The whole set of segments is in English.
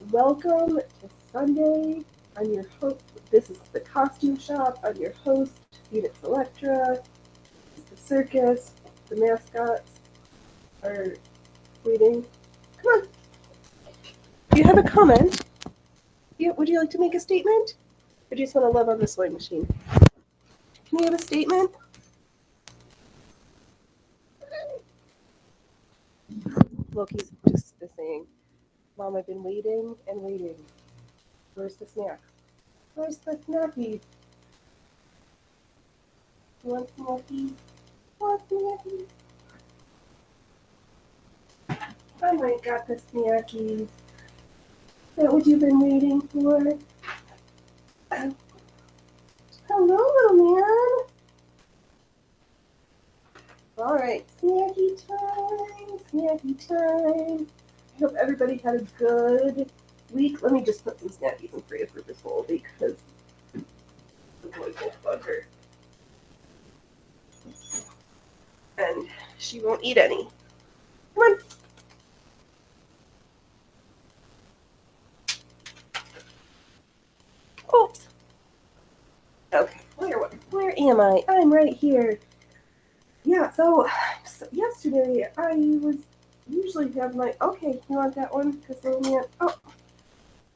Welcome to Sunday. I'm your host. This is the costume shop. I'm your host, Phoenix Electra. The circus, the mascots are waiting. Come on. Do you have a comment? Yeah, would you like to make a statement? Or do you just want to love on the sewing machine? Can you have a statement? Loki's just saying, Mom, I've been waiting and waiting. Where's the snack? Where's the snacky? You want snacky? Want snacky? I might got the snackies. Is that what you've been waiting for? Hello, little man. All right, snacky time, snacky time. I hope everybody had a good week. Let me just put some snackies in for you for this whole week because the boys won't bug her. And she won't eat any. Come on. Oops. Okay, where am I? I'm right here. Yeah, so yesterday I was usually have my, okay, you want that one? Because little man, oh,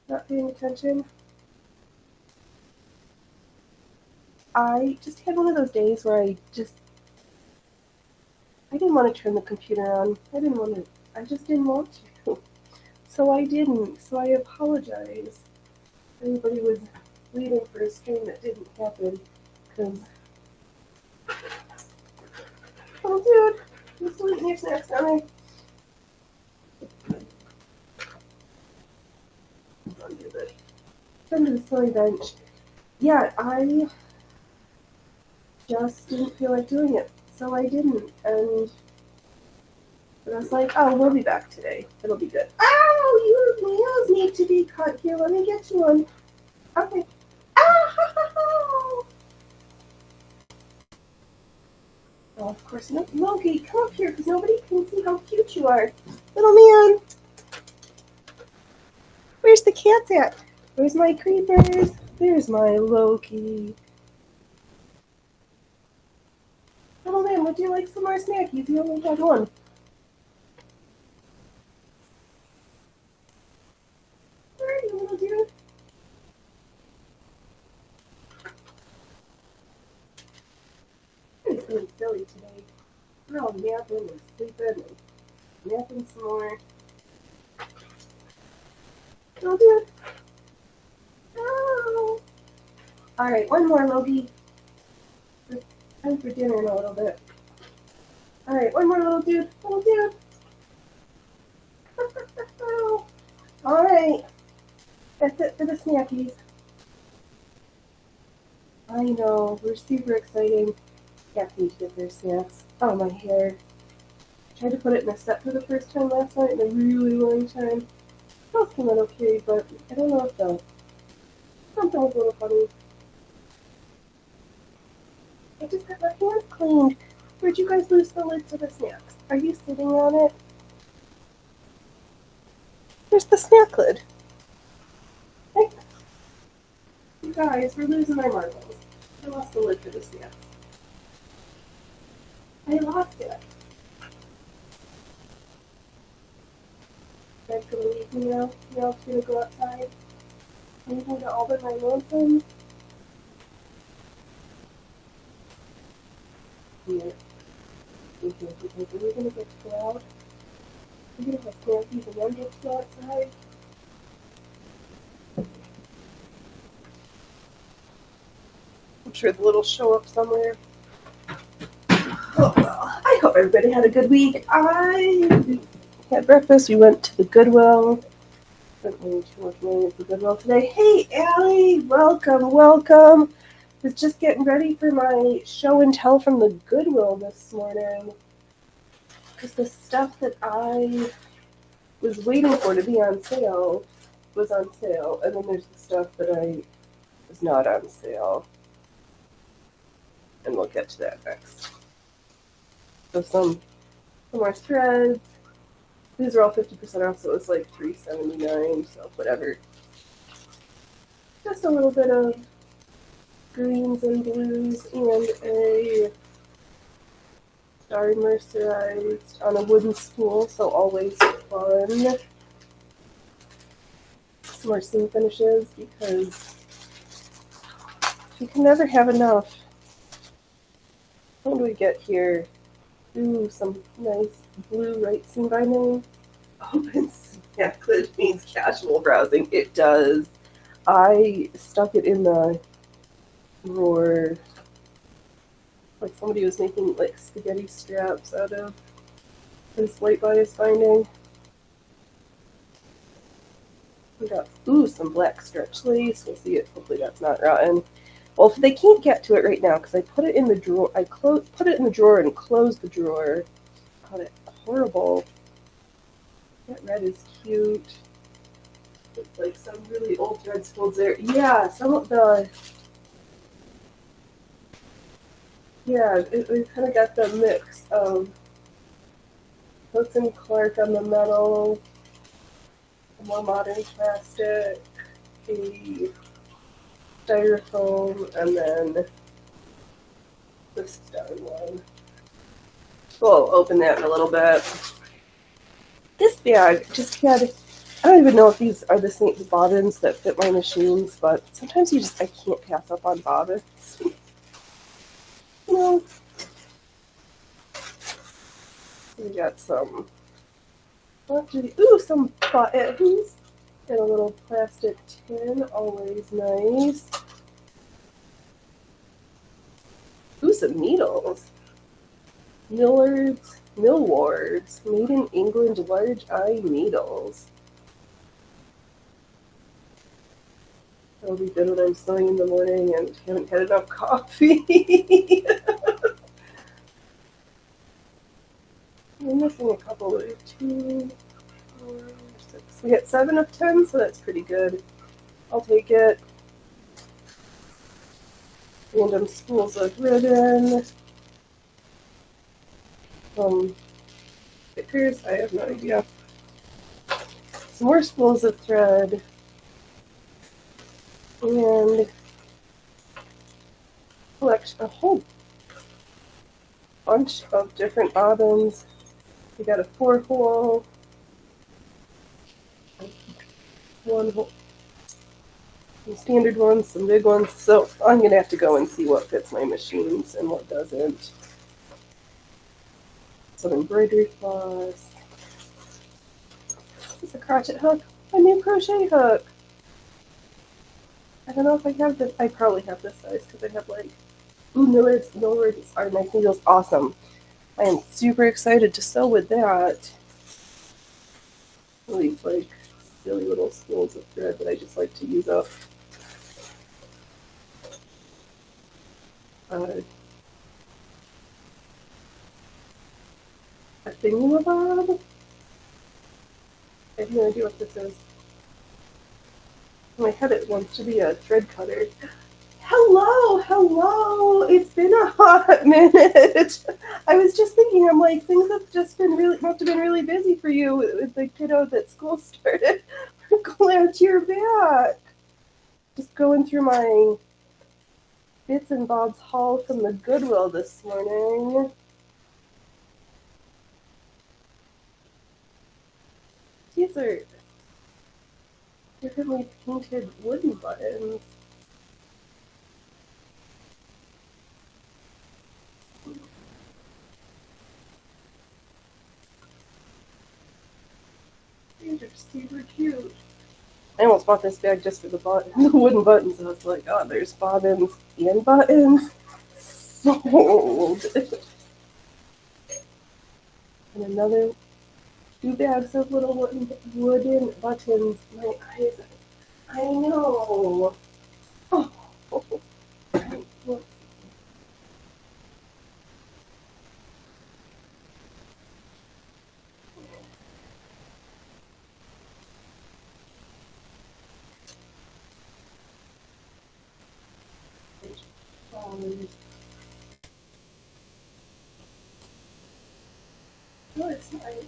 not paying attention. I just had one of those days where I didn't want to turn the computer on. I just didn't want to. So I didn't. So I apologize. Everybody was waiting for a stream that didn't happen. Because, oh dude, you're still eating your snacks, aren't I? Undo this. Come to the silly bench. Yeah, I just didn't feel like doing it. So I didn't. And I was like, oh, we'll be back today. It'll be good. Ow, your nails need to be cut. Here, let me get you one. Okay. Ow! Oh, of course, no. Loki, come up here because nobody can see how cute you are. Little man. Where's the cats at? Where's my creepers? There's my Loki. Little man, would you like some more snackies? You only had one. Where are you, little dude? It's really silly today. We're all napping and sleeping and napping some more. Little dude. Oh. All right, one more, Loki. Time for dinner in a little bit. All right, one more, little dude. Little dude. All right, that's it for the snackies. I know, we're super exciting. Cats need to get their snacks. Oh, my hair. I tried to put it in a set for the first time last night in a really long time. Those came out okay, but I don't know if the something was a little funny. I just got my hands cleaned. Where'd you guys lose the lid to the snacks? Are you sitting on it? There's the snack lid. Hey, you guys, we're losing our marbles. I lost the lid for the snacks. I lost it. You guys gonna leave me now? Y'all gonna go outside? Anything to all but my lonesome? Here. We're gonna get to go out. We're gonna have snackies and then get to go outside. I'm sure the little show up somewhere. Oh well. I hope everybody had a good week. I had breakfast. We went to the Goodwill. Spent way too much money at the Goodwill today. Hey, Allie, welcome, welcome. Was just getting ready for my show and tell from the Goodwill this morning. Because the stuff that I was waiting for to be on sale was on sale, and then there's the stuff that I was not on sale. And we'll get to that next. So some more threads, These are all 50% off, so it was like $3.79, so whatever. Just a little bit of greens and blues and a starry mercerized on a wooden spool, so always fun. Some more seam finishes because you can never have enough. What do we get here? Ooh, some nice blue right seam binding. Open snacklid means casual browsing. It does. I stuck it in the drawer. Like somebody was making like spaghetti straps out of this white bias binding. We got some black stretch lace. We'll see it. Hopefully that's not rotten. Well, if they can't get to it right now because I put it in the drawer. I put it in the drawer and closed the drawer. God, it's horrible. That red is cute. It's like some really old thread spools there. Yeah, some of the. Yeah, we kind of got the mix of Hooks and Clark on the metal, a more modern plastic, a styrofoam, and then the stone one. We'll open that in a little bit. This bag just had, I don't even know if these are the same bobbins that fit my machines, but sometimes I can't pass up on bobbins. You know, we got some, some buttons in a little plastic tin, always nice. Ooh, some needles. Millwards, made in England, large eye needles. That'll be good when I'm sewing in the morning and haven't had enough coffee. I'm missing a couple of 2, 4, 6. We got 7 of 10, so that's pretty good. I'll take it. Random spools of ribbon. Stickers, I have no idea. Some more spools of thread. And a whole bunch of different bobbins. We got a 4-hole, 1-hole, some standard ones, some big ones. So I'm gonna have to go and see what fits my machines and what doesn't. Some embroidery floss. Is this a crochet hook? A new crochet hook. I don't know if I have this. I probably have this size because I have like, Millard's are nice needles. Awesome. I am super excited to sew with that. These like silly little spools of thread that I just like to use up. A thingamabob? I have no idea what this is. My head it wants to be a thread cutter. Hello. It's been a hot minute. I was just thinking, I'm like, things have just been must have been really busy for you with the kiddo that school started. I'm glad you're back. Just going through my bits and bobs haul from the Goodwill this morning. These are differently painted wooden buttons. These are super cute. I almost bought this bag just for the wooden buttons. I was like, oh, there's bobbins and buttons. Sold. And another 2 bags of little wooden buttons. My eyes. I know. Oh. No, it's nice.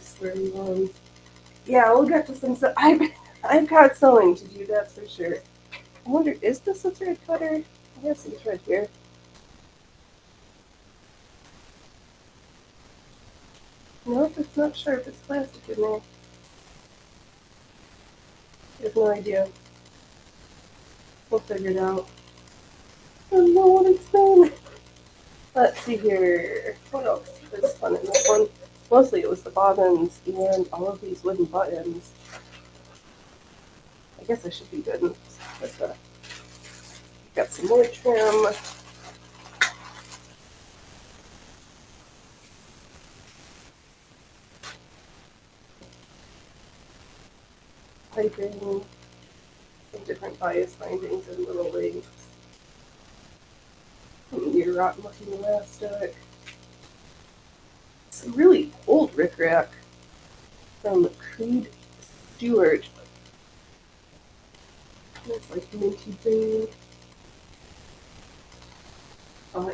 sweary ones. Yeah, we'll get to some stuff. I've got sewing to do, that's for sure. I wonder, is this a thread cutter? I have some thread here. No, it's not sharp. It's plastic in there. I have no idea. We'll figure it out. I don't know what it's been. Let's see here. What else was fun in this one? Mostly it was the bobbins and all of these wooden buttons. I guess I should be good with the. Got some more trim. Piping. Some different bias bindings and little links. Some ear rotten looking elastic. Some really old rickrack from Creed Stewart. It's like minty green.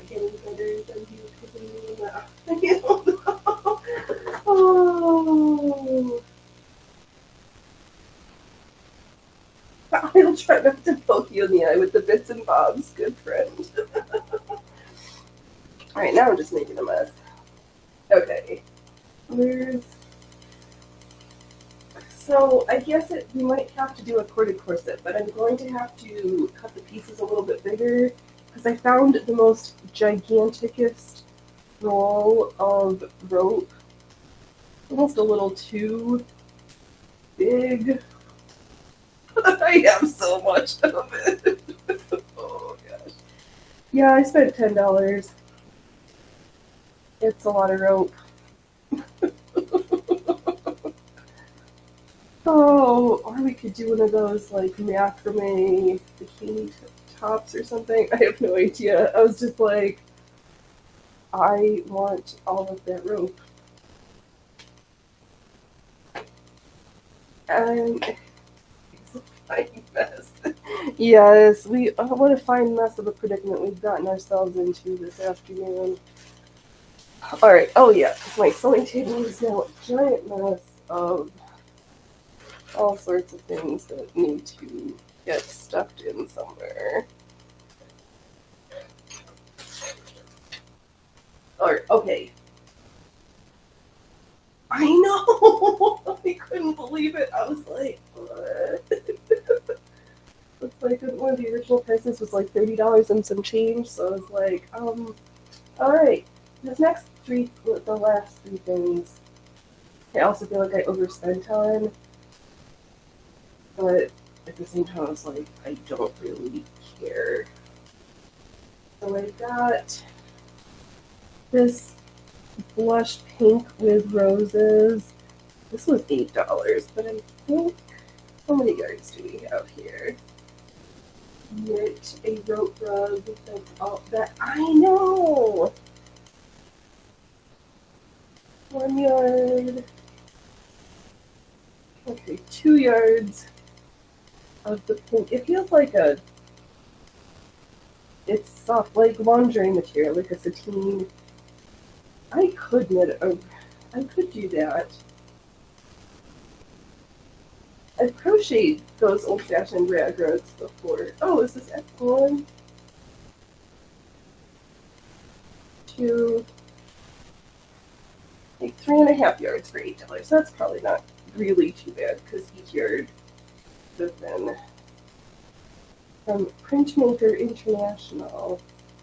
Getting better than you could do. I don't know. Oh. I'll try not to poke you in the eye with the bits and bobs, good friend. Alright, now I'm just making a mess. Okay. So I guess we might have to do a corded corset, but I'm going to have to cut the pieces a little bit bigger because I found the most giganticest roll of rope. Almost a little too big. I have so much of it. Oh gosh. Yeah, I spent $10. It's a lot of rope. Oh, or we could do one of those like macrame bikini tops or something. I have no idea. I was just like, I want all of that rope. And it's a fine mess. Yes, what a fine mess of a predicament we've gotten ourselves into this afternoon. Alright, oh yeah, my sewing table is now a giant mess of all sorts of things that need to get stuffed in somewhere. Alright, okay. I know! I couldn't believe it. I was like, what? It's like one of the original prices was like $30 and some change, so I was like, alright. This next the last three things, I also feel like I overspent on, but at the same time I was like, I don't really care. So I got this blush pink with roses. This was $8, but I think, how many yards do we have here? Knit a rope rug that's all that I know. 1 yard. Okay, 2 yards of the pink. It feels like it's soft, like lingerie material, like a sateen. I could I could do that. I've crocheted those old-fashioned rag rugs before. Oh, is this F1? 2, like 3.5 yards for $8. That's probably not really too bad because each yard would have been from Printmaker International,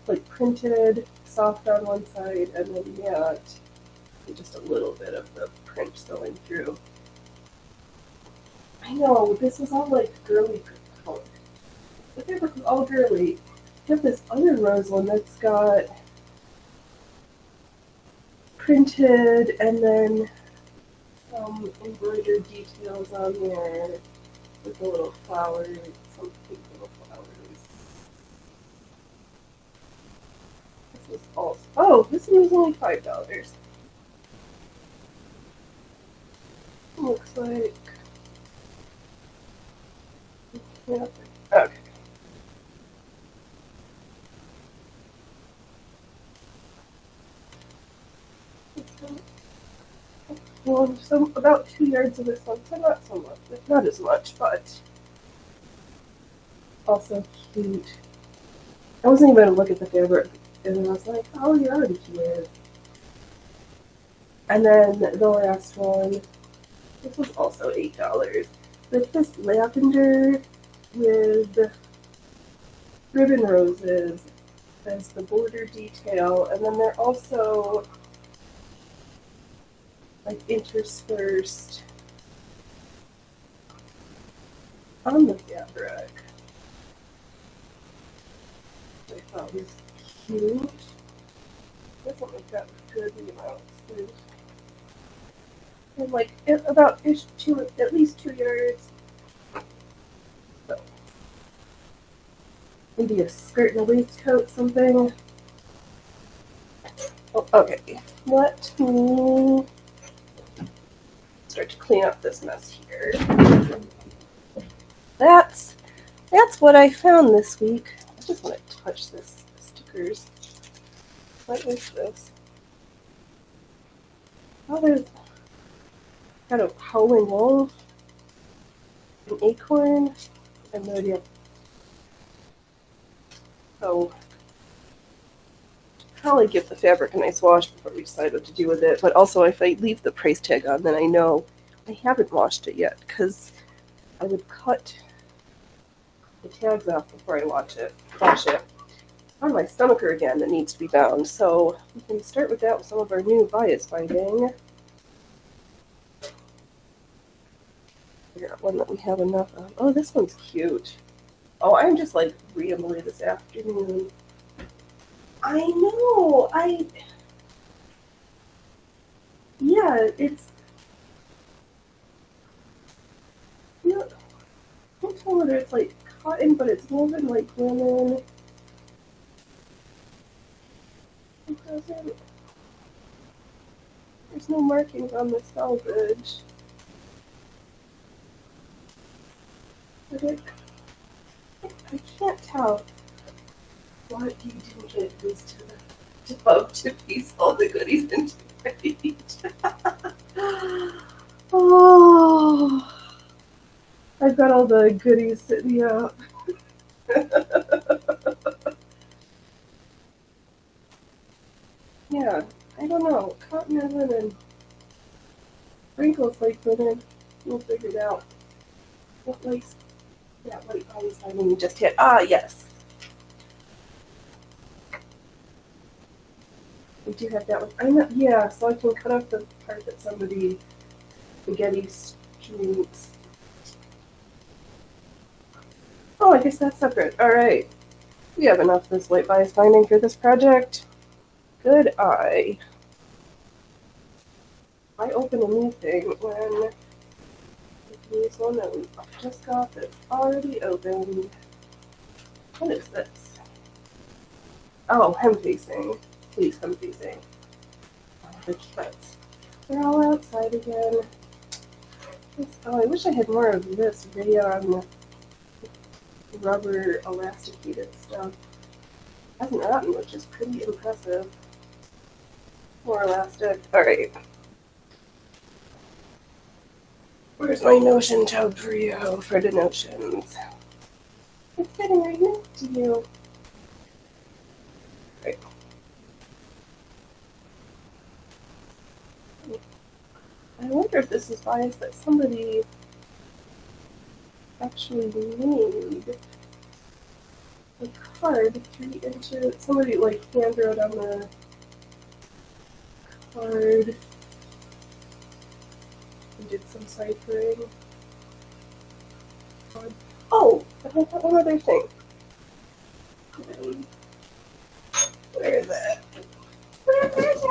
like printed, soft on one side, and then matte, and just a little bit of the print going through. I know, this is all like girly color. The fabric was all girly. I have this other rose one that's got printed and then some embroidered details on there with the little flowers, some pink little flowers. This was also, oh, this one was only $5. Looks like, yeah, okay. well, some about 2 yards of this one, so not so much, not as much, but also cute. I wasn't even gonna look at the fabric, and then I was like, oh, you're already here. And then the last one, this was also $8. But this lavender with ribbon roses as the border detail, and then they're also like interspersed on the fabric. I thought was cute. This one got good amounts too. And like about at least 2 yards. So maybe a skirt and a waistcoat, something. Oh, okay. Let me start to clean up this mess here. That's what I found this week. I just want to touch this stickers. What is this? Oh, there's got a howling wolf, an acorn, and no idea. Oh, probably give the fabric a nice wash before we decide what to do with it. But also, if I leave the price tag on, then I know I haven't washed it yet because I would cut the tags off before I wash it. On my stomacher again that needs to be bound. So we can start with that with some of our new bias binding. Figure out one that we have enough of. Oh, this one's cute. Oh, I'm just like rambling this afternoon. I know. Yeah, it's. You know, I can't tell whether it's like cotton, but it's woven like linen. It doesn't. There's no markings on the selvage. But I can't tell what you didn't get used to the tub to piece all the goodies into right. Oh, I've got all the goodies sitting out. Yeah, I don't know. Cotton or linen. Wrinkles like linen. We'll figure it out. What lace? That white bias binding you just hit. Ah, yes. We do have that one. I know. Yeah, so I can cut off the part that somebody spaghetti streaks. Oh, I guess that's separate. All right. We have enough of this white bias binding for this project. Good eye. I open a new thing when use one that we just got that's already opened. What is this? Oh, hem facing. Please, hem facing. The kits. They're all outside again. Oh, I wish I had more of this rayon rubber elasticated stuff. Hasn't gotten, which is pretty impressive. More elastic. Alright. Where's my notion tub for you for the notions? It's getting right next to you. Right. I wonder if this is bias that somebody actually made a card 3 inches. Somebody like hand wrote on the card and did some ciphering. Oh, I got one other thing. Where is it? Where is it?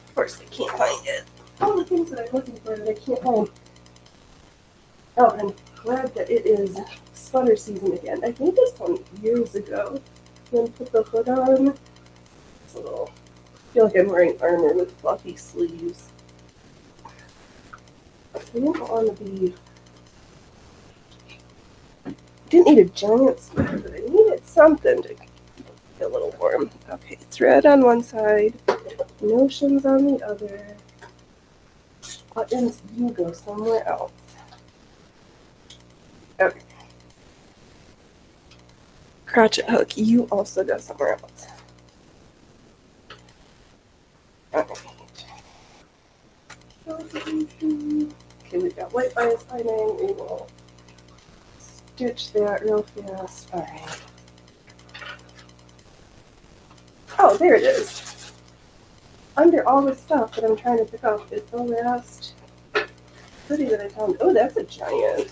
Of course, I can't find it. All the things that I'm looking for that I can't find. Oh, I'm glad that it is sweater season again. I made this one years ago. Then put the hood on. It's a little. I feel like I'm wearing armor with fluffy sleeves. I didn't want to be. I didn't need a giant sweater, but I needed something to Get a little warm. Okay, thread on one side, notions on the other. Buttons, you go somewhere else. Okay. Crotchet hook, you also go somewhere else. Okay. Okay, we've got white bias lining. We will stitch that real fast. All right. Oh, there it is. Under all the stuff that I'm trying to pick up is the last hoodie that I found. Oh, that's a giant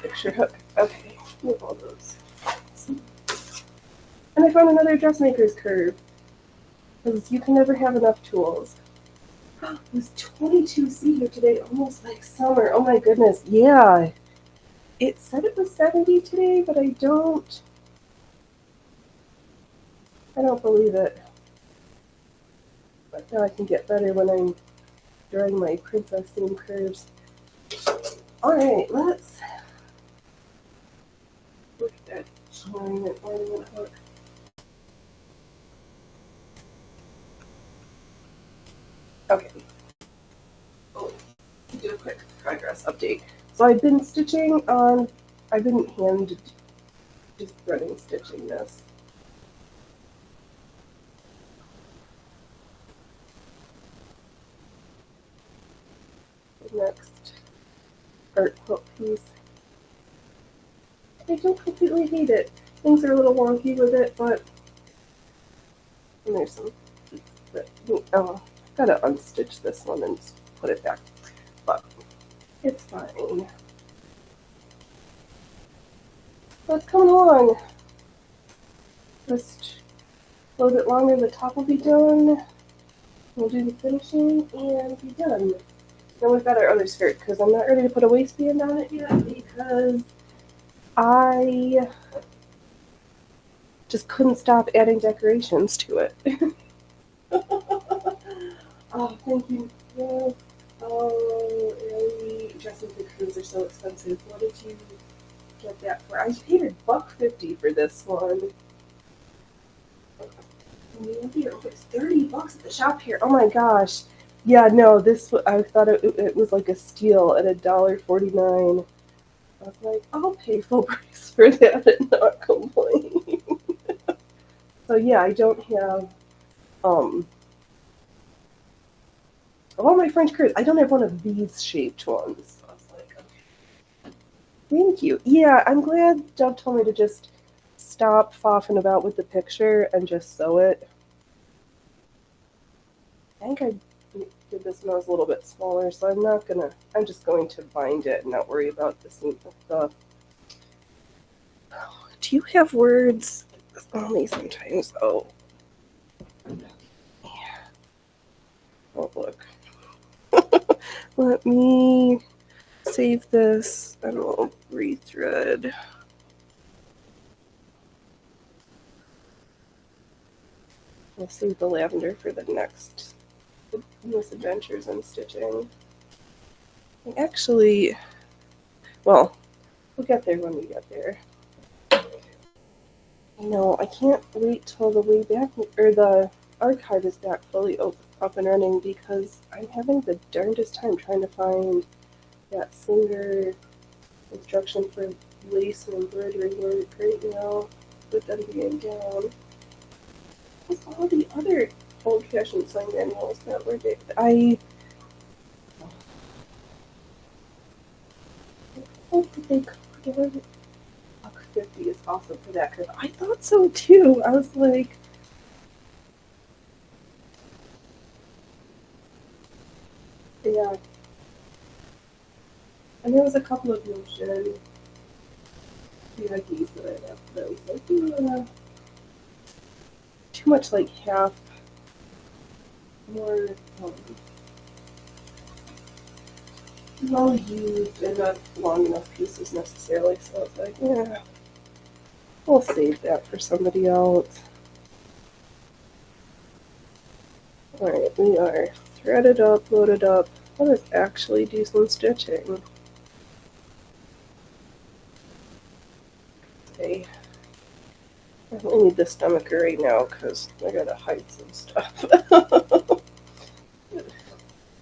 picture hook. Okay, move all those. And I found another dressmaker's curve. Because you can never have enough tools. It was 22C here today, almost like summer. Oh my goodness. Yeah. It said it was 70 today, but I don't believe it. But now I can get better when I'm drawing my princess theme curves. Alright, let's look at that ornament hook. Okay. Oh, do a quick progress update. So I've been hand just running stitching this. The next art quilt piece. I don't completely hate it. Things are a little wonky with it, but and there's some that gotta unstitch this one and put it back. But it's fine. So it's coming along. Just a little bit longer, the top will be done. We'll do the finishing and be done. Then we've got our other skirt because I'm not ready to put a waistband on it yet because I just couldn't stop adding decorations to it. Oh, thank you. Yeah. Oh, really? Dressing pictures are so expensive. What did you get that for? I paid $1.50 for this one. It's $30 at the shop here. Oh my gosh. Yeah, no, I thought it was like a steal at $1.49. I was like, I'll pay full price for that and not complain. So yeah, I don't have all my French curves. I don't have one of these shaped ones. So I was like, okay. Thank you. Yeah, I'm glad Dove told me to just stop faffing about with the picture and just sew it. I think I did this when I was a little bit smaller, so I'm just going to bind it and not worry about the seam stuff. Do you have words? Only sometimes. Oh. Yeah. Oh, look. Let me save this and we'll rethread. I'll save the lavender for the next misadventures in stitching. Actually, well, we'll get there when we get there. No, I can't wait till the Wayback or the archive is back fully up and running because I'm having the darndest time trying to find that Singer instruction for lace and embroidery work right now with them being down. With all the other old-fashioned sewing manuals that were I hope that they covered $1.50 is awesome for that curve. I thought so too. I was like, yeah. And there was a couple of Notion VIPs that I left that was like, too much like half more well used and not long enough pieces necessarily. So it's like, yeah, we'll save that for somebody else. Alright, we are threaded up, loaded up. Let us actually do some stitching. Okay. I only need the stomacher right now because I gotta hide some stuff.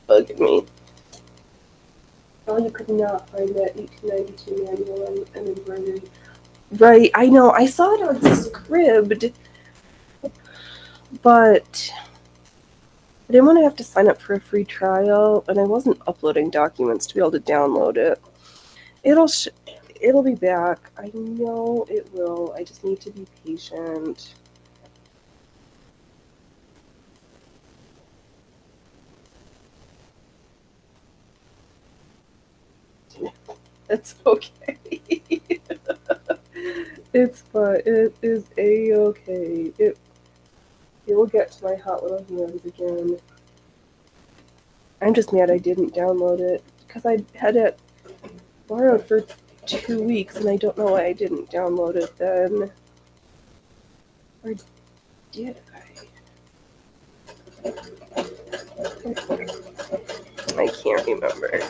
Bugging me. Oh, you could not find that 1892 manual and embroidery. Right, I know. I saw it on Scribd, but I didn't want to have to sign up for a free trial, and I wasn't uploading documents to be able to download it. It'll be back. I know it will. I just need to be patient. It's okay. It's fine. It is a-okay. It will get to my hot little hands again. I'm just mad I didn't download it because I had it borrowed for 2 weeks and I don't know why I didn't download it then. Or did I can't remember.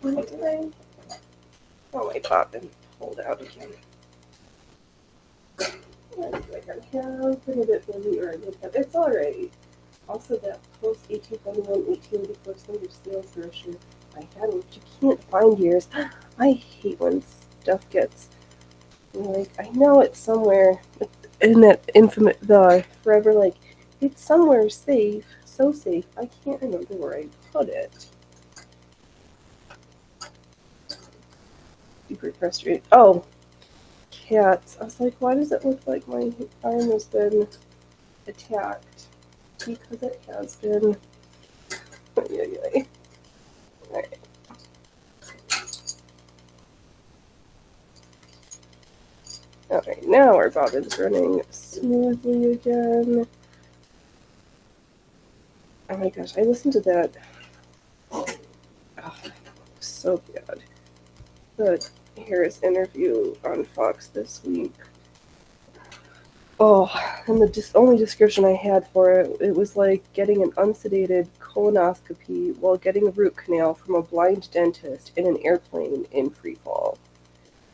When did I? Oh, my pot been pulled out again. Like I have been a bit busy, or it's alright. Also, that post 1871, 1884 Slender sales brochure I had, which you can't find yours. I hate when stuff gets like, I know it's somewhere in that infamous, the forever, like, it's somewhere safe, so safe, I can't remember where I put it. Super frustrated. Oh, cats. I was like, why does it look like my arm has been attacked? Because it has been. Alright. Alright, now our bobbin's running smoothly again. Oh my gosh, I listened to that. Oh, so bad. The Harris interview on Fox this week. Oh, and the only description I had for it, it was like getting an unsedated colonoscopy while getting a root canal from a blind dentist in an airplane in free fall.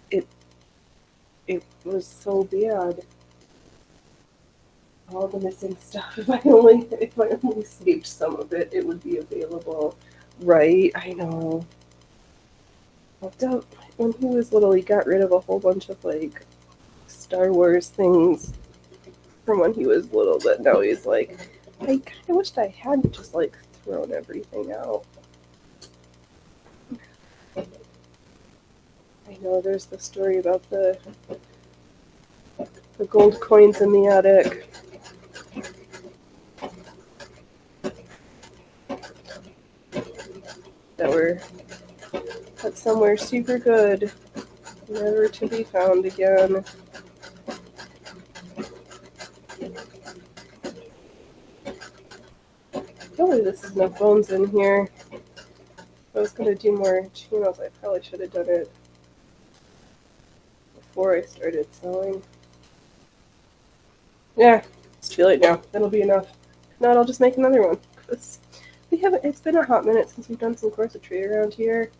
It was so bad. All the missing stuff. If I only saved some of it, it would be available. Right? I know. When he was little, he got rid of a whole bunch of like Star Wars things from when he was little, but now he's like, I kind of wished I hadn't just like thrown everything out. I know there's the story about the gold coins in the attic. That were put somewhere super good, never to be found again. Hopefully this is enough bones in here. If I was going to do more channels, I probably should have done it before I started sewing. Yeah, it's too late now. That'll be enough. If not, I'll just make another one. Cause it's been a hot minute since we've done some corsetry around here.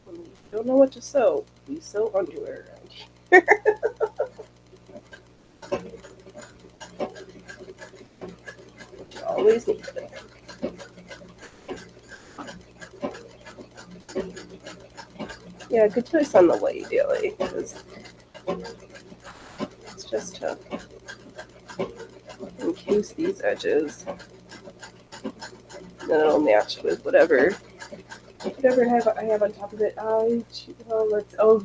When you don't know what to sew, we sew underwear around here. Which you always need it. Yeah, good choice on the white, Daily. It's just to encase these edges. Then it'll match with whatever I have on top of it.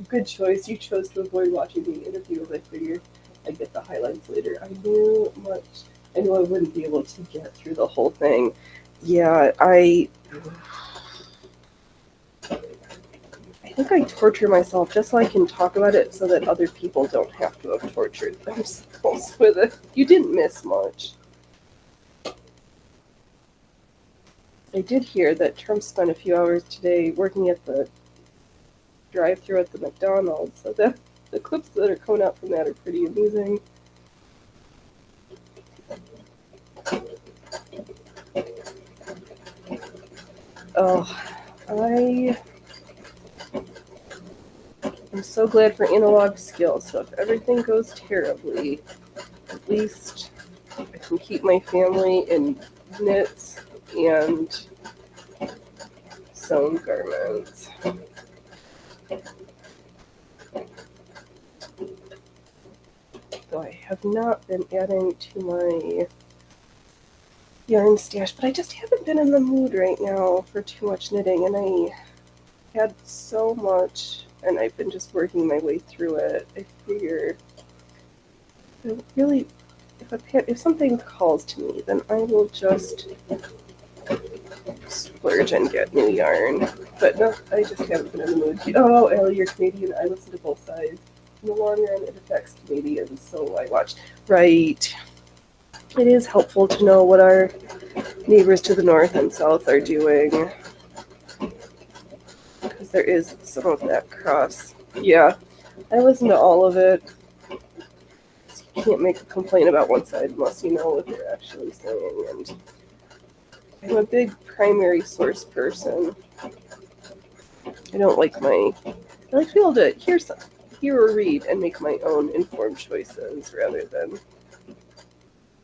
Good choice. You chose to avoid watching the interview, as I figured I'd get the highlights later. I knew I wouldn't be able to get through the whole thing. Yeah, I think I torture myself just so I can talk about it so that other people don't have to have tortured themselves with it. You didn't miss much. I did hear that Trump spent a few hours today working at the drive-through at the McDonald's, so The clips that are coming out from that are pretty amusing. Oh, I am so glad for analog skills. So if everything goes terribly, at least I can keep my family in knits and sewn garments. Though I have not been adding to my yarn stash, but I just haven't been in the mood right now for too much knitting, and I had so much, and I've been just working my way through it. I figure, really, if something calls to me, then I will just splurge and get new yarn. But no, I just haven't been in the mood. Oh, Ellie, you're Canadian. I listen to both sides. In the long run, it affects Canadians, so I watch. Right. It is helpful to know what our neighbors to the north and south are doing, because there is some of that cross. Yeah, I listen to all of it. You can't make a complaint about one side unless you know what they're actually saying. And I'm a big primary source person. I don't like I like to be able to hear or read and make my own informed choices rather than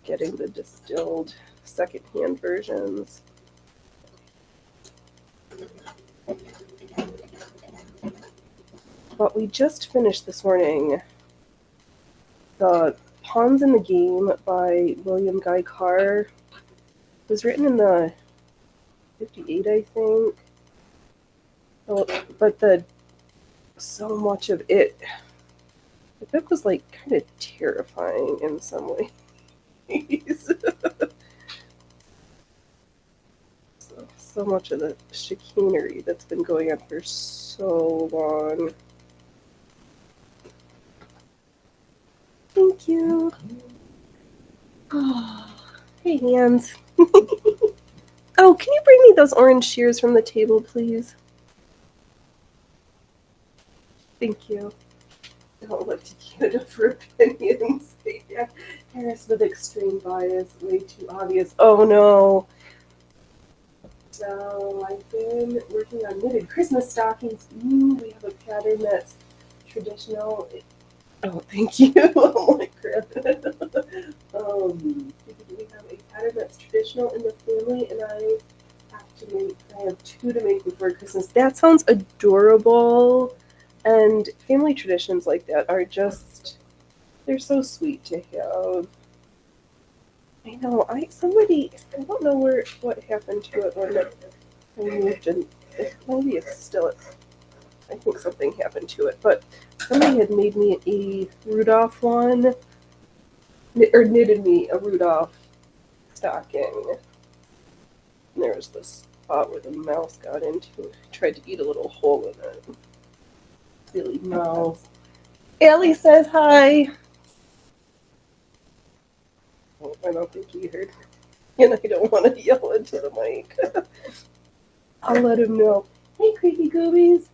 getting the distilled secondhand versions. But we just finished this morning The Pawns in the Game by William Guy Carr. It was written in the 58, I think. But so much of it, the book was like kind of terrifying in some ways. So much of the chicanery that's been going on for so long. Thank you. Oh, hey, hands. Oh, can you bring me those orange shears from the table, please? Thank you. Don't look to Canada for opinions. Yeah. Harris with extreme bias, way too obvious. Oh no. So I've been working on knitted Christmas stockings. Ooh, we have a pattern that's traditional. Oh, thank you. Oh my crap. We have a pattern that's traditional in the family, and I have two to make before Christmas. That sounds adorable. And family traditions like that are just, they're so sweet to have. I know, I don't know what happened to it when I moved, and maybe it's still, I think something happened to it, but somebody had made me a Rudolph one, or knitted me a Rudolph stocking. And there was this spot where the mouse got into it. I tried to eat a little hole in it. Silly mouse. Ellie says hi. Oh, I don't think he heard. And I don't want to yell into the mic. I'll let him know. Hey, creepy goobies.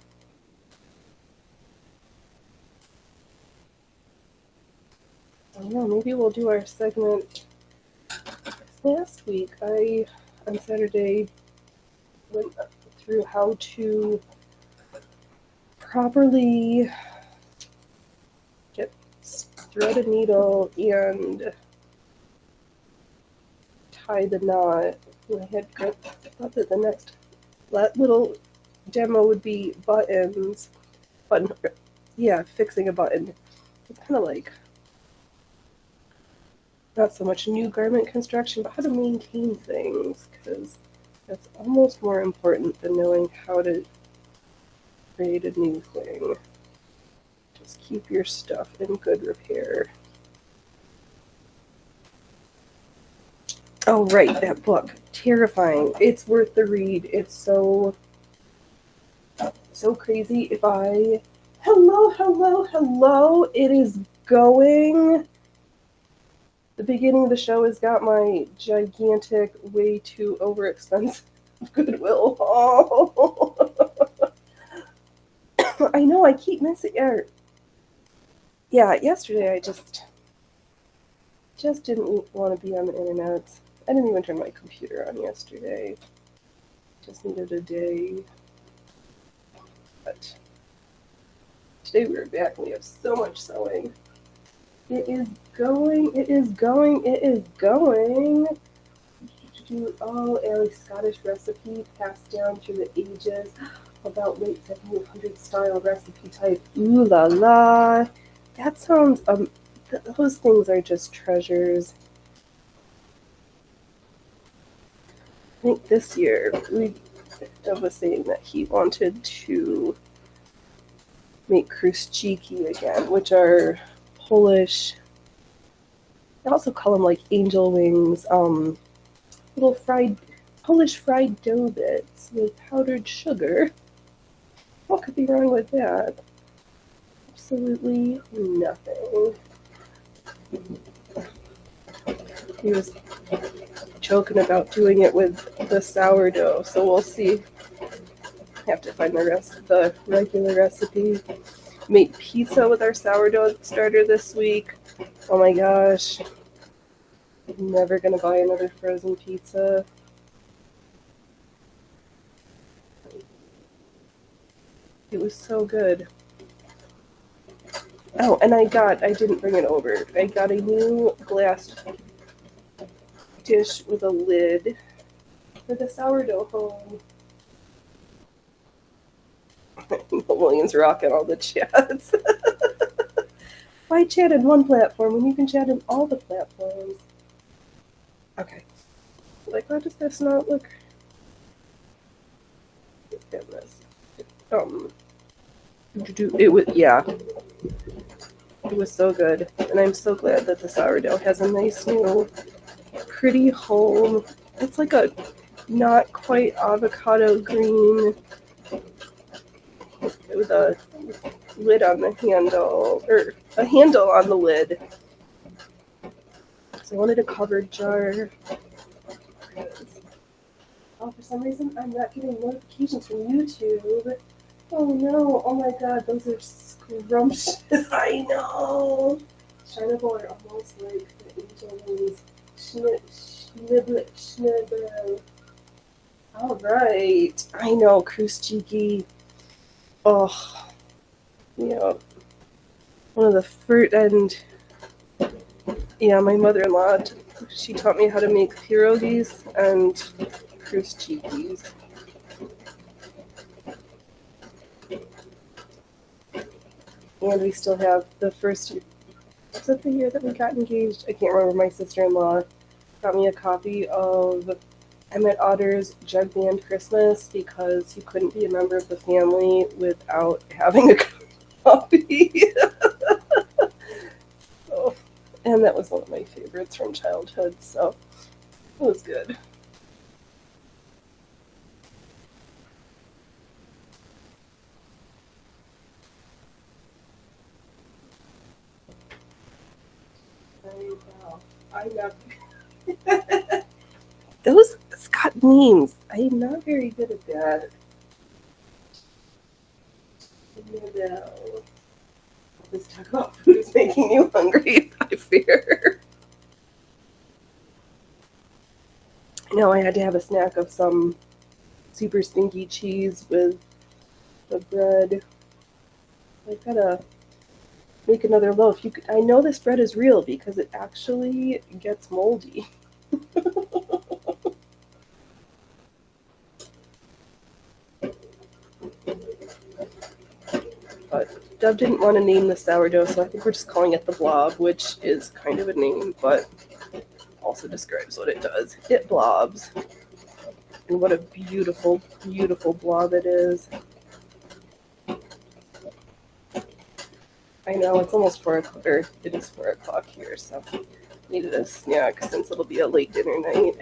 I don't know, maybe we'll do our segment. Last week, on Saturday, went through how to properly thread a needle and tie the knot. I thought that the next little demo would be fixing a button. It's kind of like not so much new garment construction, but how to maintain things, because that's almost more important than knowing how to create a new thing. Just keep your stuff in good repair. Oh, right, that book. Terrifying. It's worth the read. It's so crazy. Hello. It is going. The beginning of the show has got my gigantic, way too overexpensive Goodwill haul. I know, I keep missing it. Yeah, yesterday I just didn't want to be on the internet. I didn't even turn my computer on yesterday. Just needed a day. But today we were back and we have so much sewing. It is going, it is going, it is going. Oh, a Scottish recipe passed down through the ages about late 1700s style recipe type. Ooh la la. That sounds, those things are just treasures. I think this year Dove was saying that he wanted to make kruszczyki again, which are Polish. They also call them like angel wings, little fried Polish fried dough bits with powdered sugar. What could be wrong with that? Absolutely nothing. He was joking about doing it with the sourdough, so we'll see. I have to find the regular recipe. Made pizza with our sourdough starter this week. Oh my gosh. I'm never gonna buy another frozen pizza. It was so good. Oh, and I didn't bring it over. I got a new glass dish with a lid for the sourdough home. William's rocking all the chats. Why chat in one platform when you can chat in all the platforms? Okay. Like, why does this not look? Goodness. It was, yeah. It was so good. And I'm so glad that the sourdough has a nice new, pretty home. It's like a not quite avocado green with a lid on the handle, or a handle on the lid. So I wanted a covered jar. Oh, for some reason I'm not getting notifications from YouTube. Oh no, oh my god, those are scrumptious. I know. Shinable are almost like the angel wings. Schnibble. Alright. I know, kruszczyki. Oh, yeah. One of the fruit and yeah, my mother-in-law, she taught me how to make pierogies and kruszczykis. And we still have the first, was it the year that we got engaged? I can't remember. My sister-in-law got me a copy of Emmett Otter's Jug Band Christmas because you couldn't be a member of the family without having a copy. So, and that was one of my favorites from childhood, so it was good. I know. Those Scott memes. I'm not very good at that. No. Let's talk about food's making you hungry, I fear. No, I had to have a snack of some super stinky cheese with the bread. I gotta make another loaf. I know this bread is real because it actually gets moldy. But Dove didn't want to name the sourdough, so I think we're just calling it the blob, which is kind of a name, but also describes what it does. It blobs. And what a beautiful, beautiful blob it is. I know, it's almost 4 o'clock, or it is 4 o'clock here, so needed a snack since it'll be a late dinner night.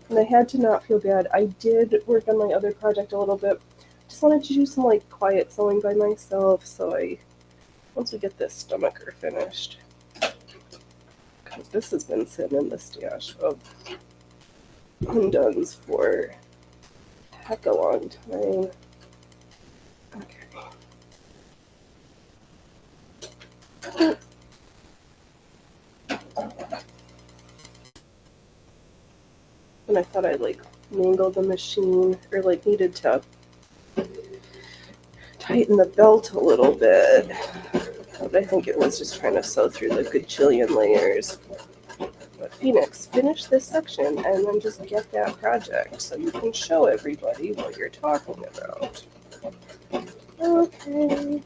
And I had to not feel bad. I did work on my other project a little bit. Just wanted to do some like quiet sewing by myself, so once we get this stomacher finished, because this has been sitting in the stash of undones for a heck a long time. Okay. And I thought I like mangled the machine or like needed to tighten the belt a little bit. But I think it was just trying to sew through the gajillion layers. But Phoenix, finish this section and then just get that project so you can show everybody what you're talking about. Okay.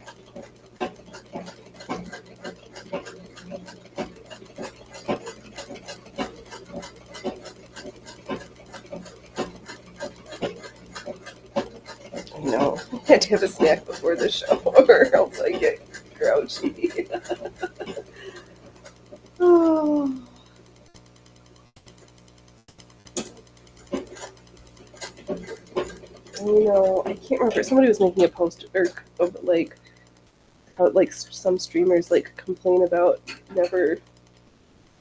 I know. I had to have a snack before the show or else I get grouchy. Oh. I can't remember. Somebody was making a post of like how like some streamers like complain about never.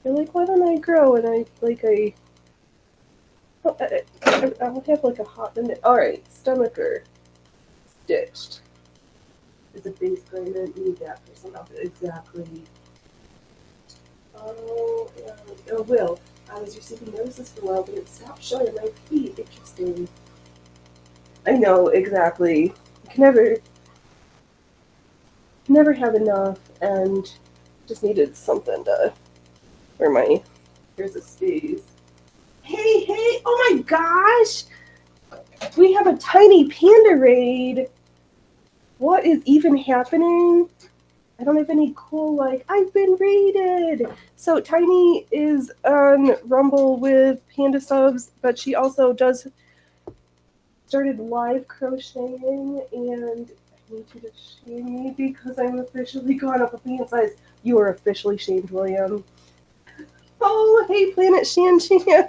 They're like, why don't I grow? And I'll have like a hot minute. All right, stomacher stitched. Is a base garment. Need that for some outfit exactly. Oh, yeah. Oh, Will. I was receiving notices for a while, but it stopped showing my feet. Interesting. I know exactly. You can never have enough, and just needed something to where my here's a stays. Hey, hey! Oh my gosh! We have a tiny panda raid. What is even happening? I don't have any cool like I've been raided. So Tiny is on Rumble with Panda Subs, but she also does started live crocheting, and I need you to shame me because I'm officially gone up a pant size. You are officially shamed, William. Oh, hey, Planet Shan Shan.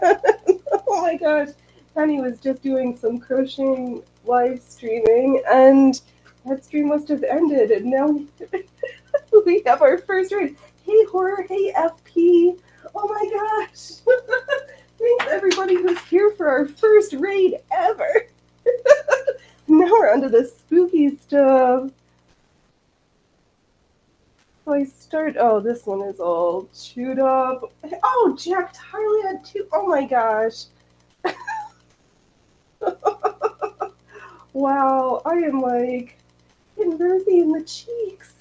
Oh my gosh. Tiny was just doing some crocheting live streaming, and that stream must have ended, and now we have our first raid. Hey, Horror. Hey, FP. Oh my gosh. Thanks, everybody who's here for our first raid ever. Now we're onto the spooky stuff. So I start. Oh, this one is all chewed up. Oh, Jack Tyler had two. Oh my gosh. Wow, I am like getting rosy in the cheeks.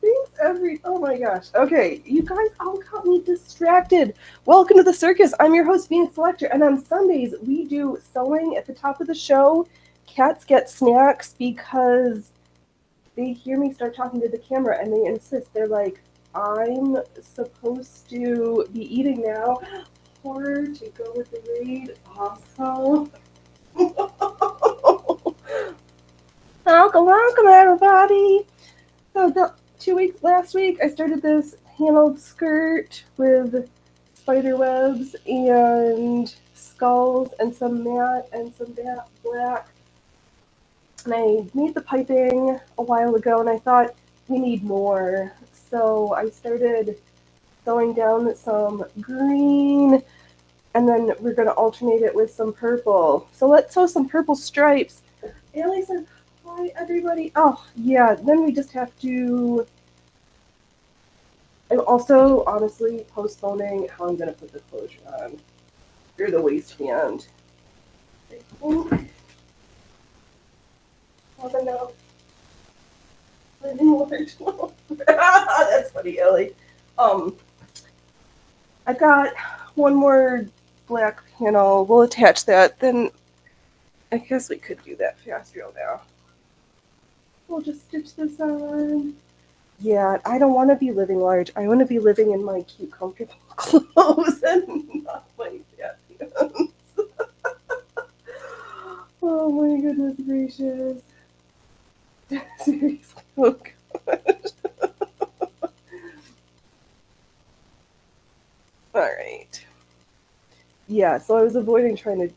Thanks, oh my gosh. Okay, you guys all got me distracted. Welcome to the circus. I'm your host, Phoenix Selector, and on Sundays we do sewing at the top of the show. Cats get snacks because they hear me start talking to the camera and they insist. They're like, I'm supposed to be eating now. Horror to go with the raid. Awesome. Welcome, everybody. So the 2 weeks last week, I started this paneled skirt with spider webs and skulls and some matte and some black. And I made the piping a while ago, and I thought we need more. So I started sewing down some green, and then we're going to alternate it with some purple. So let's sew some purple stripes. Allie said, hi, everybody. Oh, yeah, then we just have to... I'm also, honestly, postponing how I'm going to put the closure on. Or the waistband. I think... I don't know. That's funny, Ellie. I've got one more black panel. We'll attach that. Then I guess we could do that fast reel now. We'll just stitch this on. Yeah, I don't want to be living large. I want to be living in my cute, comfortable clothes and not my fat pants. Oh my goodness gracious. Seriously. Oh gosh. Alright. Yeah, so I was avoiding trying to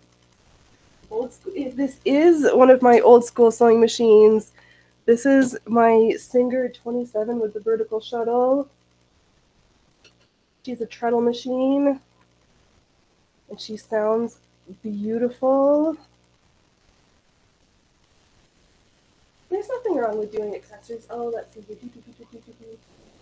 old school. This is one of my old school sewing machines. This is my Singer 27 with the vertical shuttle. She's a treadle machine, and she sounds beautiful. There's nothing wrong with doing accessories. Oh, let's see.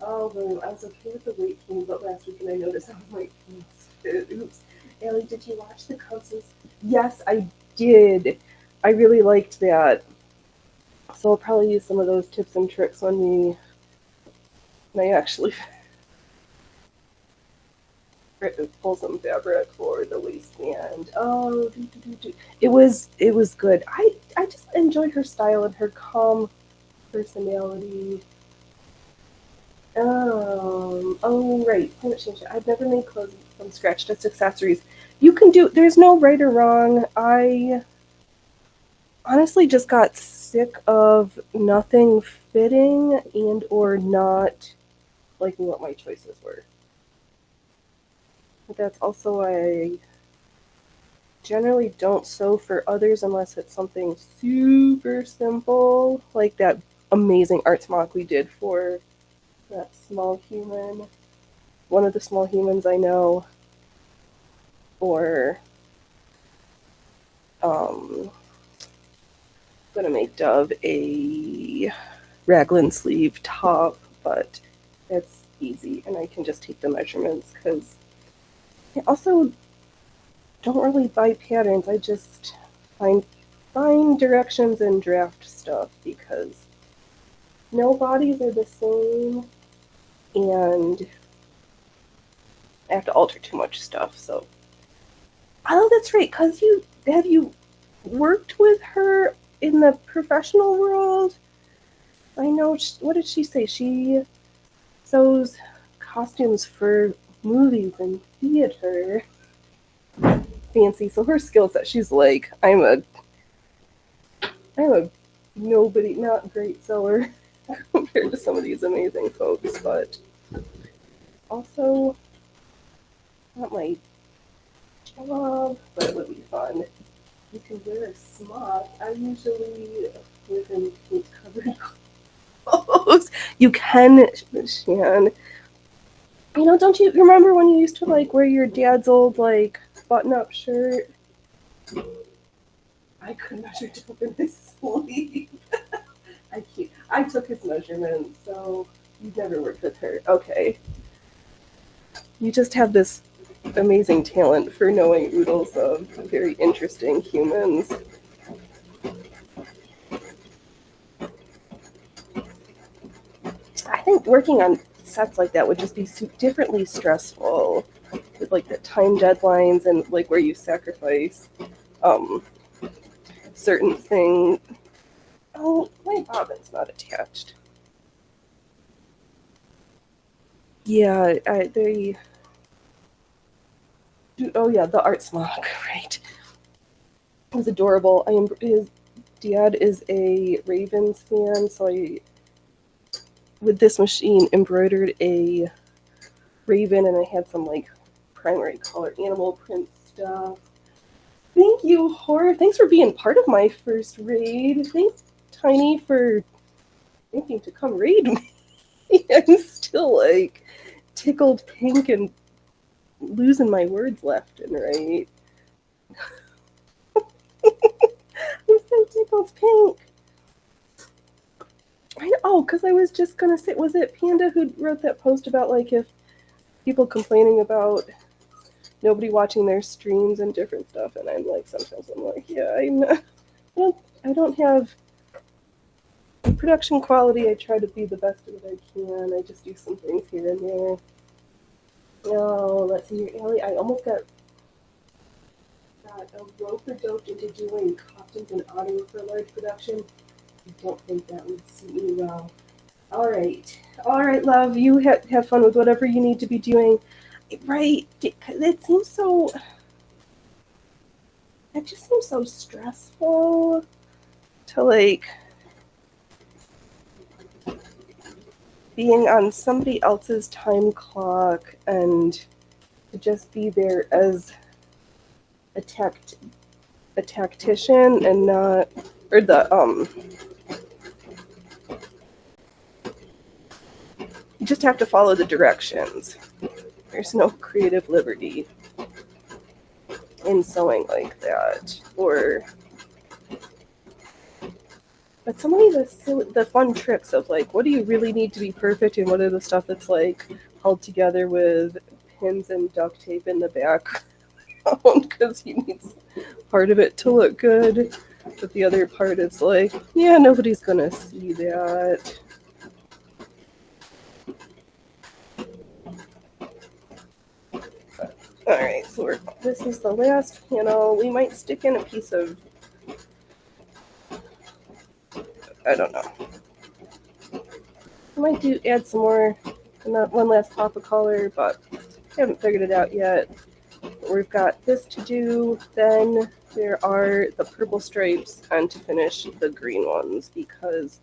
Oh, boom. I was okay with the weight thing, but last weekend I noticed how my feet Oops. Ellie, did you watch the Constance? Yes, I did. I really liked that. So I'll probably use some of those tips and tricks when I actually pull some fabric for the waistband. Oh, it was good. I just enjoyed her style and her calm personality. Oh right, climate change. I've never made clothes from scratch, just accessories. You can do. There's no right or wrong. I honestly just got sick of nothing fitting and or not liking what my choices were. But that's also why I generally don't sew for others unless it's something super simple, like that amazing art smock we did for that small human, one of the small humans I know, or I'm gonna make Dove a raglan sleeve top, but it's easy and I can just take the measurements because I also don't really buy patterns. I just find directions and draft stuff because no bodies are the same and I have to alter too much stuff. So, oh, that's right. Cause you worked with her in the professional world? I know. What did she say? She sews costumes for movies and theater. Fancy. So her skill set, she's like, I'm a nobody, not great sewer compared to some of these amazing folks, but also not my job, but it would be fun. You can wear a smock. I usually live in paint covered clothes. You can, Shan. You know, don't you remember when you used to like wear your dad's old like button up shirt? I could measure Dove in his sleeve. I took his measurements, so you've never worked with her. Okay. You just have this amazing talent for knowing oodles of very interesting humans. I think working on sets like that would just be differently stressful with like the time deadlines and like where you sacrifice um certain things. Oh, my bobbin's not attached. Yeah, they. Oh yeah, the art smock, right? It was adorable. His dad is a Ravens fan, so I with this machine embroidered a raven, and I had some like primary color animal print stuff. Thank you, Horror. Thanks for being part of my first raid. Thanks, Tiny, for thinking to come raid me. I'm still like tickled pink and losing my words left and right. I'm so tickled pink. Because I was just gonna say, was it Panda who wrote that post about like if people complaining about nobody watching their streams and different stuff? And I'm like, sometimes I'm like, yeah, I don't have the production quality. I try to be the best of what I can. I just do some things here and there. Oh, let's see, Ellie. I almost got a roper doped into doing costumes and audio for large production. I don't think that would suit me well. All right, love. You have fun with whatever you need to be doing. Right? It seems so. It just seems so stressful to like being on somebody else's time clock and to just be there as a tactician and not or the you just have to follow the directions. There's no creative liberty in sewing like that. But some of the fun tricks of like, what do you really need to be perfect, and what are the stuff that's like held together with pins and duct tape in the background because he needs part of it to look good, but the other part is like, yeah, nobody's gonna see that. Alright, so this is the last panel. We might stick in a piece of, I don't know. I might add some more, not one last pop of color, but I haven't figured it out yet. We've got this to do, then there are the purple stripes, and to finish the green ones, because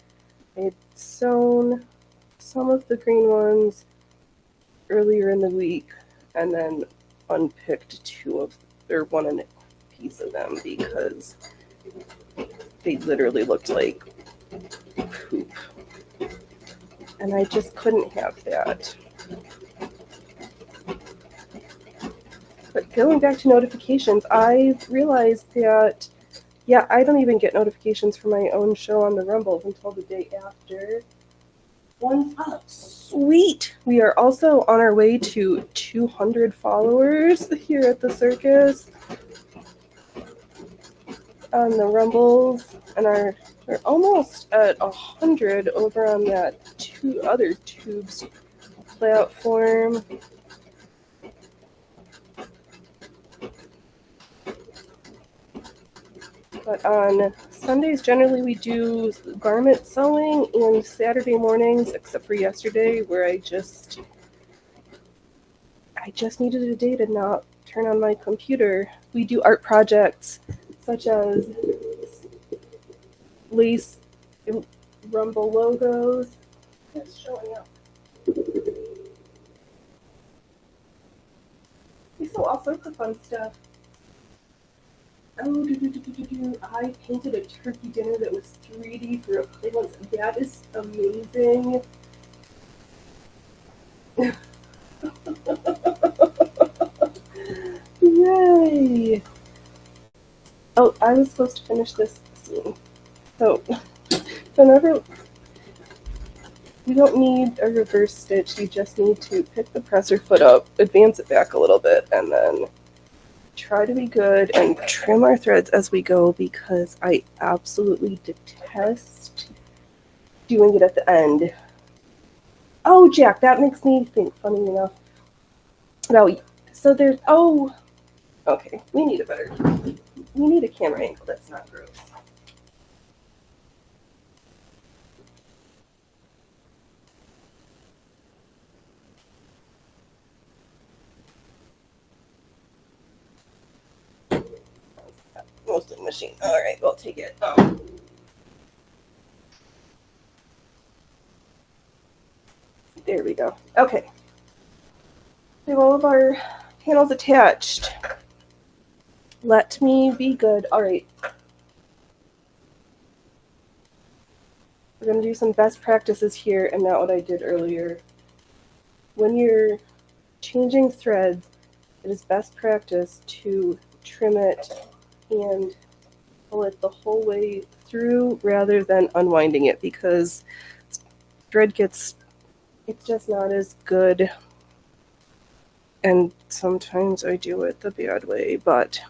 I had sewn some of the green ones earlier in the week, and then unpicked one and a piece of them because they literally looked like poop. And I just couldn't have that. But going back to notifications, I realized that, yeah, I don't even get notifications for my own show on the Rumble until the day after. Sweet! We are also on our way to 200 followers here at the circus on the Rumbles, and we're almost at 100 over on that two other tubes platform. But on Sundays, generally we do garment sewing, and Saturday mornings, except for yesterday, where I just needed a day to not turn on my computer. We do art projects such as lace Rumble logos. It's showing up. We sell all sorts of fun stuff. Oh, I painted a turkey dinner that was 3D for a play once. That is amazing. Yay! Oh, I was supposed to finish this scene. So, whenever you don't need a reverse stitch, you just need to pick the presser foot up, advance it back a little bit, and then try to be good and trim our threads as we go, because I absolutely detest doing it at the end. Oh, Jack, that makes me think, funny enough. No, so there's, oh, okay, we need a camera angle that's not gross. Mostly machine. All right, we'll take it. There we go. Okay. We have all of our panels attached. Let me be good. All right. We're going to do some best practices here, and not what I did earlier. When you're changing threads, it is best practice to trim it and pull it the whole way through rather than unwinding it, because thread it's just not as good. And sometimes I do it the bad way, but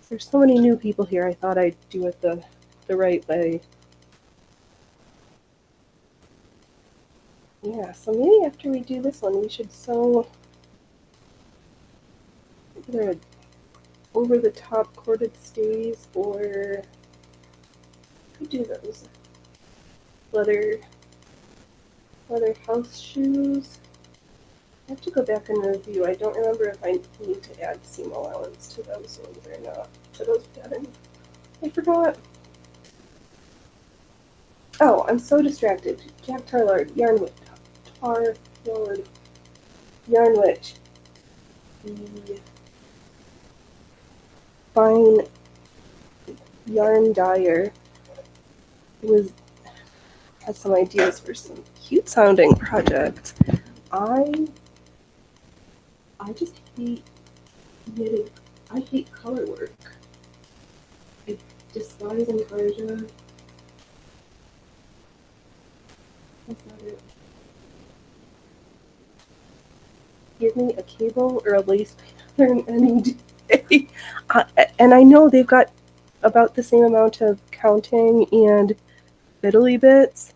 there's so many new people here, I thought I'd do it the right way. Yeah, so maybe after we do this one, we should sew either over the top corded stays, or could do those leather house shoes. I have to go back and review. I don't remember if I need to add seam allowance to those ones or not. To those patterns. I forgot. Oh, I'm so distracted. Jack Tarlard, Yarnwitch, Yarnwitch, the fine yarn dyer, has some ideas for some cute sounding projects. I just hate knitting. I hate color work. I despise embroidery. That's not it. give me a cable or a lace pattern any day. And I know they've got about the same amount of counting and fiddly bits,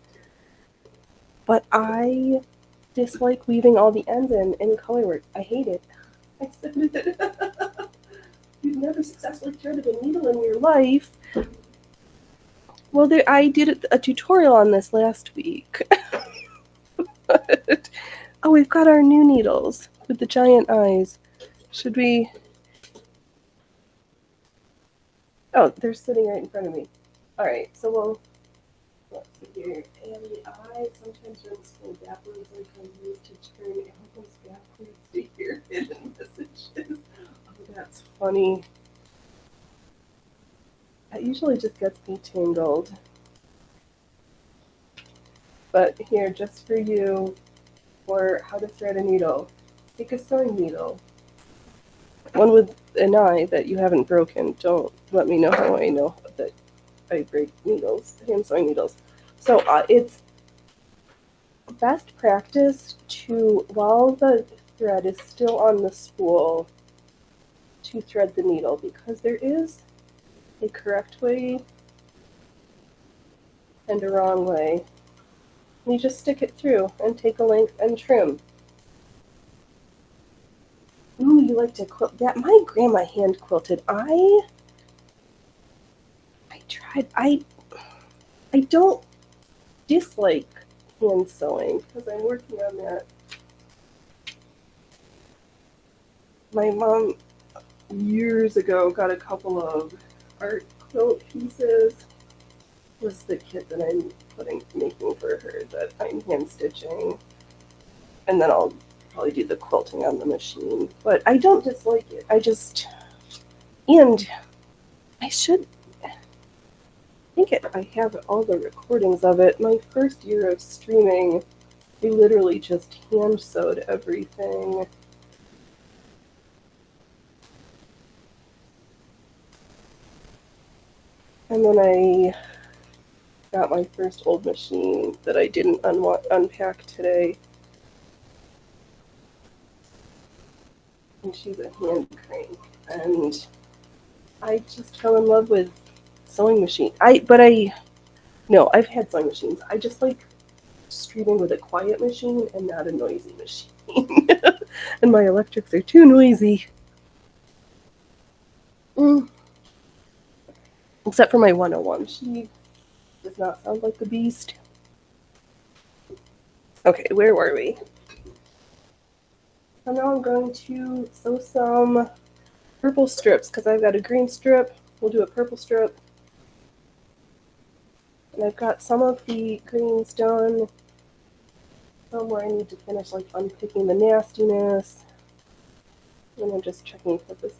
but I dislike weaving all the ends in color work. I hate it. I said it. You've never successfully threaded a needle in your life. Well, I did a tutorial on this last week. Oh, we've got our new needles with the giant eyes. Should we? Oh, they're sitting right in front of me. All right, so let's see here. And the eye sometimes runs full backwards, like I use to turn elbows backwards to hear hidden messages. Oh, that's funny. That usually just gets me tangled. But here, just for you, for how to thread a needle, take a sewing needle. One with an eye that you haven't broken. Don't let me know how I know that I break needles, hand sewing needles. So it's best practice to, while the thread is still on the spool, to thread the needle, because there is a correct way and a wrong way. You just stick it through and take a length and trim. Ooh, you like to quilt? That my grandma hand quilted. I tried. I don't dislike hand sewing because I'm working on that. My mom years ago got a couple of art quilt pieces. Was the kit that I'm making for her that I'm hand stitching, and then I'll probably do the quilting on the machine. But I don't dislike it. And I should think it. I have all the recordings of it. My first year of streaming, we literally just hand sewed everything. And then I got my first old machine that I didn't unpack today. And she's a hand crank. And I just fell in love with sewing machine. No, I've had sewing machines. I just like streaming with a quiet machine and not a noisy machine. And my electrics are too noisy. Except for my 101. She does not sound like the beast. Okay, where were we? So now I'm going to sew some purple strips because I've got a green strip. We'll do a purple strip. And I've got some of the greens done. Some where I need to finish like unpicking the nastiness. And I'm just checking if this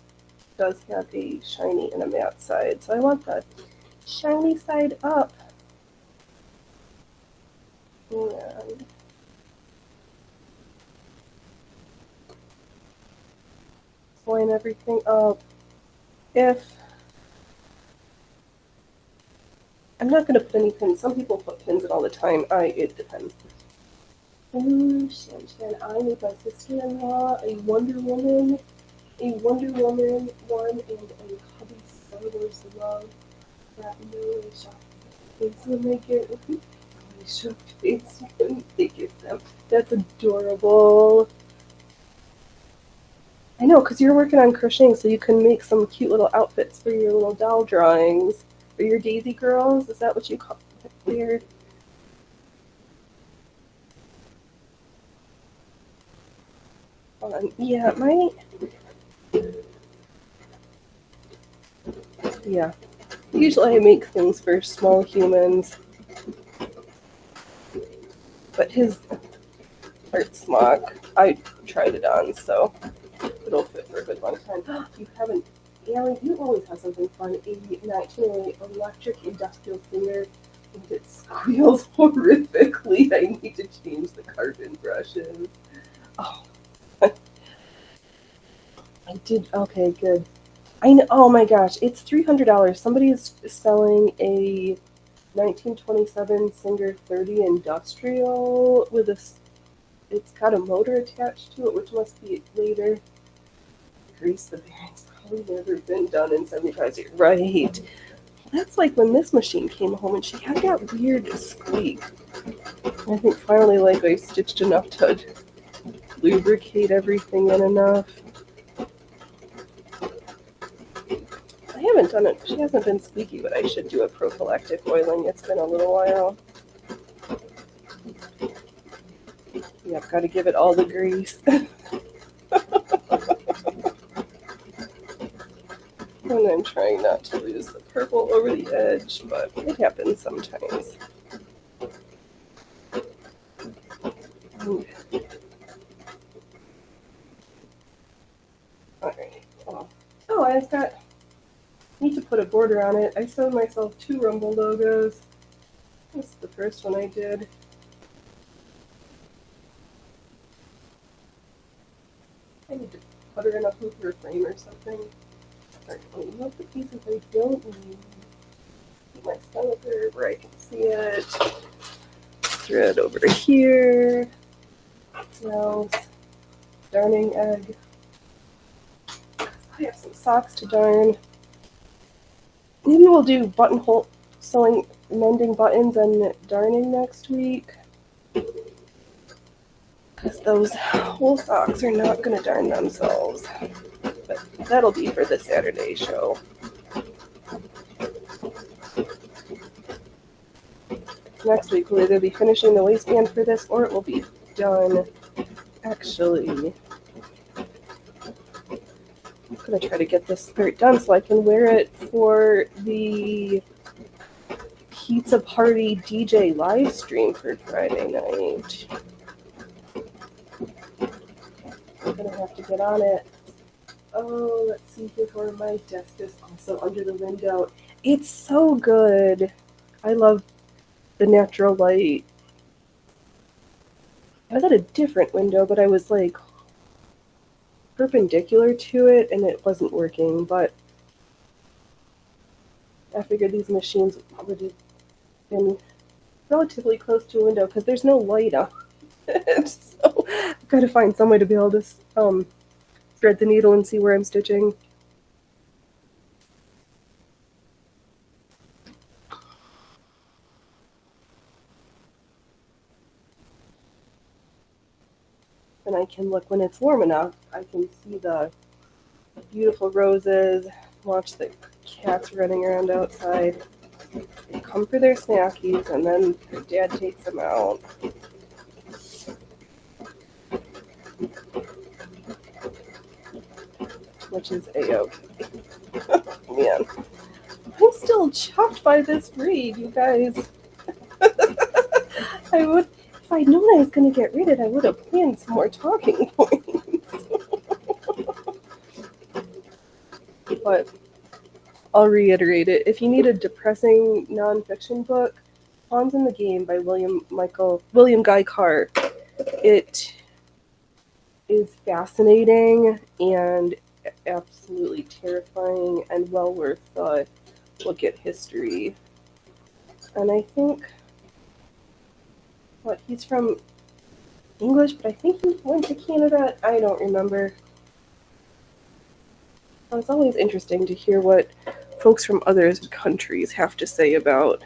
does have a shiny and a matte side. So I want the shiny side up. And line everything up. I'm not going to put any pins. Some people put pins in all the time. It depends. Ooh, Shan, I made my sister-in-law a Wonder Woman one, and a hubby Star Wars love that really shocked kids when they get really shocked face when they get them. That's adorable. I know, because you're working on crocheting, so you can make some cute little outfits for your little doll drawings. Or your Daisy girls, is that what you call it? Weird. Hold on. Yeah. Usually I make things for small humans. But his art smock, I tried it on, so it'll fit for a good long time. You haven't, Allie, you always have something fun. A 1908 electric industrial cleaner, and it squeals horrifically. I need to change the carbon brushes. Oh, I did. Okay, good. I know. Oh my gosh, it's $300. Somebody is selling a 1927 Singer 30 industrial with a. it's got a motor attached to it, which must be later. Grease the bearings. Probably never been done in 75 years. Right. That's like when this machine came home and she had that weird squeak. I think finally, like, I stitched enough to lubricate everything in enough. I haven't done it. She hasn't been squeaky, but I should do a prophylactic oiling. It's been a little while. Yeah, I've got to give it all the grease. And I'm trying not to lose the purple over the edge, but it happens sometimes. Alright. Oh, I've got. Need to put a border on it. I sewed myself 2 Rumble logos. This is the first one I did. I need to put her in a hooper frame or something. Start cleaning up the pieces I don't need. Keep my stomacher where I can see it. Thread over here. Now, darning egg. I have some socks to darn. Maybe we'll do buttonhole sewing, mending buttons and darning next week. Because those wool socks are not going to darn themselves. But that'll be for the Saturday show. Next week we'll either be finishing the waistband for this or it will be done. Actually, I'm going to try to get this skirt done so I can wear it for the Pizza Party DJ live stream for Friday night. I'm going to have to get on it. Oh, let's see here where my desk is also under the window. It's so good. I love the natural light. I was at a different window, but I was like perpendicular to it and it wasn't working, but I figured these machines would have been relatively close to a window because there's no light on it. So I've got to find some way to be able to thread the needle and see where I'm stitching. And I can look when it's warm enough. I can see the beautiful roses, watch the cats running around outside. They come for their snackies, and then their dad takes them out. Which is a-okay. Man, I'm still chuffed by this read, you guys. If I'd known I was going to get rated, I would have planned some more talking points. But I'll reiterate it. If you need a depressing nonfiction book, Pawns in the Game by William Guy Carr. It is fascinating and absolutely terrifying and well worth the look at history. And I think, he's from English, but I think he went to Canada. I don't remember. It's always interesting to hear what folks from other countries have to say about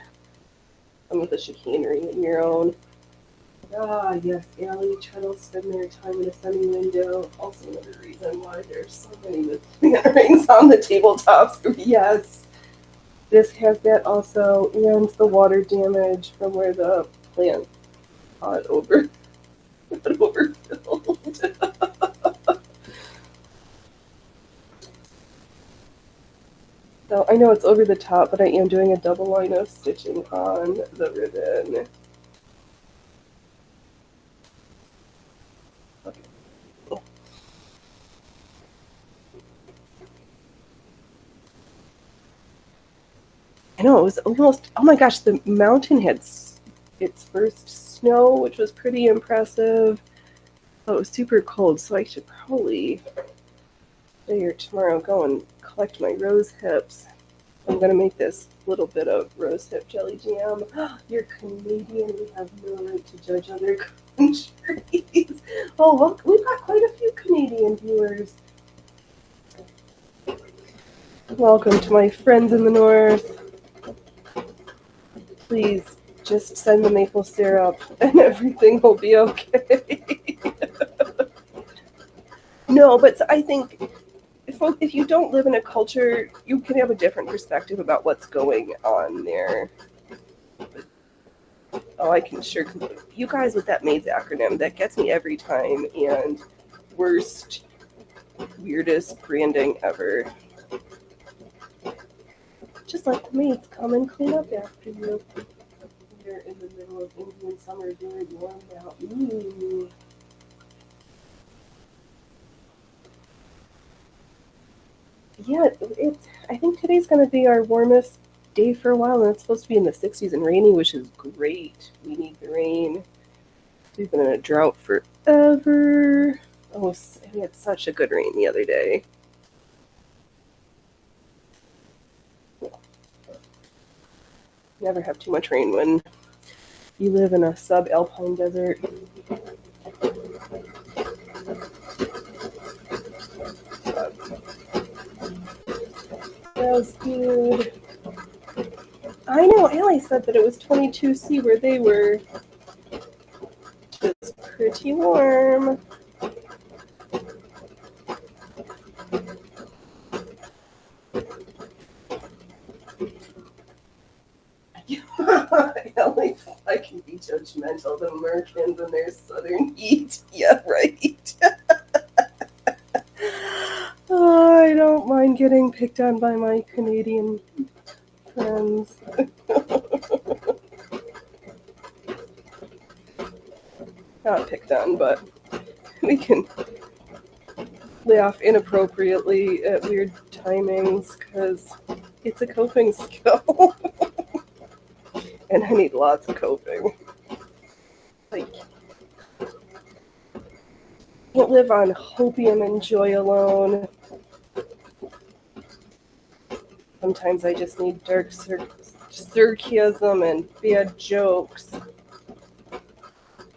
some of the chicanery in your own. Ah, yes, Allie, Treadles spend their time in a sunny window. Also another reason why there's so many rings on the tabletops. Yes. This has that also, and the water damage from where the plant got overfilled. So I know it's over the top, but I am doing a double line of stitching on the ribbon. Okay. I know, it was almost, oh my gosh, the mountain had its first snow, which was pretty impressive. Oh, it was super cold, so I should probably today or tomorrow go and collect my rose hips. I'm going to make this little bit of rose hip jelly jam. You're Canadian, we have no right to judge other countries. Oh, well, we've got quite a few Canadian viewers. Welcome to my friends in the north. Please just send the maple syrup and everything will be okay. No, but I think if you don't live in a culture, you can have a different perspective about what's going on there. Oh, I can sure. You guys with that MAIDS acronym, that gets me every time, and worst, weirdest branding ever. Just like the maids come and clean up after you. You're in the middle of Indian summer, very warm now. Ooh. Yeah, I think today's going to be our warmest day for a while, and it's supposed to be in the 60s and rainy, which is great. We need the rain. We've been in a drought forever. Oh, we had such a good rain the other day. Never have too much rain when you live in a subalpine desert. That was good. I know, Allie said that it was 22°C where they were. It's pretty warm. Allie, I can be judgmental. The Americans and their southern heat. Yeah, right. Oh, I don't mind getting picked on by my Canadian friends. Not picked on, but we can laugh inappropriately at weird timings because it's a coping skill. And I need lots of coping. Like, can't live on hopium and joy alone. Sometimes I just need dark sarcasm and bad jokes.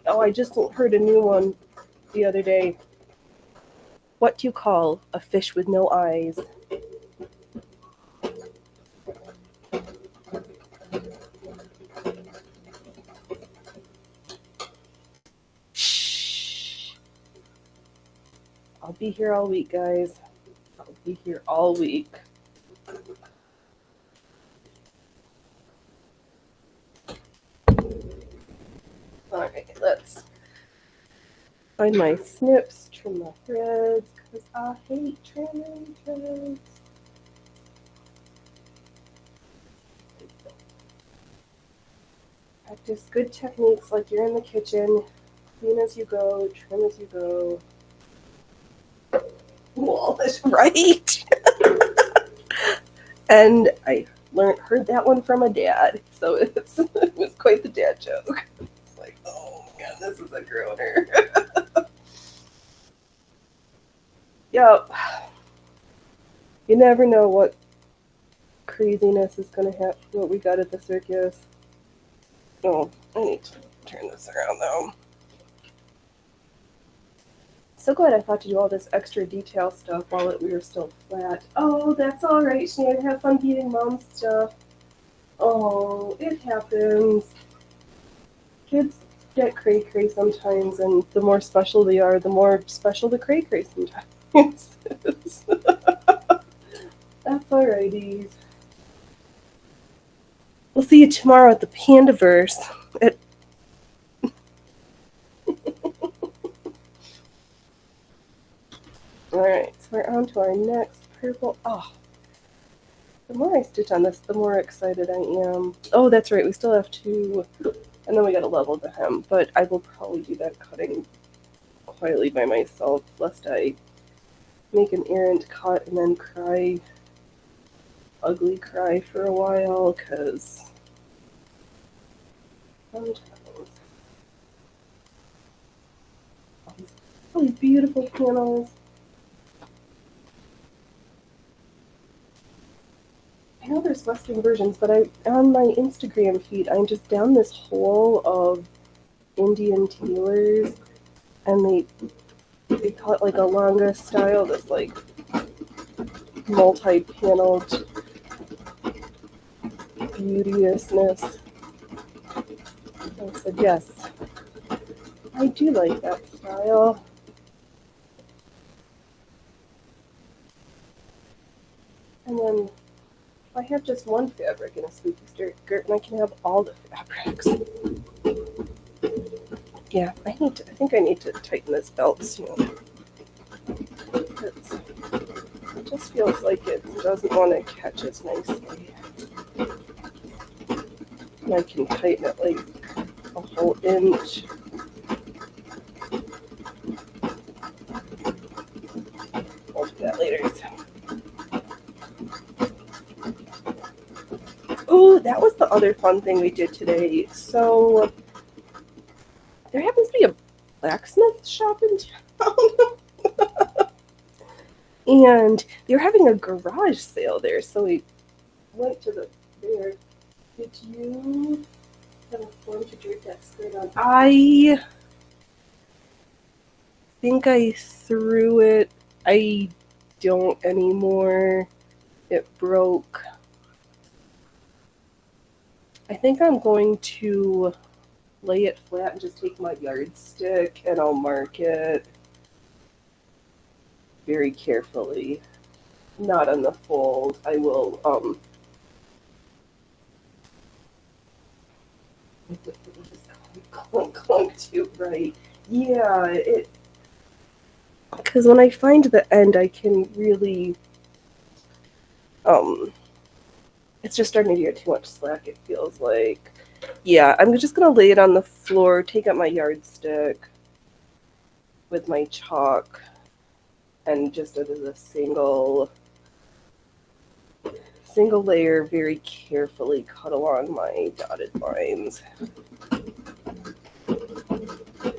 Oh, I just heard a new one the other day. What do you call a fish with no eyes? Shh. I'll be here all week, guys. I'll be here all week. Alright, let's find my snips, trim my threads, because I hate trimming threads. Practice good techniques like you're in the kitchen. Clean as you go, trim as you go. Wallish, right? And I heard that one from a dad, so it was quite the dad joke. It's like, oh man, this is a groaner. Yep. You never know what craziness is gonna happen. What we got at the circus. Oh, I need to turn this around though. So glad I thought to do all this extra detail stuff while we were still flat. Oh, that's all right, Shannon. Have fun beating mom's stuff. Oh, it happens. Kids get cray-cray sometimes, and the more special they are, the more special the cray-cray sometimes is. That's alrighties. We'll see you tomorrow at the Pandaverse. Alright, so we're on to our next purple. Oh, the more I stitch on this, the more excited I am. Oh, that's right, we still have to, and then we gotta level the hem, but I will probably do that cutting quietly by myself, lest I make an errant cut and then ugly cry for a while, because sometimes all these really beautiful panels. I know there's Western versions, but on my Instagram feed, I'm just down this hole of Indian tailors, and they call it like a longa style, that's like multi-paneled beauteousness. I said, yes, I do like that style. And then I have just one fabric in a squeaky skirt, and I can have all the fabrics. Yeah, I think I need to tighten this belt soon. It just feels like it doesn't want to catch as nicely. And I can tighten it like a whole inch. I'll do that later. Oh, that was the other fun thing we did today. So there happens to be a blacksmith shop in town. And they were having a garage sale there. So we went to there. Did you have a form to drink that skirt on? I think I threw it. I don't anymore. It broke. I think I'm going to lay it flat and just take my yardstick and I'll mark it very carefully. Not on the fold. I will clunk too, right? Yeah, it, because when I find the end I can really it's just starting to get too much slack, it feels like. Yeah, I'm just gonna lay it on the floor, take out my yardstick with my chalk, and just as a single layer, very carefully cut along my dotted lines.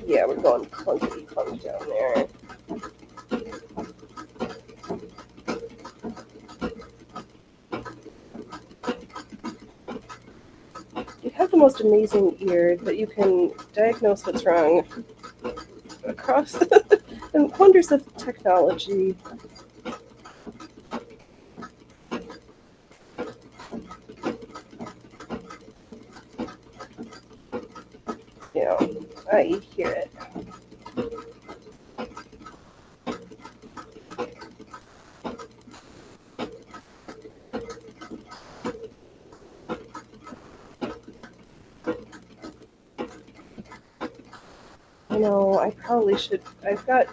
Yeah, we're going clunkety clunk down there. You have the most amazing ear that you can diagnose what's wrong across the wonders of technology. You know, I hear it. You know, I probably should. I've got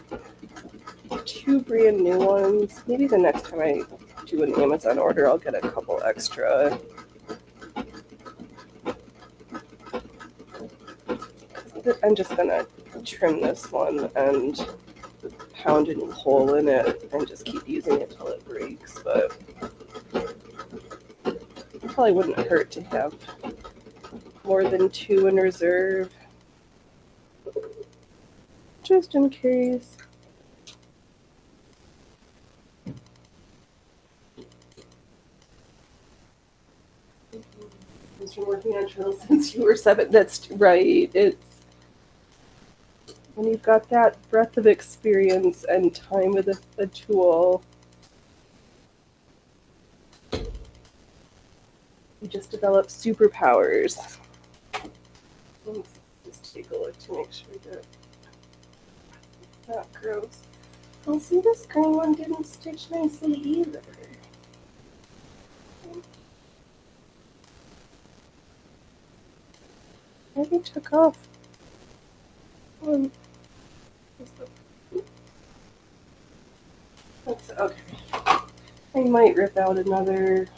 2 brand new ones. Maybe the next time I do an Amazon order, I'll get a couple extra. I'm just gonna trim this one and pound a new hole in it and just keep using it till it breaks, but it probably wouldn't hurt to have more than 2 in reserve, just in case. You've been working on drills since you were 7. That's right. It's when you've got that breadth of experience and time with a tool, you just develop superpowers. Let's just take a look to make sure that not gross. Oh, see, this green one didn't stitch nicely either. Maybe took off one. That's okay. I might rip out another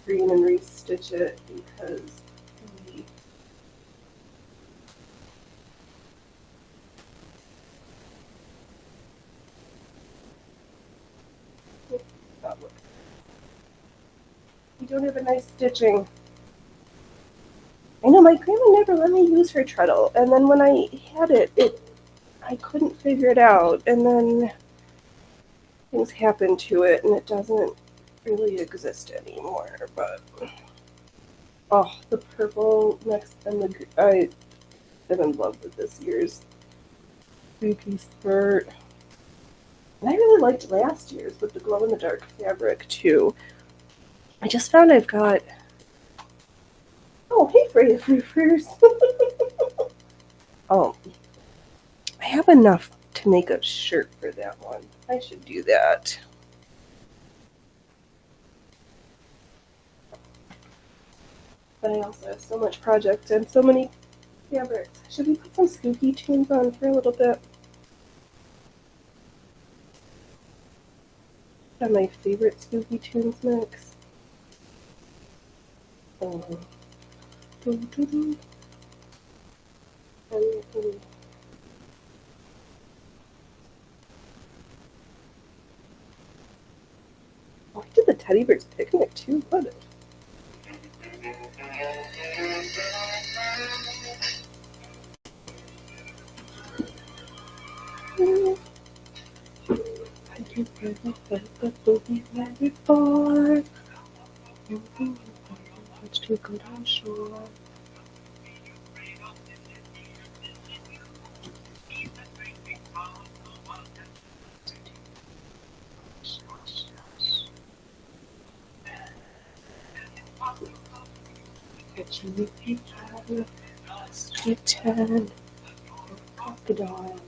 green and restitch it because you don't have a nice stitching. I know my grandma never let me use her treadle, and then when I had it I couldn't figure it out, and then things happened to it, and it doesn't really exist anymore. But oh, the purple next and been in love with this year's spooky skirt. And I really liked last year's with the glow-in-the-dark fabric, too. I just found I've got... Oh, hey, Freya Fruiters. I have enough to make a shirt for that one. I should do that. But I also have so much project and so many fabrics. Should we put some spooky tunes on for a little bit? Got my favorite spooky tunes mix. Oh, I did the Teddy Bear's Picnic too. What? Let's go down shore. Sweet tan, crocodile.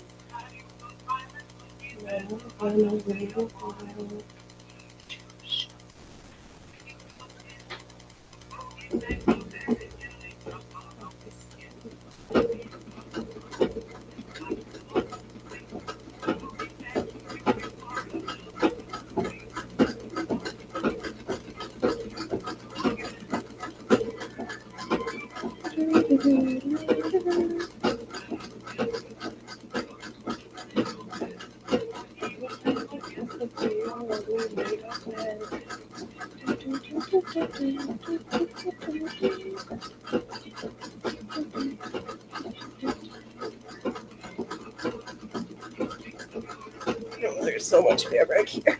Oh, there's so much fabric here.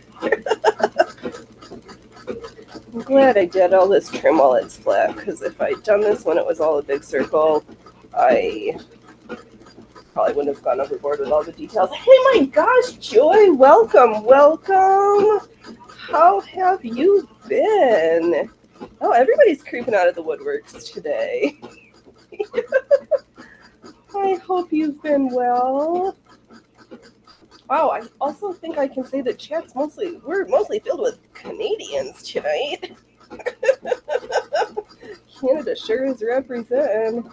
I'm glad I did all this trim while it's flat, because if I'd done this when it was all a big circle, I probably wouldn't have gone overboard with all the details. Hey, my gosh, Joy, welcome, welcome. How have you been? Oh, everybody's creeping out of the woodworks today. I hope you've been well. Wow, I also think I can say that we're mostly filled with Canadians tonight. Canada sure is representing.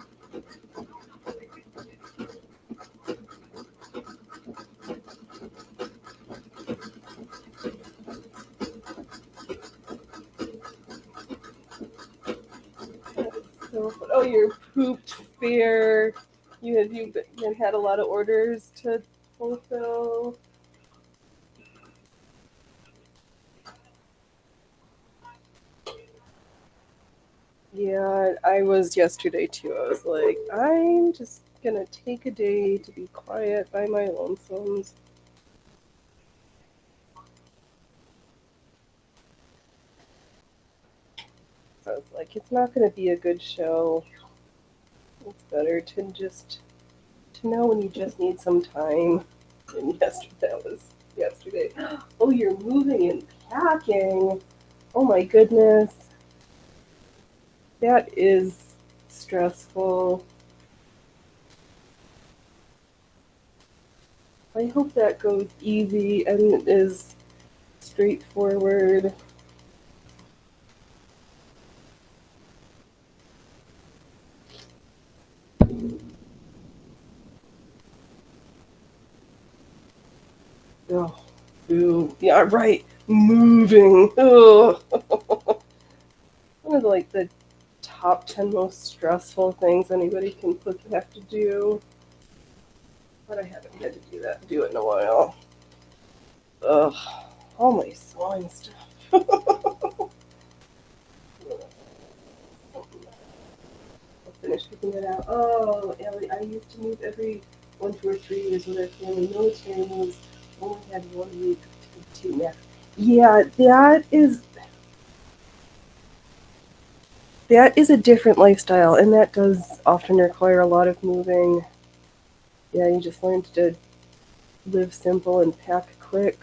Oh, your pooped fear. You've had a lot of orders to fulfill. Yeah, I was yesterday too. I was like, I'm just gonna take a day to be quiet by my lonesomes. So I was like, it's not gonna be a good show. It's better to know when you just need some time. And that was yesterday. Oh, you're moving and packing. Oh my goodness. That is stressful. I hope that goes easy and is straightforward. Oh, ooh, yeah, right. Moving. Ugh. One of the top 10 most stressful things anybody can have to do. But I haven't had to do it in a while. Ugh, all my sewing stuff. I'll finish picking it out. Oh, Ellie, I used to move every 1, 2, or 3 years with our family. Military moves only had 1 week to 2 now. Yeah, that is. That is a different lifestyle, and that does often require a lot of moving. Yeah, you just learn to live simple and pack quick.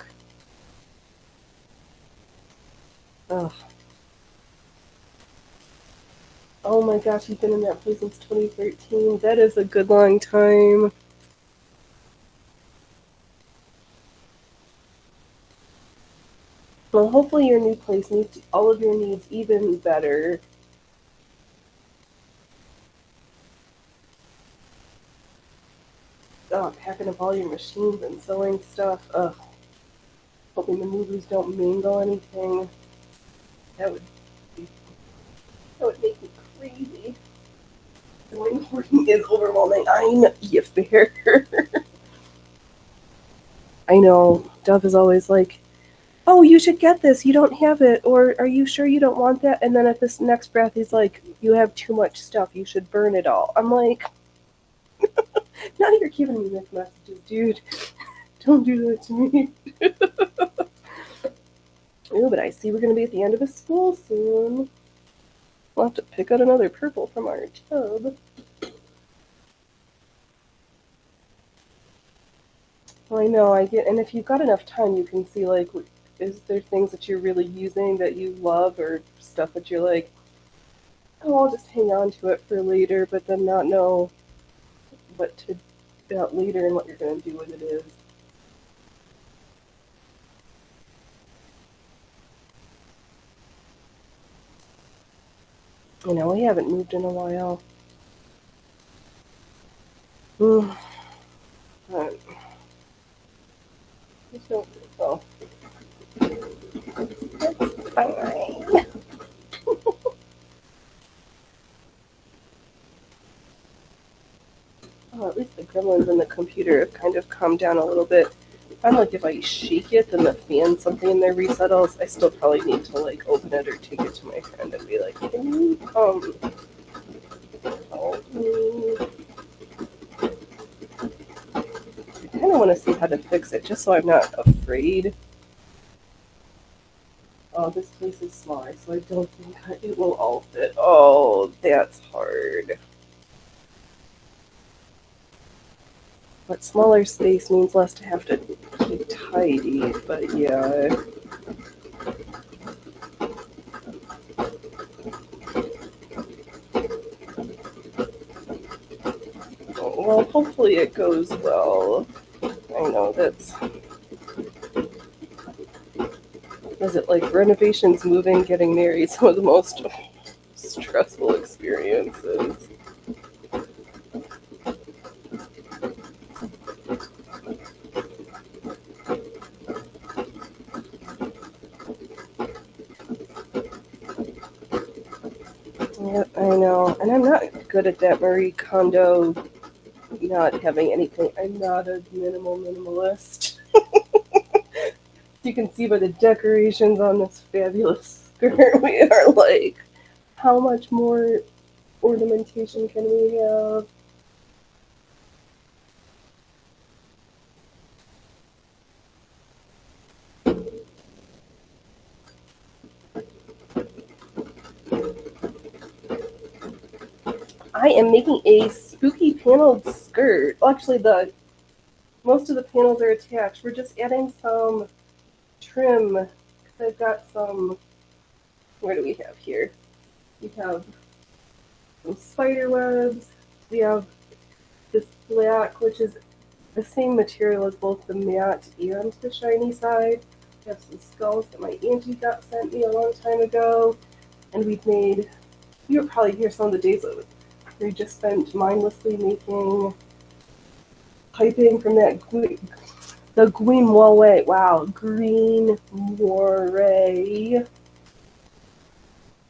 Ugh. Oh my gosh, you've been in that place since 2013. That is a good long time. Well, hopefully your new place meets all of your needs even better. Oh, packing up all your machines and sewing stuff. Ugh. Hoping the movers don't mangle anything. That would be, that would make me crazy. Going hoarding is overwhelming. I'm you fair. I know. Dove is always like, "Oh, you should get this. You don't have it, or are you sure you don't want that?" And then at this next breath, he's like, "You have too much stuff. You should burn it all." I'm like, "Now you're giving me mixed messages, dude. Don't do that to me." Ooh, but I see we're gonna be at the end of a school soon. We'll have to pick out another purple from our tub. I know, I get, and if you've got enough time, you can see like, is there things that you're really using that you love, or stuff that you're like, oh, I'll just hang on to it for later, but then not know what to about later and what you're going to do with it is. You know, we haven't moved in a while. Mm, but so, oh, that's fine. Oh, at least the gremlins in the computer have kind of calmed down a little bit. I'm like, if I shake it, then the fan, something in there resettles. I still probably need to like open it or take it to my friend and be like, can you help me? I kind of want to see how to fix it, just so I'm not afraid. Oh, this place is smaller, so I don't think it will all fit. Oh, that's hard. But smaller space means less to have to keep tidy, but yeah. Well, hopefully it goes well. I know that's. Is it like renovations, moving, getting married? Some of the most stressful experiences. Yep, I know. And I'm not good at that Marie Kondo not having anything. I'm not a minimalist. You can see by the decorations on this fabulous skirt, we are like, how much more ornamentation can we have? I am making a spooky paneled skirt. Well, actually, the most of the panels are attached. We're just adding some trim because I've got some. Where do we have here? We have some spider webs. We have this black, which is the same material as both the matte and the shiny side. We have some skulls that my auntie got sent me a long time ago, and we've made. You were probably here some of the days that we just spent mindlessly making piping from that the green moire. Wow, green moire.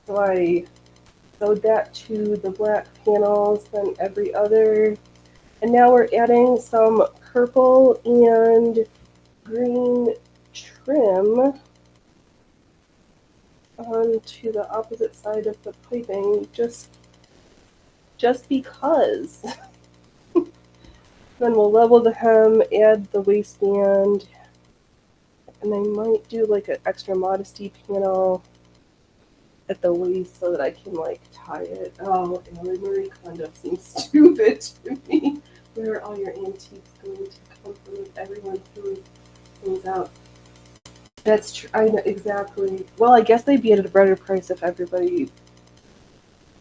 So I sewed that to the black panels, then every other. And now we're adding some purple and green trim onto the opposite side of the piping, just because. Then we'll level the hem, add the waistband, and I might do like an extra modesty panel at the waist so that I can like quiet. Oh, Ellie Marie Kondo seems stupid to me. Where are all your antiques going to come from if everyone threw things out? That's true. I know exactly. Well, I guess they'd be at a better price if everybody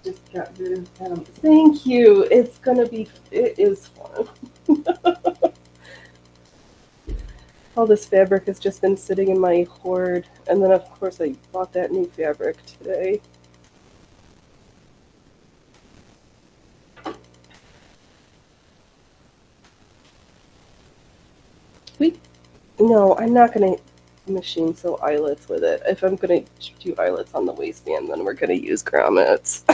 just got rid of them. Thank you. It's gonna be. It is fun. All this fabric has just been sitting in my hoard, and then of course I bought that new fabric today. No, I'm not gonna machine sew eyelets with it. If I'm gonna do eyelets on the waistband, then we're gonna use grommets.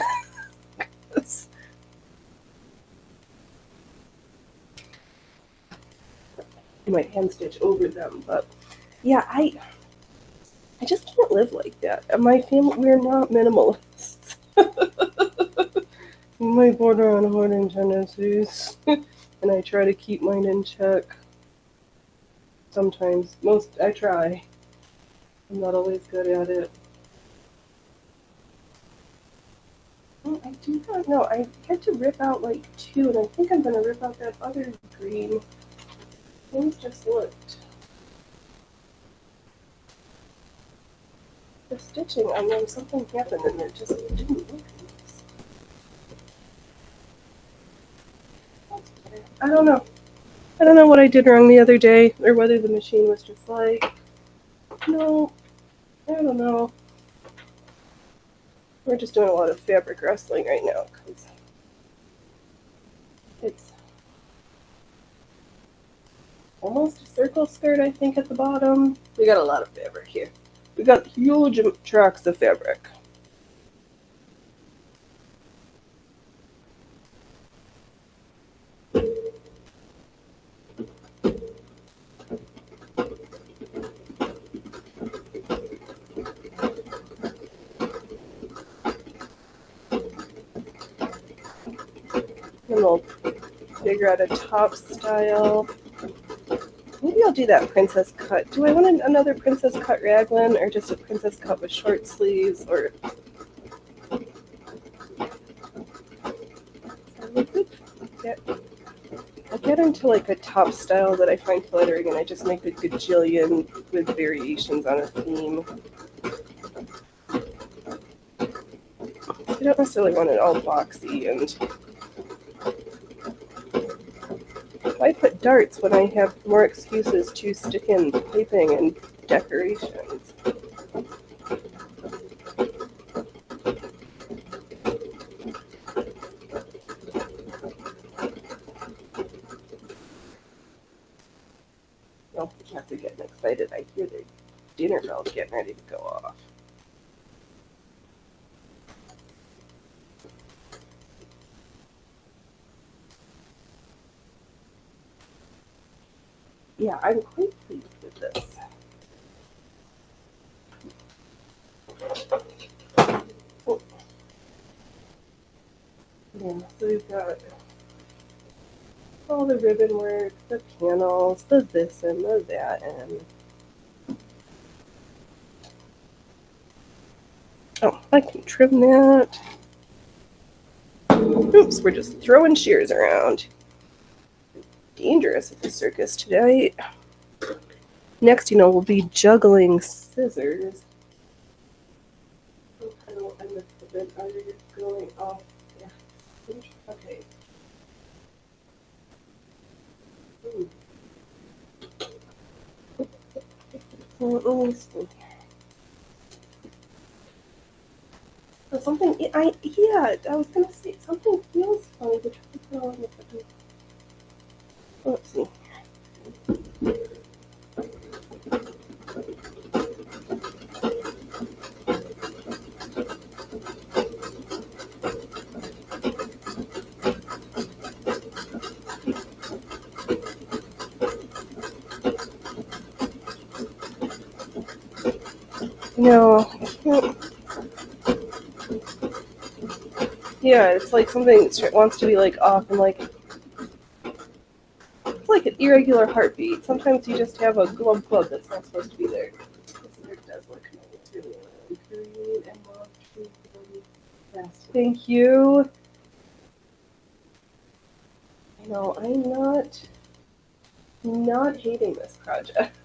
You might hand stitch over them, but yeah, I just can't live like that. And my family, we're not minimalists. We might border on hoarding tendencies, and I try to keep mine in check. Sometimes, I try. I'm not always good at it. Oh, I do not know. I had to rip out like two, and I think I'm gonna rip out that other green. Things just looked. The stitching on them, something happened and it just didn't look nice. I don't know. I don't know what I did wrong the other day, or whether the machine was just like, no, I don't know. We're just doing a lot of fabric wrestling right now because it's almost a circle skirt, I think, at the bottom. We got a lot of fabric here. We got huge tracts of fabric. And we'll figure out a top style. Maybe I'll do that princess cut. Do I want another princess cut raglan or just a princess cut with short sleeves? Or I get into like a top style that I find flattering, and I just make a gajillion with variations on a theme. I don't necessarily want it all boxy, and why put darts when I have more excuses to stick in piping and decorations? Oh, the cats are getting excited. I hear their dinner bells getting ready to go off. Yeah, I'm quite pleased with this. Oh. Yeah, so we've got all the ribbon work, the panels, the this and the that, and oh, I can trim that. Oops, we're just throwing shears around. Dangerous at the circus today. Next, we'll be juggling scissors. Oh, I don't, I missed a bit. Are you going off? Yeah. Okay. Let me see. So something, I was gonna say something feels funny, but let's see. No, I can't. Yeah, it's like something wants to be like off and like it's like an irregular heartbeat. Sometimes you just have a glub glub that's not supposed to be there. This does look nice too. Green and mauve tree fast Thank you. I know, I'm not hating this project.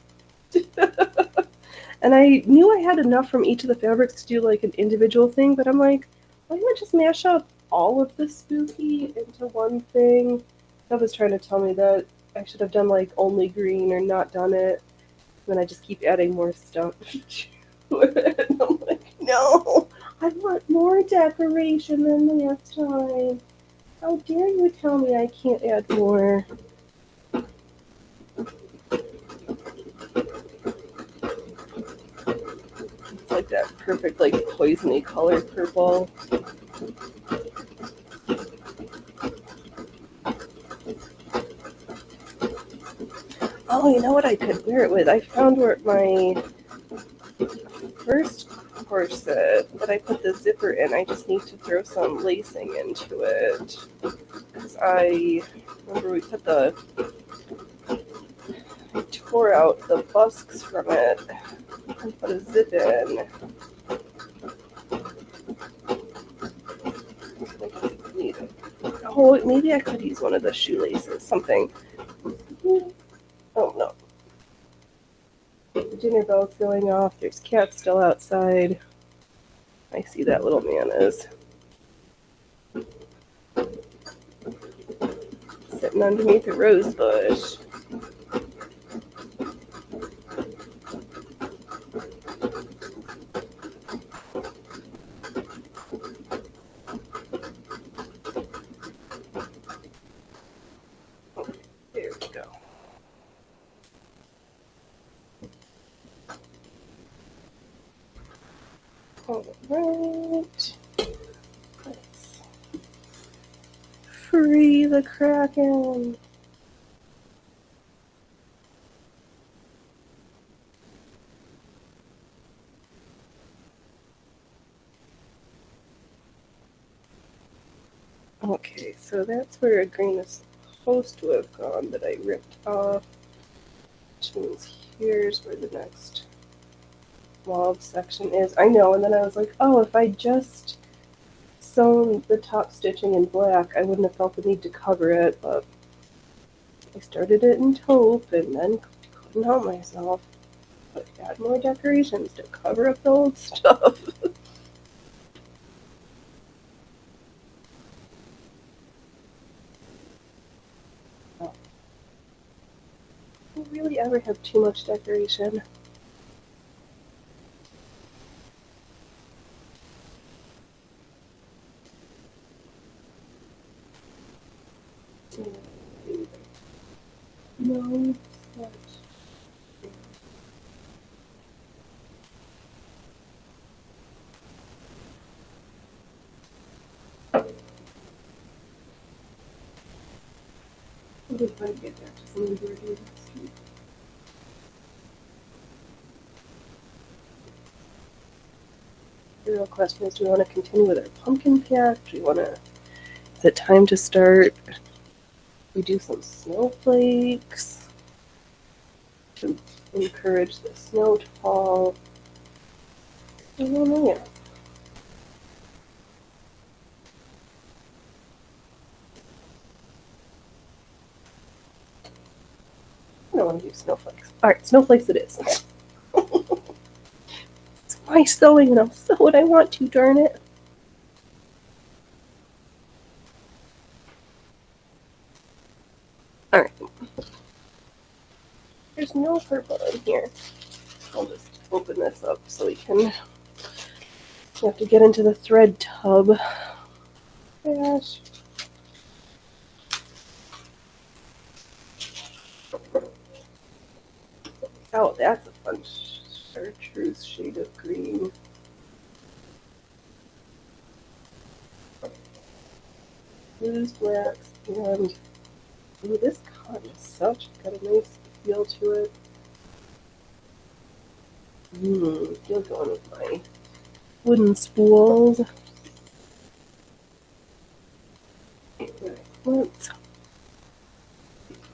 And I knew I had enough from each of the fabrics to do like an individual thing, but I'm like, why don't I just mash up all of the spooky into one thing? That was trying to tell me that I should have done like only green or not done it. And then I just keep adding more stuff to it. And I'm like, no, I want more decoration than last time. How dare you tell me I can't add more? It's like that perfect, like, poisony colored purple. Oh, you know what I could wear it with? I found where my first corset that I put the zipper in, I just need to throw some lacing into it. Because I remember I tore out the busks from it and put a zip in. Oh, maybe I could use one of the shoelaces, something. Oh no. The dinner bell's going off. There's cats still outside. I see that little man is sitting underneath a rose bush. There we go. All right. Let's free the Kraken. Okay, so that's where a green is supposed to have gone that I ripped off. Which means here's where the next mauve section is. I know, and then I was like, oh, if I just sewn the top stitching in black, I wouldn't have felt the need to cover it, but I started it in taupe and then couldn't help myself. But add more decorations to cover up the old stuff. Do you really ever have too much decoration? No. If I get back to some of the next week. The real question is, do we want to continue with our pumpkin patch? Do we want to? Is it time to start? We do some snowflakes to encourage the snow to fall. I don't know yet. I don't want to do snowflakes. All right, snowflakes it is. It's my sewing, and I'll sew what I want to. Darn it. All right. There's no purple in here. I'll just open this up so we can. You have to get into the thread tub. Gosh. Oh, that's a fun chartreuse shade of green. Blues, blacks, and ooh, this cotton is such got a nice feel to it. Feel going with my wooden spools.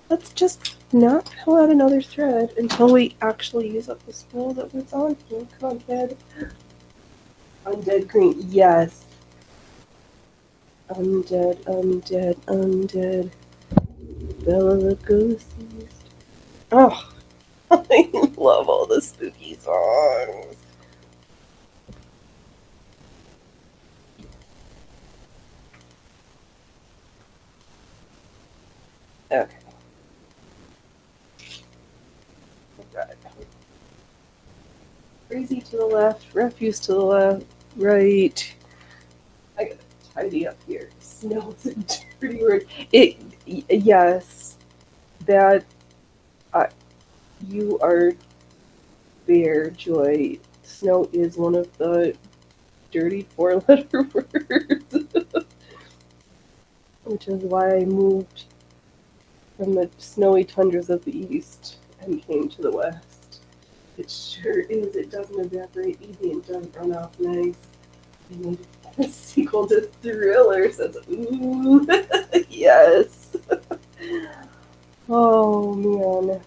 Let's just not pull out another thread until we actually use up the spool that was on here. Come on, kid. Undead green. Yes. Undead, undead, undead. Bella Lugosi's. Oh, I love all the spooky songs. Okay. God. Crazy to the left, refuse to the left, right. I gotta tidy up here. Smells a dirty word. Yes, that, uh, you are fair, Joy. Snow is one of the dirty four-letter words, which is why I moved from the snowy tundras of the east and came to the west. It sure is. It doesn't evaporate easy and doesn't run off nice. I need a sequel to Thriller says, ooh, yes. Oh, man.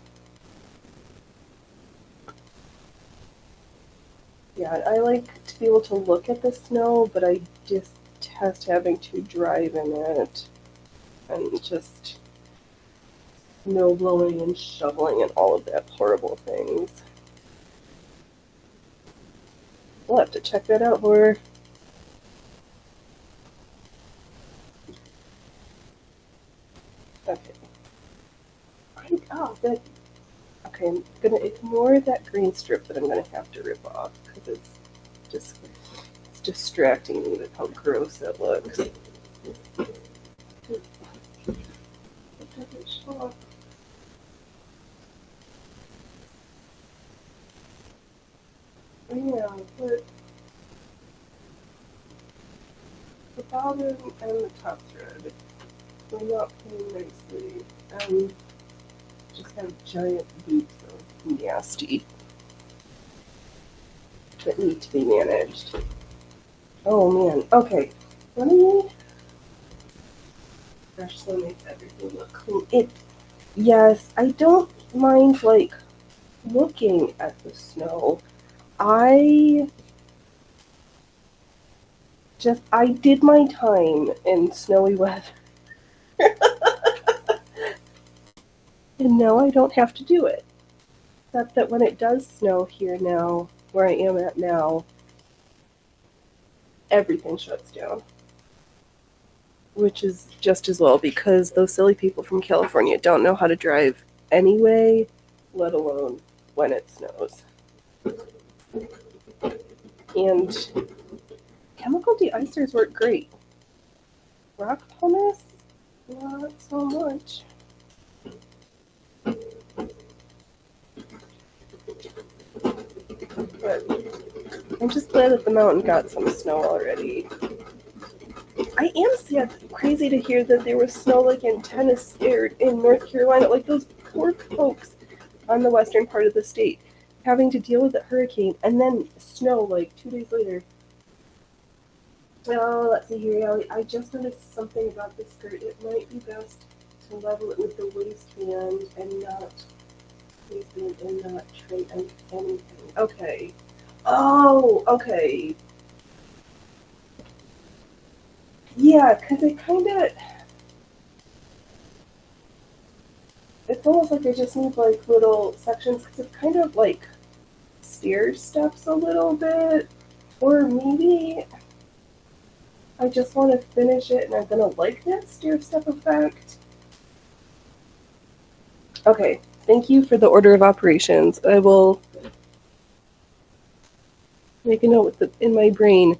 Yeah, I like to be able to look at the snow, but I detest having to drive in it and just snow blowing and shoveling and all of that horrible things. We'll have to check that out more. Okay. Okay, I'm gonna ignore that green strip that I'm gonna have to rip off because just it's distracting me with how gross it looks. It doesn't show up. Yeah, but the bottom and the top thread are not playing nicely and just have giant boots of nasty that need to be managed. Oh man, okay. Let me brush so makes everything look clean. Yes, I don't mind like looking at the snow. I I did my time in snowy weather. And now I don't have to do it. Except that when it does snow here now, where I am at now, everything shuts down. Which is just as well because those silly people from California don't know how to drive anyway, let alone when it snows. And chemical de-icers work great. Rock pumice, not so much. But I'm just glad that the mountain got some snow already. I am sad, crazy to hear that there was snow like in Tennessee or in North Carolina, like those poor folks on the western part of the state having to deal with a hurricane and then snow like 2 days later. Oh, let's see here, Allie. I just noticed something about this skirt. It might be best to level it with the waistband and not trim anything. Okay. Oh, okay. Yeah, because it's almost like I just need like little sections because it's kind of like stair steps a little bit. Or maybe I just want to finish it and I'm gonna like that stair step effect. Okay, thank you for the order of operations. I will make a note with in my brain.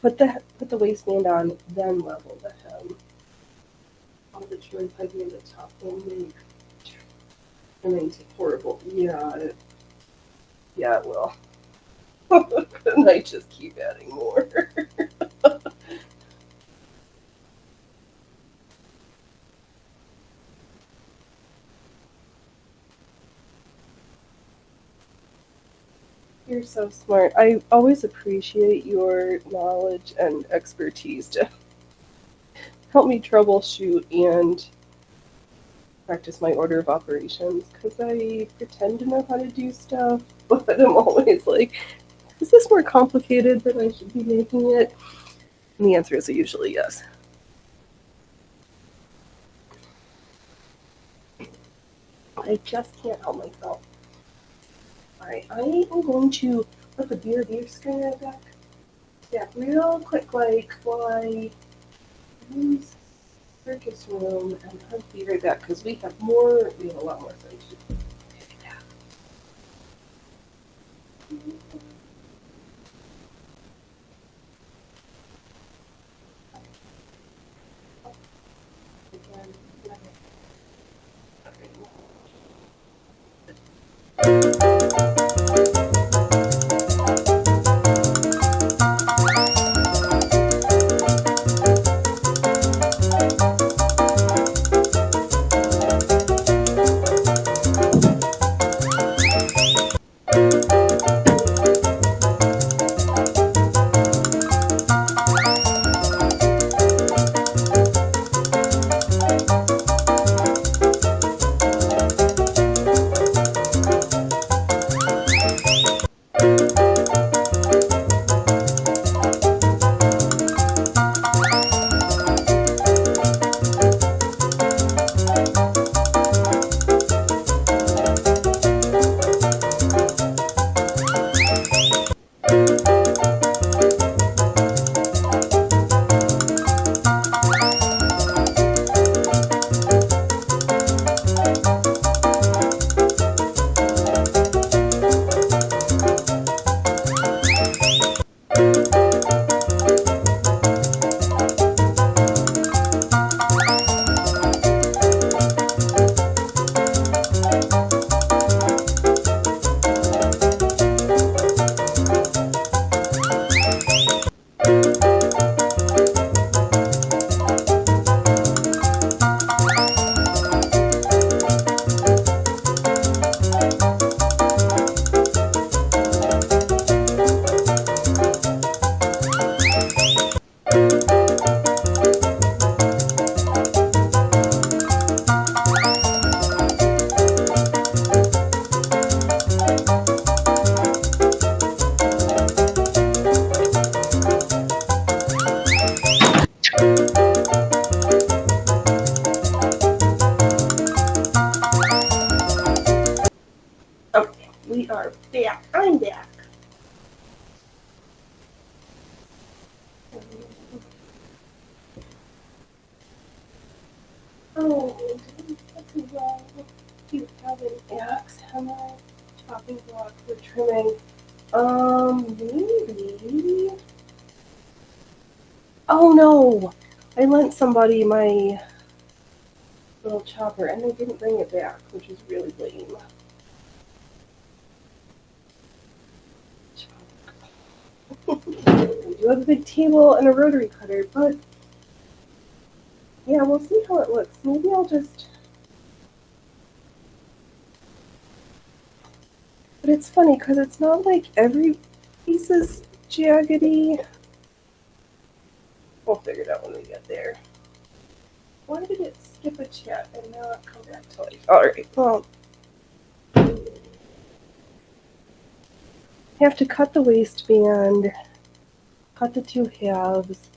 Put the waistband on, then level the hem. All the trim piping in the top will make trimming horrible. Yeah, it will. And I just keep adding more. You're so smart. I always appreciate your knowledge and expertise to help me troubleshoot and practice my order of operations because I pretend to know how to do stuff, but I'm always like, is this more complicated than I should be making it? And the answer is usually yes. I just can't help myself. Alright, I am going to put the beer screener back. Yeah, real quick, like, while I use circus room, and I'll be right back, because we have a lot more things to do. Okay, we are back. I'm back. Oh, do you have an axe, hammer, chopping block for trimming? Maybe. Oh no! I lent somebody my little chopper and they didn't bring it back, which is really lame. We do have a big table and a rotary cutter, but yeah, we'll see how it looks. Maybe I'll just. But it's funny because it's not like every piece is jaggedy. We'll figure it out when we get there. Why did it skip a chat and not come back to life? Alright, well. Have to cut the waistband, cut the two halves,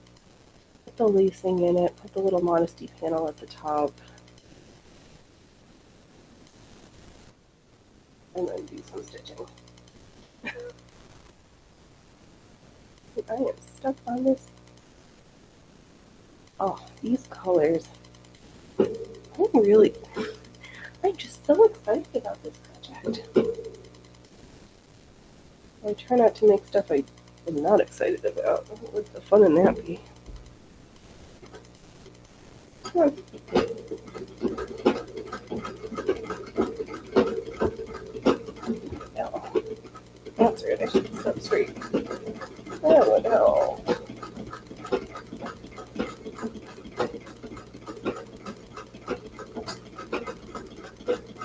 put the lacing in it, put the little modesty panel at the top, and then do some stitching. I am stuck on this. Oh, these colors. I'm just so excited about this project. I try not to make stuff I am not excited about. What would the fun in that be? Come on. No. That's right, I should step straight. That would help.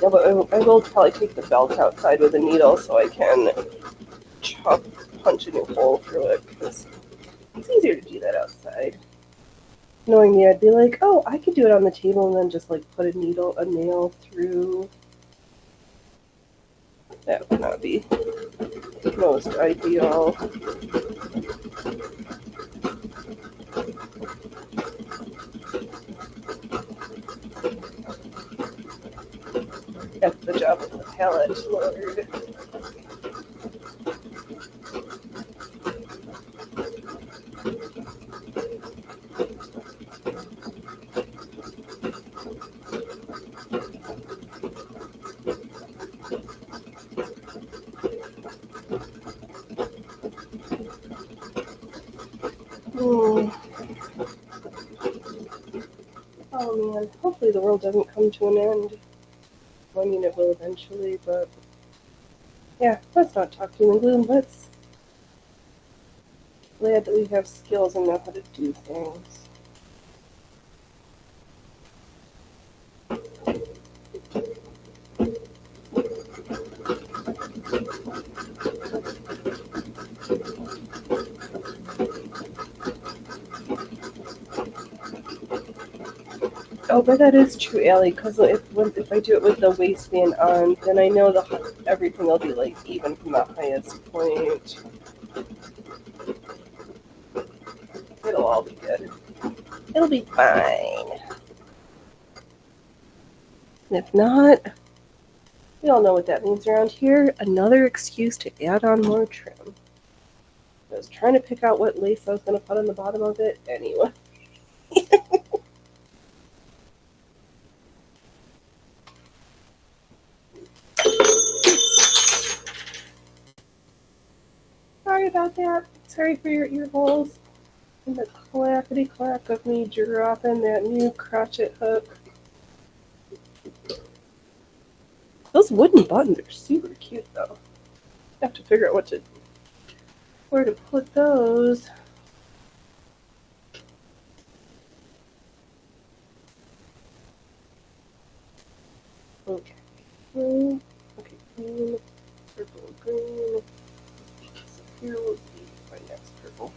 Yeah, but I will probably take the belt outside with a needle so I can punch a new hole through it, because it's easier to do that outside. Knowing me, I'd be like, oh, I could do it on the table and then just like put a nail through. That would not be most ideal. Yeah, palette, Lord. Hmm. Oh man, hopefully the world doesn't come to an end. I mean, it will eventually, but yeah, let's not talk doom and gloom. Let's glad that we have skills and know how to do things. Oh, but that is true, Allie. Because if I do it with the waistband on, then I know everything will be like even from the highest point. It'll all be good. It'll be fine. And if not, we all know what that means around here. Another excuse to add on more trim. I was trying to pick out what lace I was going to put on the bottom of it anyway. Sorry about that. Sorry for your ear holes. And the clackety clack of me dropping that new crotchet hook. Those wooden buttons are super cute though. I have to figure out where to put those. Okay. Green. Okay, green. Purple, green. So here will be my next purple.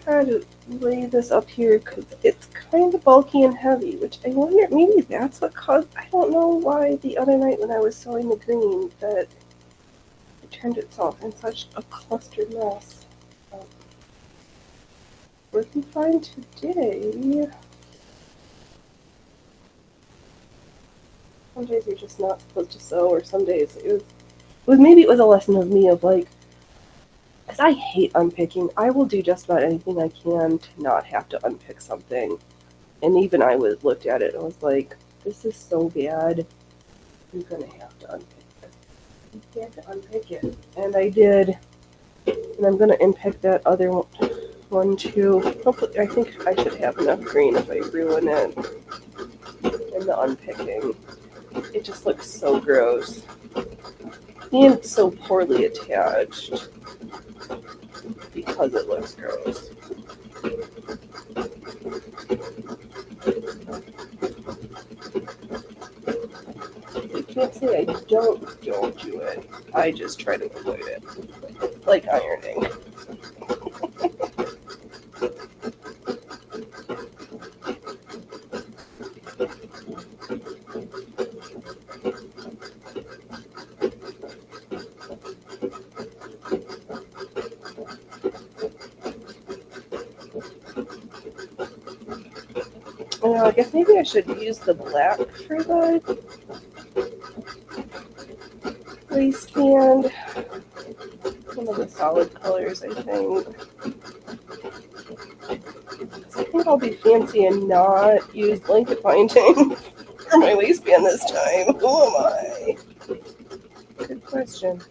Try to lay this up here because it's kind of bulky and heavy, which I wonder, maybe that's what caused, I don't know why the other night when I was sewing the green that it turned itself in such a clustered mess. Working fine today. Some days you're just not supposed to sew, or some days maybe it was a lesson of me of like, because I hate unpicking. I will do just about anything I can to not have to unpick something. And even I looked at it and was like, this is so bad. You're gonna have to unpick this. You have to unpick it. And I did. And I'm gonna unpick that other one too. Hopefully, I think I should have enough green if I ruin it in the unpicking. It just looks so gross. And so poorly attached because it looks gross. You can't say I don't do it. I just try to avoid it. Like ironing. I guess maybe I should use the black for the waistband. One of the solid colors, I think. I think I'll be fancy and not use blanket binding for my waistband this time. Who am I? Good question.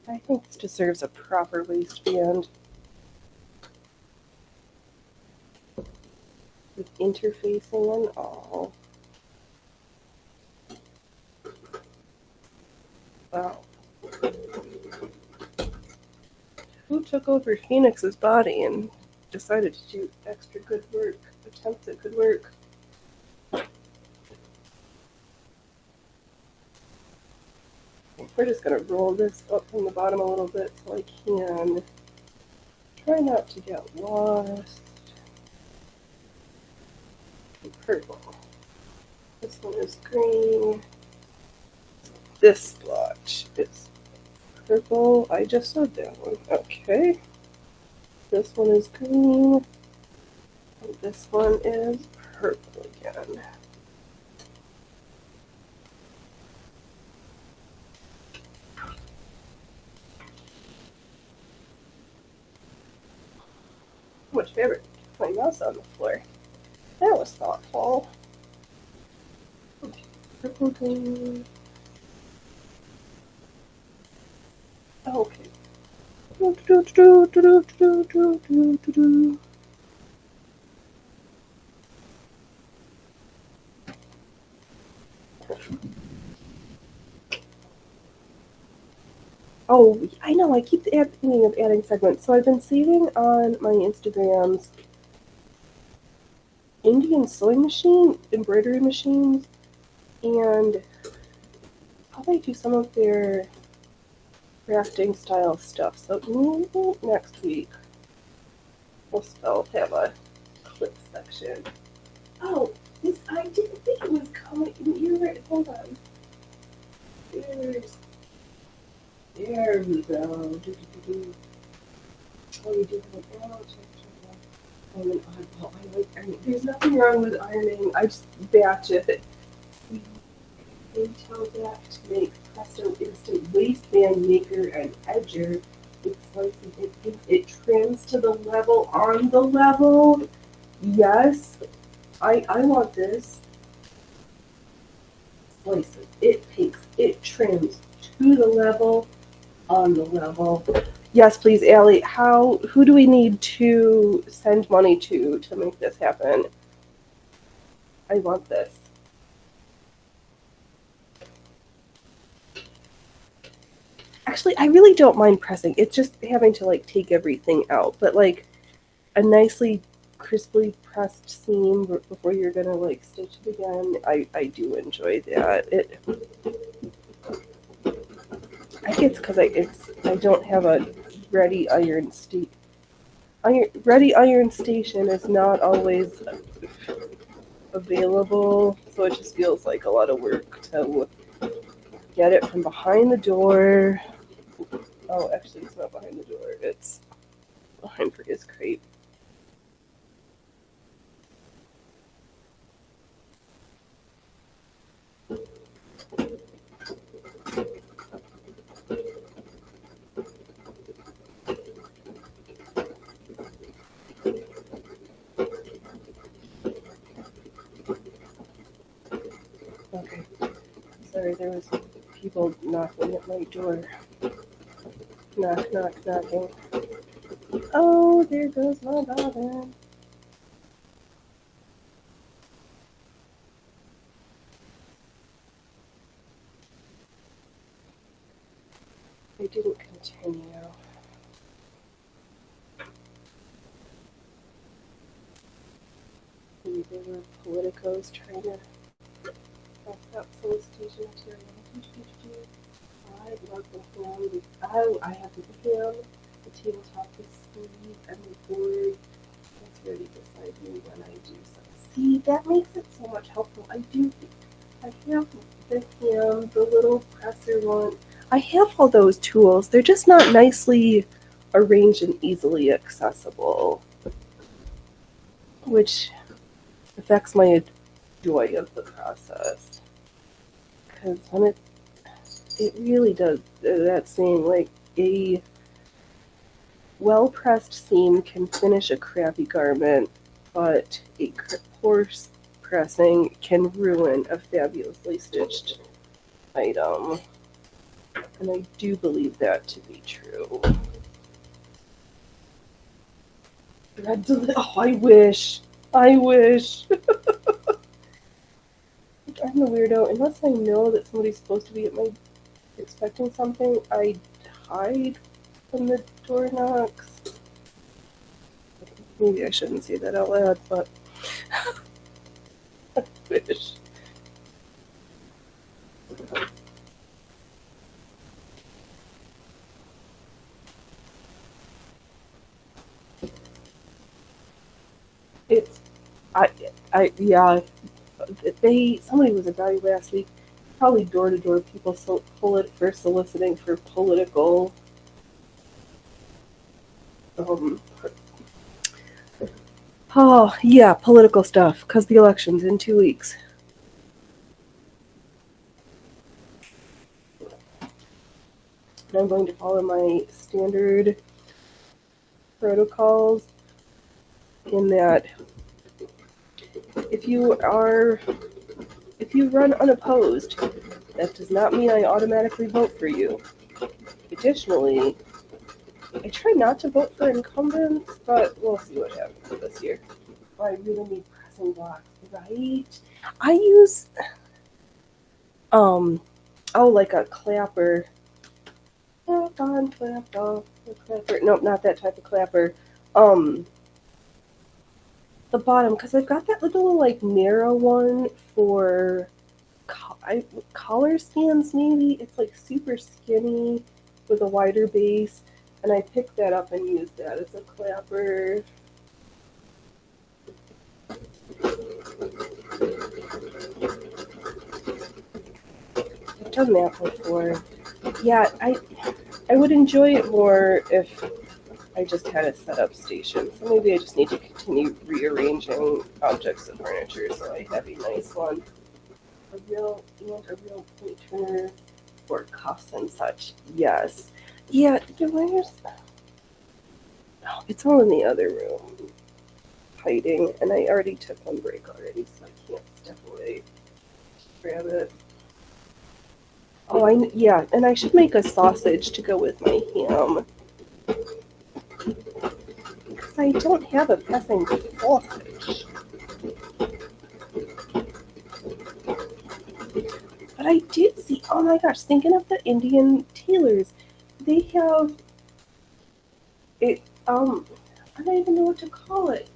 I think this deserves a proper waistband. With interfacing and all. Wow. Who took over Phoenix's body and decided to do extra good work, attempts at good work? We're just going to roll this up from the bottom a little bit so I can try not to get lost. Purple. This one is green. This block which is purple. I just said that one. Okay. This one is green. And this one is purple again. Much favorite. My mouse on the floor. That was thoughtful. Purple, green. Okay. Oh, I know. I keep thinking of adding segments. So I've been saving on my Instagrams Indian sewing machine, embroidery machines, and probably do some of their crafting style stuff. So maybe next week we'll have a clip section. Oh, this I didn't think it was coming. You're right. Hold on. There we go. Oh, you do have an arrow. I'm an oddball. I like ironing. There's nothing wrong with ironing. I just batch it. They tell that to make Presto Instant Waistband Maker and Edger. It slices it trims to the level on the level. Yes, I want this. Slices. It takes. It trims to the level on the level. Yes, please, Allie. Who do we need to send money to make this happen? I want this. Actually, I really don't mind pressing. It's just having to like take everything out. But like a nicely crisply pressed seam before you're gonna like stitch it again, I do enjoy that. I think it's because I don't have a ready iron station. Ready iron station is not always available, so it just feels like a lot of work to get it from behind the door. Oh, actually, it's not behind the door. It's behind for his crate. Okay. Sorry, there was people knocking at my door. Knock, knock, knocking. Oh, there goes my bobbin. I didn't continue. Maybe there were politicos trying to pass out solicitation material. I love the ham. I have the ham, the tabletop, the sleeve, and the board. That's ready beside me when I do some. See, that makes it so much helpful. I have the ham, the little presser one. I have all those tools. They're just not nicely arranged and easily accessible, which affects my joy of the process. Because when it really does that saying, like a well pressed seam can finish a crappy garment, but a coarse pressing can ruin a fabulously stitched item. And I do believe that to be true. Oh, I wish. I wish. I'm the weirdo. Unless I know that somebody's supposed to be at my expecting something, I hide when the door knocks. Maybe I shouldn't say that out loud, but I wish. It's, yeah, somebody was a guy last week. Probably door to door people pull it for soliciting for political um oh yeah, political stuff because the election's in 2 weeks. And I'm going to follow my standard protocols in that if you are if you run unopposed, that does not mean I automatically vote for you. Additionally, I try not to vote for incumbents, but we'll see what happens this year. Oh, I really need pressing blocks, right? I use um like a clapper. Clap on, clap off, a clapper. Nope, not that type of clapper. Um the bottom, because I've got that little like narrow one for collar stands maybe. It's like super skinny with a wider base, and I picked that up and used that as a clapper. I've done that before. Yeah, I would enjoy it more if I just had a set up station. So maybe I just need to continue rearranging objects of furniture so I have a nice one. A real pointer for cuffs and such. Yes. Yeah, where's oh, it's all in the other room. Hiding, and I already took one break already, so I can't step away. Grab it. Oh, yeah, and I should make a sausage to go with my ham. Because I don't have a passing sausage. But I did see, oh my gosh, thinking of the Indian tailors, they have it, I don't even know what to call it.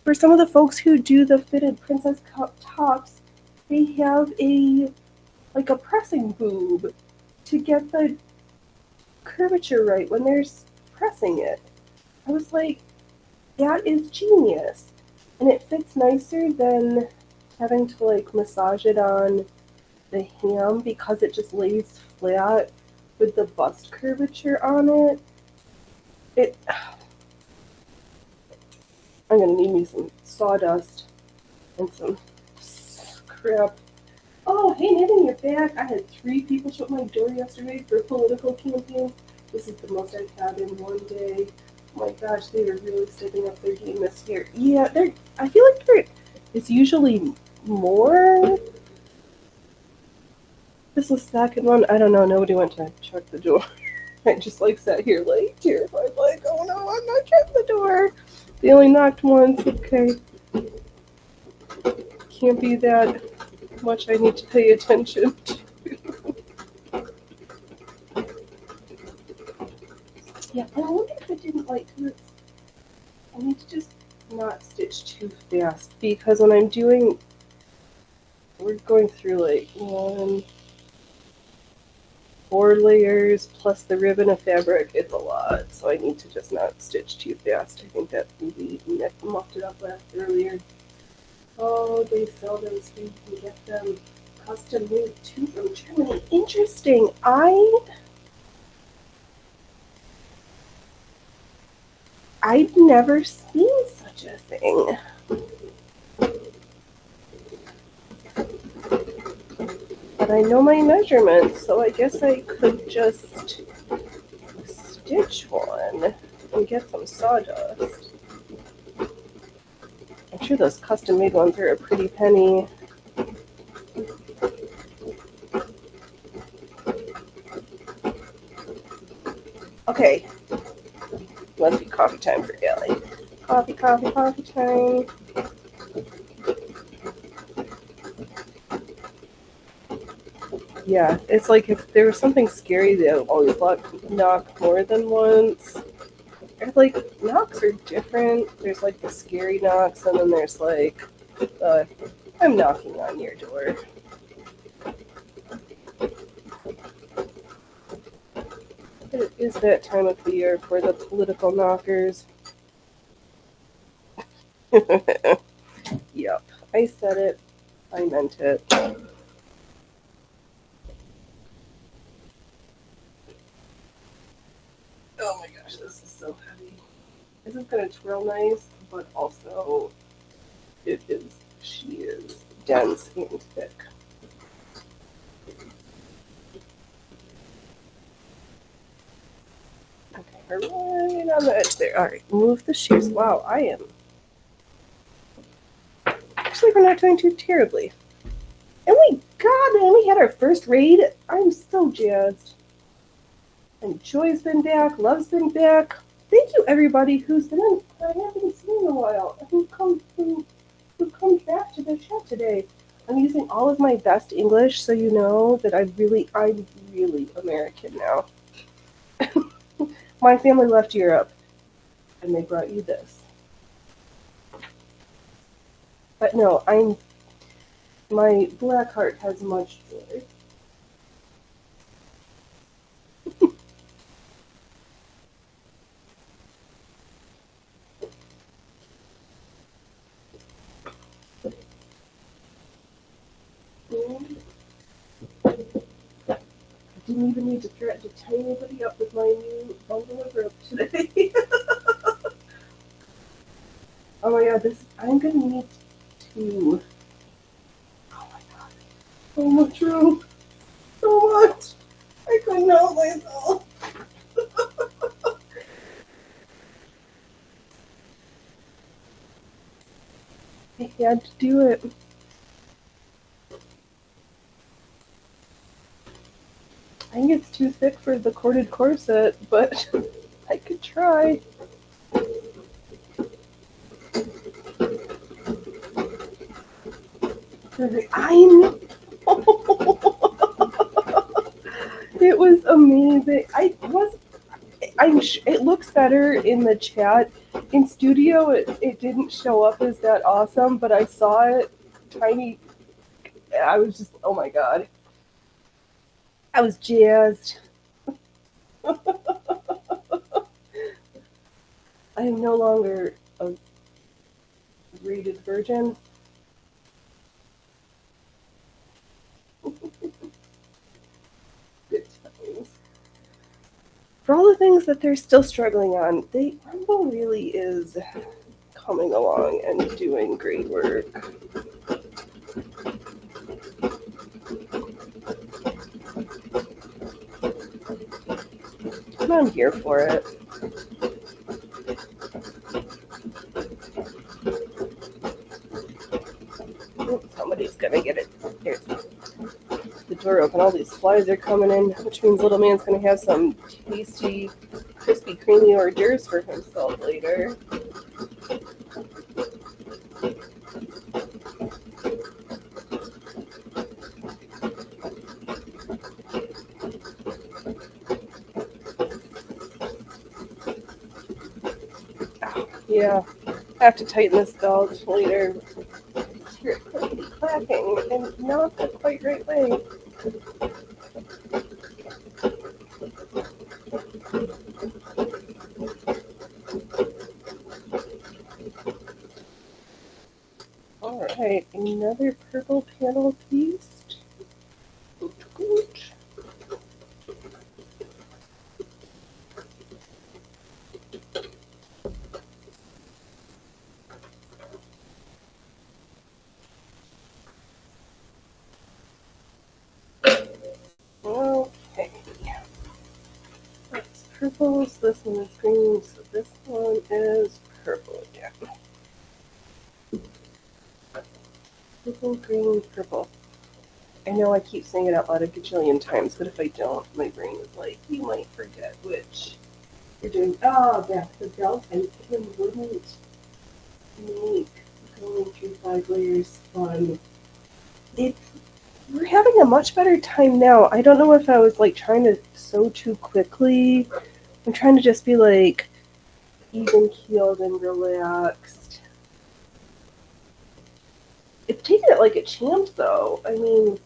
For some of the folks who do the fitted princess cup tops, they have like a pressing boob to get the curvature right when they're pressing it. I was like, that is genius. And it fits nicer than having to like massage it on the ham because it just lays flat with the bust curvature on it. I'm gonna need me some sawdust and some crap. Oh, hey, Nathan, you're back. I had 3 people show up my door yesterday for a political campaign. This is the most I've had in one day. Oh my gosh, they are really stepping up their game this year. Yeah, I feel like it's usually more. This is the second one. I don't know. Nobody went to check the door. I just like sat here like terrified, like, oh no, I'm not checking the door. They only knocked once. Okay, can't be that much. I need to pay attention to. Yeah, and I wonder if it didn't like. I need to just not stitch too fast because when I'm doing, we're going through like 4 layers plus the ribbon of fabric. It's a lot, so I need to just not stitch too fast. I think that maybe muffed it up earlier. Oh, they sell them so you can get them custom made too from Germany. Interesting. I've never seen such a thing. But I know my measurements, so I guess I could just stitch one and get some sawdust. I'm sure those custom made ones are a pretty penny. Okay, must be coffee time for Ellie. Coffee, coffee, coffee time. Yeah, it's like if there was something scary, they'll always knock more than once. And like knocks are different. There's like the scary knocks, and then there's like, I'm knocking on your door. It is that time of the year for the political knockers. Yep, I said it. I meant it. Oh my gosh, this is so heavy. This is gonna twirl nice, but also she is dense and thick. Okay, we're right on the edge there. Alright, move the shears. Wow, actually, we're not doing too terribly. And we got it, and we had our first raid. I'm so jazzed. And Joy's been back, Love's been back. Thank you, everybody who's been on. I haven't seen in a while. Who comes back to the chat today. I'm using all of my best English, so you know that I'm really American now. My family left Europe, and they brought you this. But no, my black heart has much joy. I didn't even need to threaten to tie anybody up with my new bundle of rope today. Oh my god, I'm gonna need to. Oh my god. So much rope. So much. I couldn't help myself. I had to do it. I think it's too thick for the corded corset, but I could try. I'm. It was amazing. It looks better in the chat. In studio, it didn't show up as that awesome, but I saw it tiny. I was just, oh my god. I was jazzed. I am no longer a rated virgin. Good times. For all the things that they're still struggling on, Rumble really is coming along and doing great work. And I'm here for it. Oh, somebody's gonna get it. There's the door open. All these flies are coming in, which means little man's gonna have some tasty, crispy, creamy hors d'oeuvres for himself later. Yeah, I have to tighten this belt later. Hear it clacking and not the quite right way. Alright, another purple panel piece. Okay. That's purples, this one is green, so this one is purple again. Purple, green, purple. I know I keep saying it out loud a gajillion times, but if I don't, my brain is like, you might forget which you're doing. Oh, that's the belt I wouldn't make going through 5 layers fun. We're having a much better time now. I don't know if I was like trying to sew too quickly. I'm trying to just be like even keeled and relaxed. It's taking it like a champ though. I mean,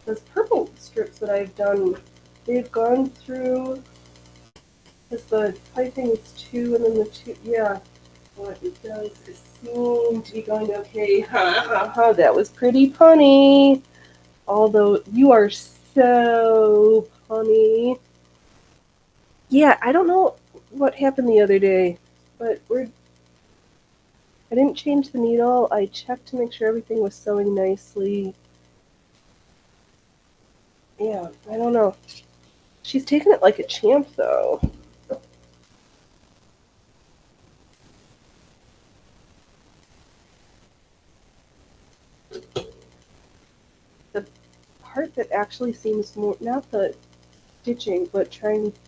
those purple strips that I've done, they've gone through, because the piping is 2 and then the 2, yeah. What it does is seem to be going okay. Ha ha ha, that was pretty punny. Although you are so punny. Yeah, I don't know what happened the other day, but I didn't change the needle. I checked to make sure everything was sewing nicely. Yeah, I don't know. She's taking it like a champ, though. The part that actually seems more, not the stitching, but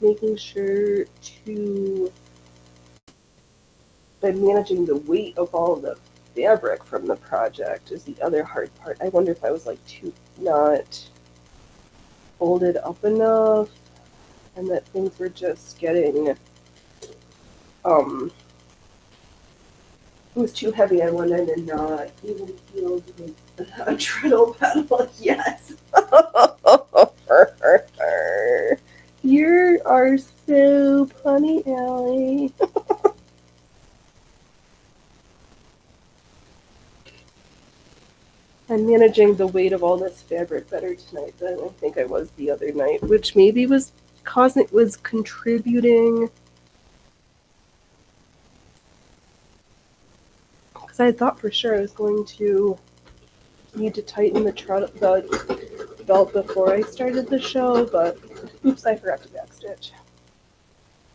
making sure to, by managing the weight of all the fabric from the project is the other hard part. I wonder if I was like too not folded up enough and that things were just getting, um, it was too heavy on one end and not even healed with a treadle pedal. Yes. You are so funny, Allie. I'm managing the weight of all this fabric better tonight than I think I was the other night, which maybe was contributing because I thought for sure I was going to need to tighten the belt before I started the show, but oops, I forgot to backstitch.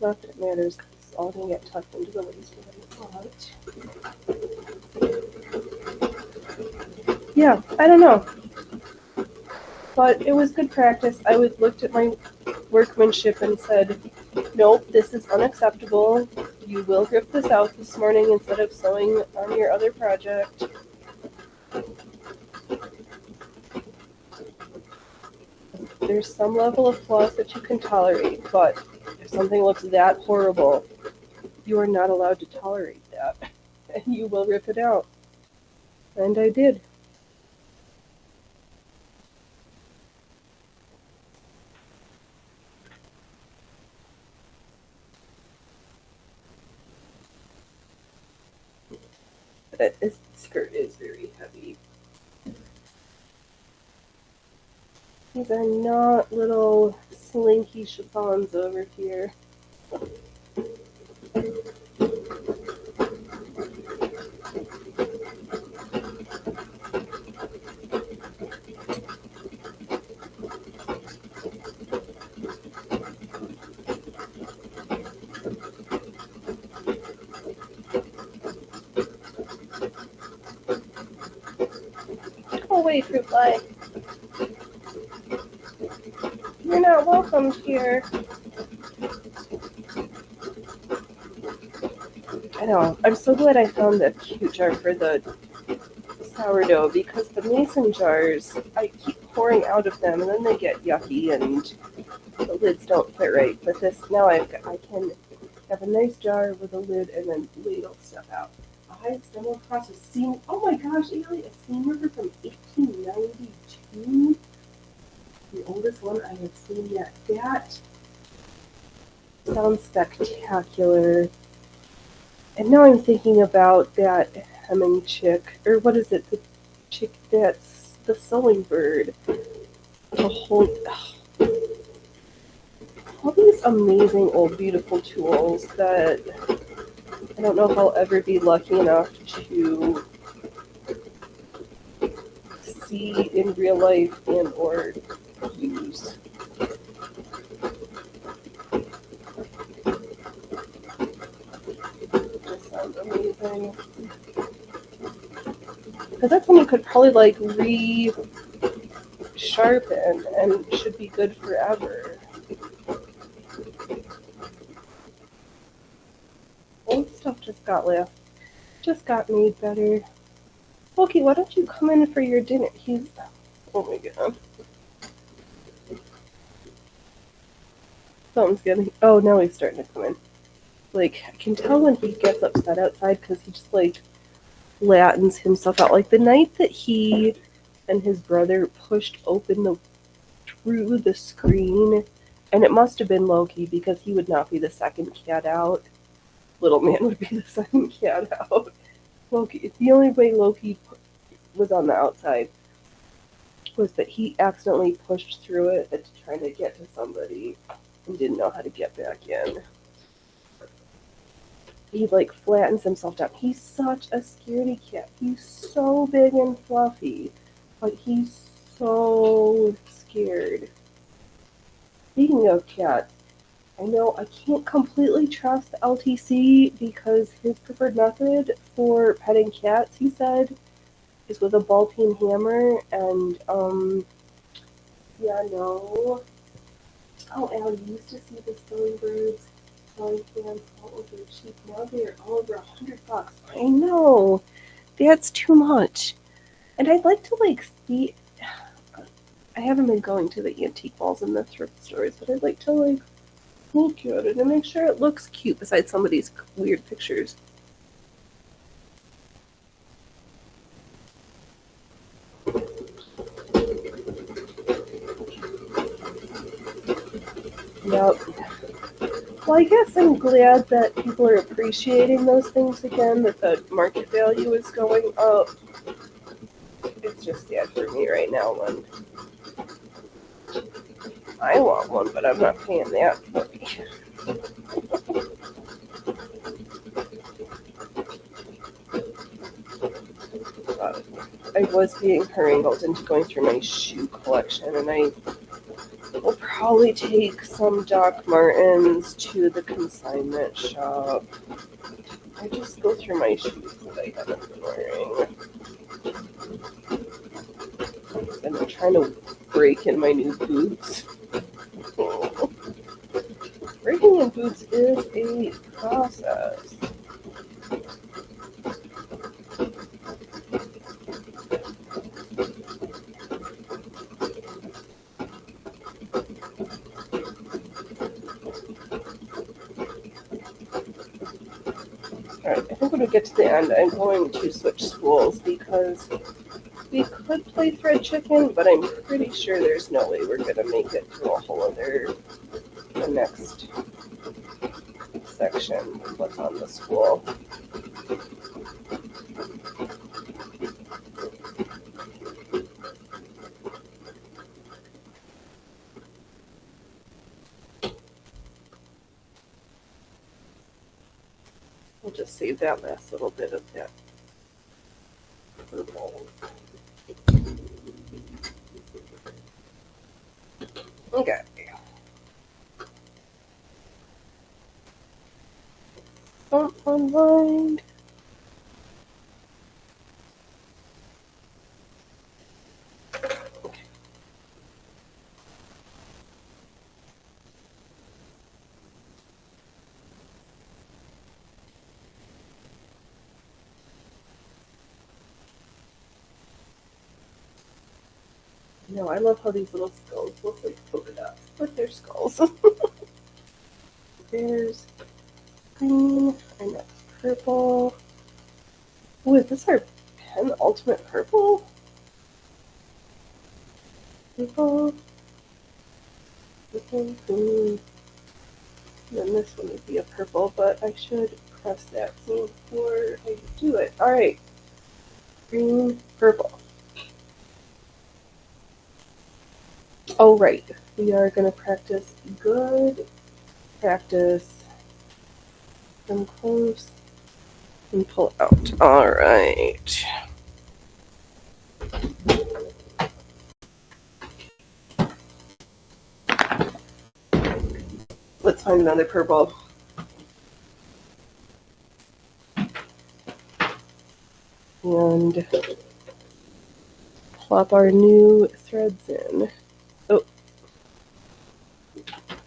Not that it matters because it's all going to get tucked into the waist. Yeah, I don't know. But it was good practice. I looked at my workmanship and said, nope, this is unacceptable. You will rip this out this morning instead of sewing on your other project. There's some level of flaws that you can tolerate, but if something looks that horrible, you are not allowed to tolerate that. And you will rip it out. And I did. This skirt is very heavy. These are not little slinky chiffons over here. Go away, fruit fly. You're not welcome here. I know. I'm so glad I found a cute jar for the sourdough because the mason jars, I keep pouring out of them and then they get yucky and the lids don't fit right. But this, now I can have a nice jar with a lid and then ladle stuff out. I stumbled across a seam. Oh my gosh, Ailey, a seam river from 1892. The oldest one I have seen yet. That sounds spectacular. And now I'm thinking about that hemming chick, or what is it? The chick that's the sewing bird. The whole, all these amazing old beautiful tools that I don't know if I'll ever be lucky enough to see in real life and or use. It just sounds amazing. Because that's one you could probably like re-sharpen and should be good forever. Old stuff just got made better. Loki, why don't you come in for your dinner? Oh my god. Something's getting, oh, now he's starting to come in. Like, I can tell when he gets upset outside because he just like flattens himself out. Like the night that he and his brother pushed open through the screen, and it must have been Loki because he would not be the second cat out. Little man would be the second cat out. Loki, the only way Loki was on the outside was that he accidentally pushed through it trying to get to somebody. and didn't know how to get back in. He like flattens himself down. He's such a scaredy cat. He's so big and fluffy, but he's so scared. Speaking of cats, I know I can't completely trust LTC because his preferred method for petting cats, he said, is with a ball peen hammer, and yeah, no. Oh, Al, you used to see the silly birds selling fans all over cheap. Now they're all over $100. I know. That's too much. And I'd like to like see. I haven't been going to the antique malls and the thrift stores, but I'd like to like look at it and make sure it looks cute besides somebody's weird pictures. Yep. Well, I guess I'm glad that people are appreciating those things again, that the market value is going up. It's just sad for me right now when I want one, but I'm not paying that for it. I was being hurried into going through my shoe collection, and I will probably take some Doc Martens to the consignment shop. I just go through my shoes that I haven't been wearing. And I'm trying to break in my new boots. Breaking in boots is a process. Alright, I think when we get to the end, I'm going to switch schools because we could play Thread Chicken, but I'm pretty sure there's no way we're going to make it through a whole other, the next section, what's on the school. We'll just save that last little bit of that purple. Okay. Don't unwind. No, I love how these little skulls look like polka dots, but they're skulls. There's green, and that's purple. Ooh, is this our pen ultimate purple? Purple. This one, green. And then this one would be a purple, but I should press that before I do it. Alright. Green, purple. Oh, right. We are going to practice good practice. Come close and pull out. Alright. Let's find another purple. And plop our new threads in. Oh,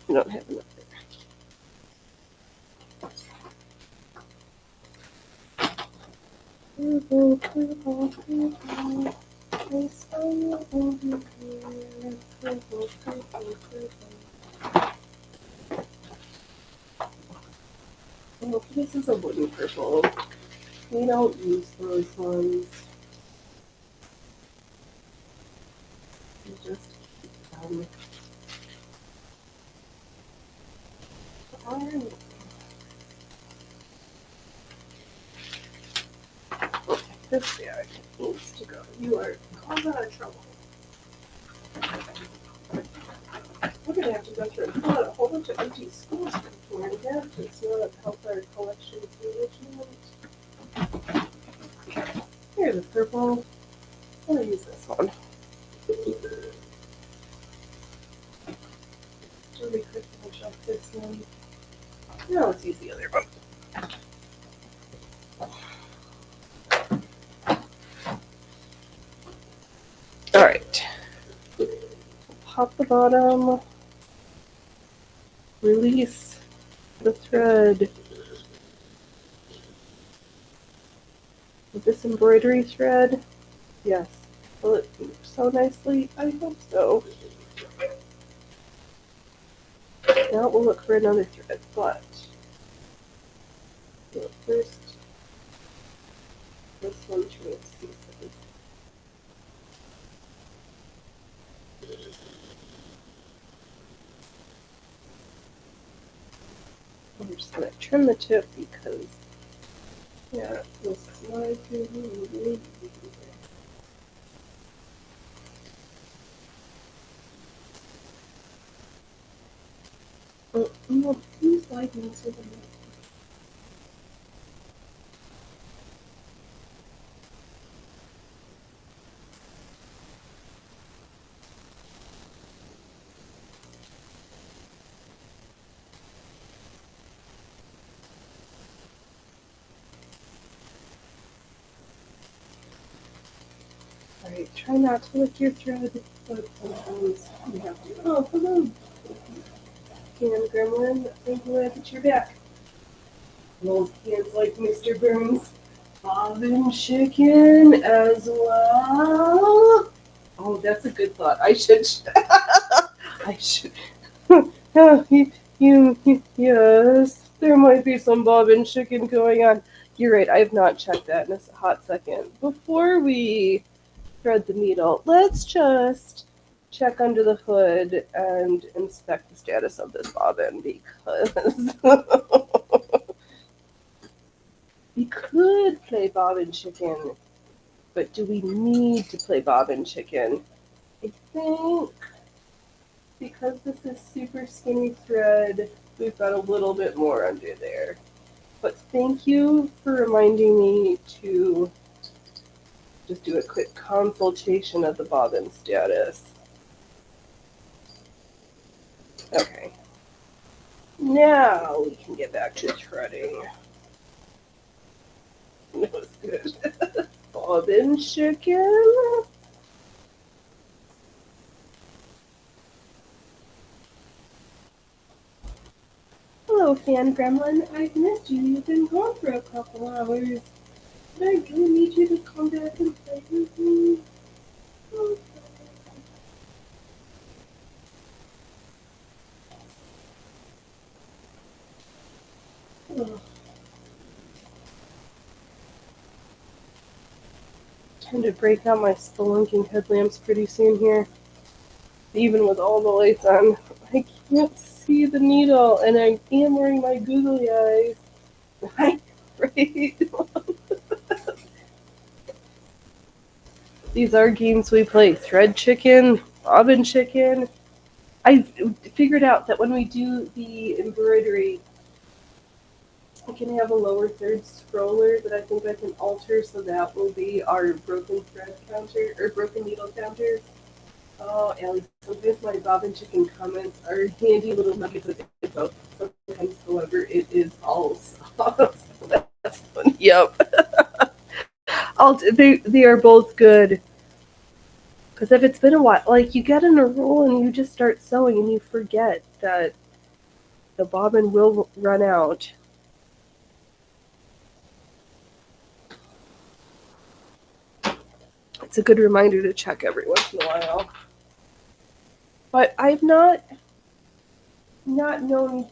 we don't have enough there. Purple, purple, purple. I saw you over here. Purple, purple, purple. Oh, this is a wooden purple. We don't use those ones. We just keep them. Alright. This bag needs to go. You are causing a trouble. We're gonna have to go through and pull out a whole bunch of empty schools from here and have to not help our collections management. Here's a purple. I'm gonna use this one. Really quick finish off this one. Now let's use the other one. Alright. Pop the bottom. Release the thread. Is this embroidery thread? Yes. Will it move so nicely? I hope so. Now we'll look for another thread, but first this one translucent. I'm just gonna trim the tip because yeah, this slide through. No, please like me so that Alright, try not to lick your thread, but sometimes you have to. Oh, hello! Can Gremlin, I'm glad that you're back. Those kids like Mr. Burns. Bobbin chicken as well. Oh, that's a good thought. I should. I should. Yes, there might be some bobbin chicken going on. You're right. I have not checked that in a hot second. Before we thread the needle, let's just check under the hood and inspect the status of this bobbin because we could play bobbin chicken, but do we need to play bobbin chicken? I think because this is super skinny thread, we've got a little bit more under there. But thank you for reminding me to just do a quick consultation of the bobbin status. Okay. Now we can get back to threading. That was good. Bobbin chicken. Hello, Fan Gremlin. I've missed you. You've been gone for a couple hours. But I do need you to come back and play with me. Okay. Oh. Time to break out my spelunking headlamps pretty soon here. Even with all the lights on, I can't see the needle, and I am wearing my googly eyes. I'm afraid. These are games we play. Thread chicken, bobbin chicken. I figured out that when we do the embroidery, I can have a lower third scroller that I think I can alter, so that will be our broken thread counter, or broken needle counter. Oh, Allie, sometimes my bobbin chicken comments are handy little nuggets of info. Sometimes, however, it is all sauce. That's funny. Yep. They are both good. Because if it's been a while, like you get in a roll and you just start sewing and you forget that the bobbin will run out. It's a good reminder to check every once in a while. But I've not known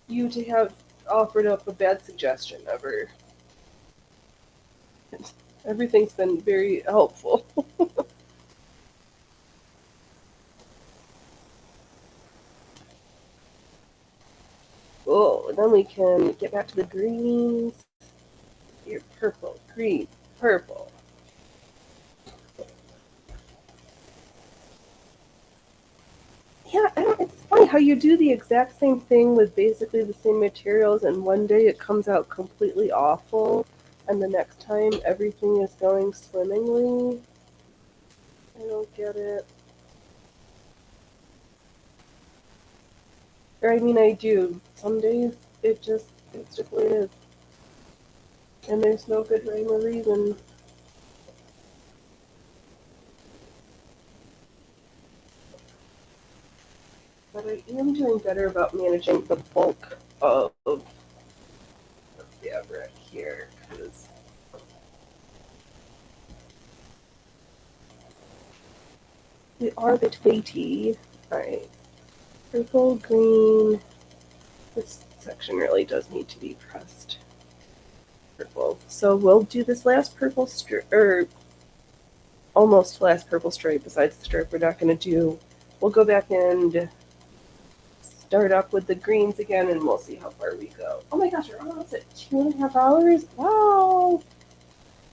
you to have offered up a bad suggestion ever. Everything's been very helpful. Oh, and then we can get back to the greens. Here, purple, green, purple. Yeah, it's funny how you do the exact same thing with basically the same materials, and one day it comes out completely awful, and the next time everything is going swimmingly. I don't get it. Or I mean, I do. Some days it's just what it is, and there's no good rhyme or reason. But I am doing better about managing the bulk of the fabric here, because they are a bit weighty. Alright, purple, green. This section really does need to be pressed purple. So we'll do this last purple stripe, or almost last purple stripe besides the stripe we're not going to do. We'll go back and start up with the greens again, and we'll see how far we go. Oh my gosh, we're almost at 2.5 hours. Wow!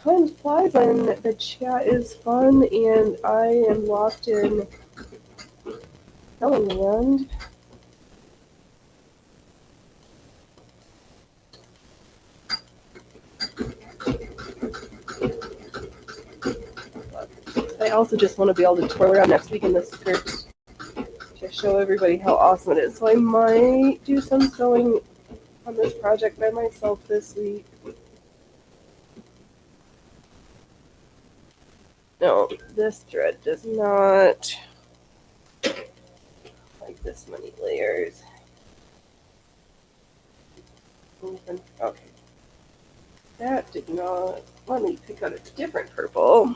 Time flies when the chat is fun and I am locked in Land. I also just want to be able to twirl around next week in this skirt to show everybody how awesome it is. So I might do some sewing on this project by myself this week. No, this thread does not like this many layers. Okay. That did not. Let me pick out a different purple.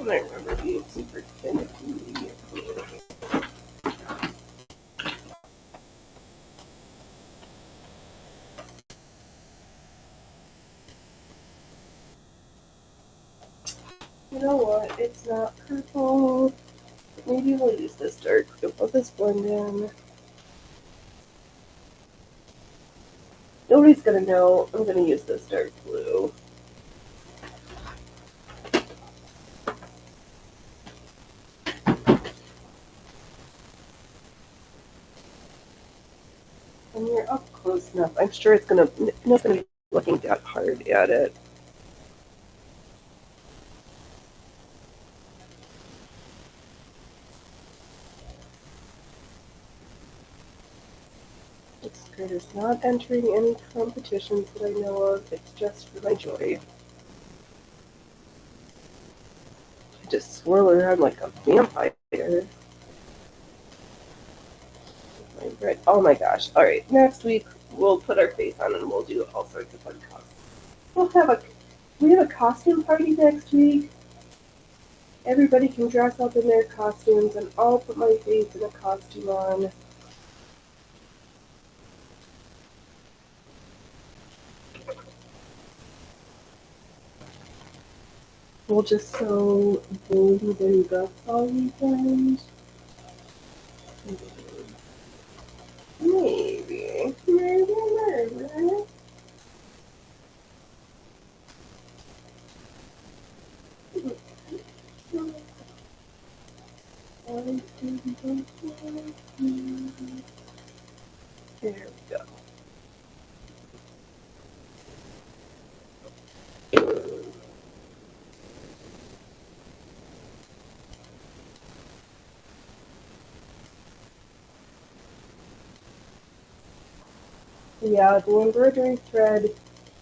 I remember being super finicky. You know what? It's not purple. Maybe we'll use this dark. Will this blend in? Nobody's gonna know. I'm gonna use this dark blue. When you're up close enough, I'm sure it's gonna. Not gonna be looking that hard at it. This skirt is not entering any competitions that I know of. It's just for my joy. I just swirl around like a vampire. Oh my gosh. Alright, next week we'll put our face on and we'll do all sorts of fun costumes. We have a costume party next week. Everybody can dress up in their costumes and I'll put my face in a costume on. We'll just sew blueberry guts all weekend. Maybe. There we go. Yeah, the embroidery thread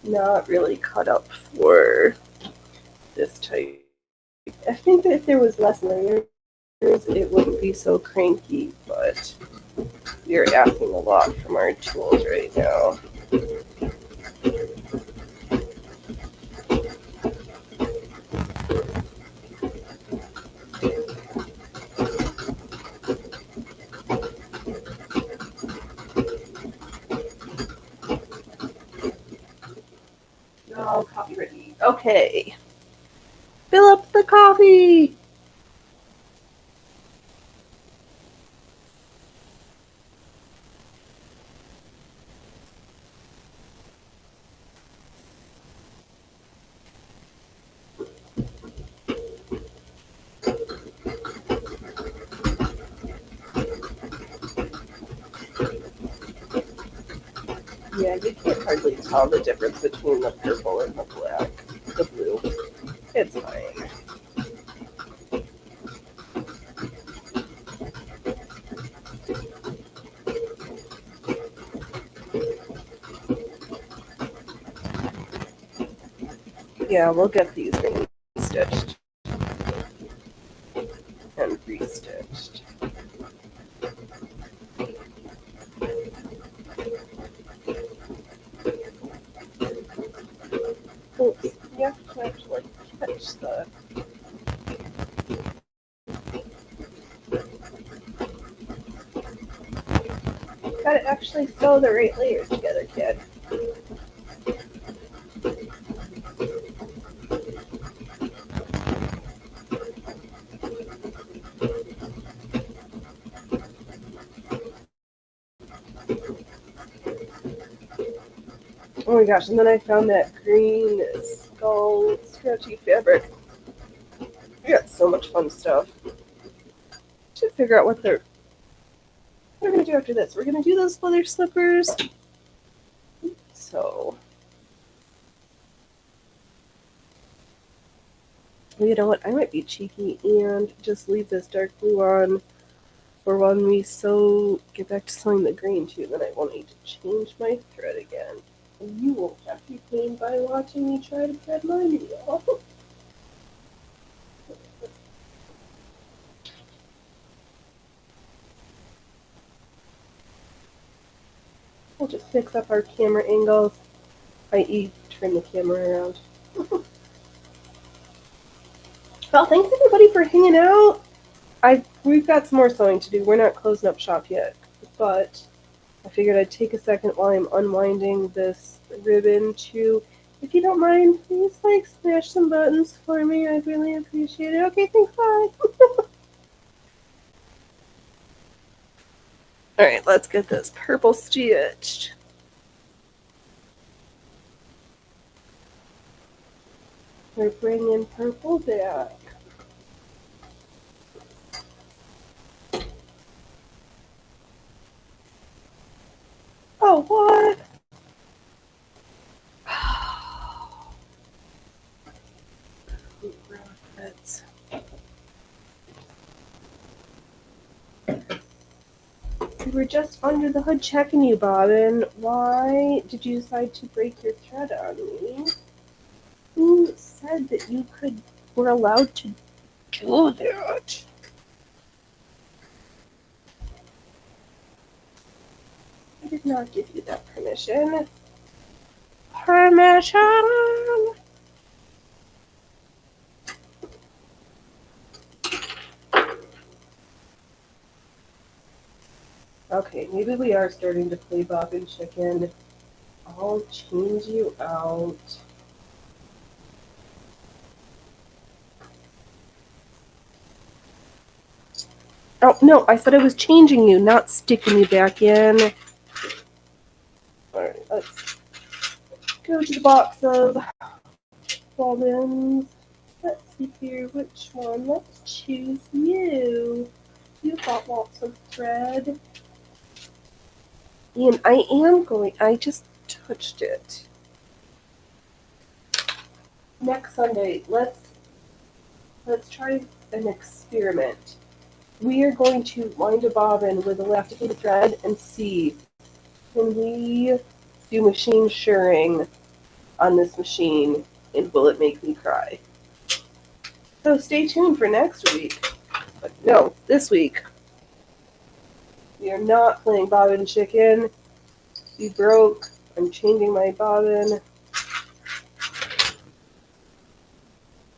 not really cut up for this type. I think that if there was less layers, it wouldn't be so cranky, but we're asking a lot from our tools right now. Oh, copy ready. Okay. Fill up the coffee! Yeah, you can't hardly tell the difference between the purple and the black, the blue. It's fine. Yeah, we'll get these stitched and restitched. Oops, you have to actually catch the... Gotta actually sew the right layers together, kid. Oh my gosh, and then I found that green skull stretchy fabric. We got so much fun stuff. Should figure out what we're gonna do after this. We're gonna do those leather slippers. So, you know what? I might be cheeky and just leave this dark blue on for when we get back to sewing the green too. Then I won't need to change my thread again. And you won't have to be pained by watching me try to thread my needle. We'll just fix up our camera angles, i.e. turn the camera around. Well, thanks everybody for hanging out. We've got some more sewing to do. We're not closing up shop yet, but I figured I'd take a second while I'm unwinding this ribbon to, if you don't mind, please smash some buttons for me. I'd really appreciate it. Okay, thanks, bye. Alright, let's get this purple stitched. We're bringing purple back. Oh, what? We were just under the hood checking you, Bobbin. Why did you decide to break your thread on me? Who said that you were allowed to do that? I did not give you that permission. Permission! Okay, maybe we are starting to play Bobbin Chicken. I'll change you out. Oh, no, I said I was changing you, not sticking you back in. Alright, let's go to the box of bobbins. Let's see here, which one? Let's choose you. You got lots of thread. And I just touched it. Next Sunday, let's try an experiment. We are going to wind a bobbin with elasticated thread and see, can we do machine shirring on this machine, and will it make me cry? So stay tuned for next week. But no, this week. We are not playing Bobbin Chicken. We broke. I'm changing my bobbin.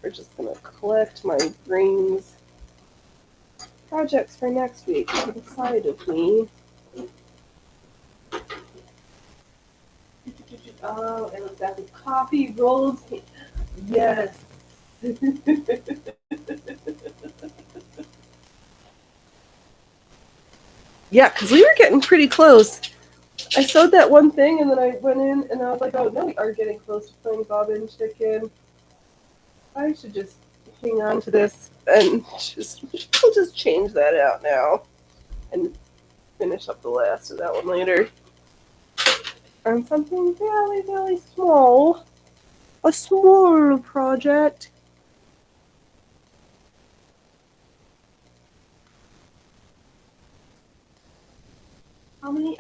We're just gonna collect my brains. Projects for next week to the side of me. Oh, and it's got the coffee rolls. Yes. Yeah, because we were getting pretty close. I sewed that one thing and then I went in and I was like, oh no, we are getting close to playing Bobbin Chicken. I should just hang on to this and we'll just change that out now and finish up the last of that one later. On something really, really small. A small project. How many?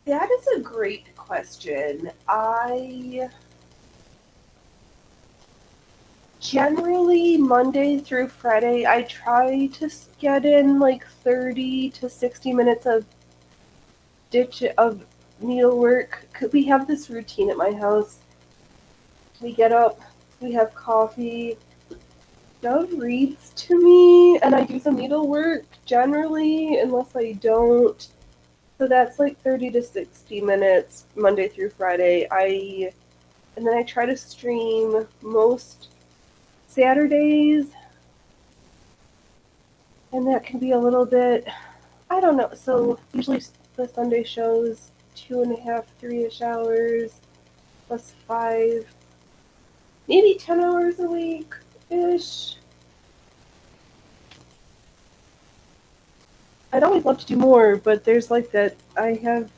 That is a great question. I generally Monday through Friday, I try to get in like 30 to 60 minutes of needlework. We have this routine at my house. We get up, we have coffee. Dove reads to me, and I do some needlework generally, unless I don't. So that's like 30 to 60 minutes Monday through Friday. And then I try to stream most Saturdays, and that can be a little bit, I don't know. So usually the Sunday shows 2.5, 3-ish hours plus 5, maybe 10 hours a week ish. I'd always love to do more, but there's like that. I have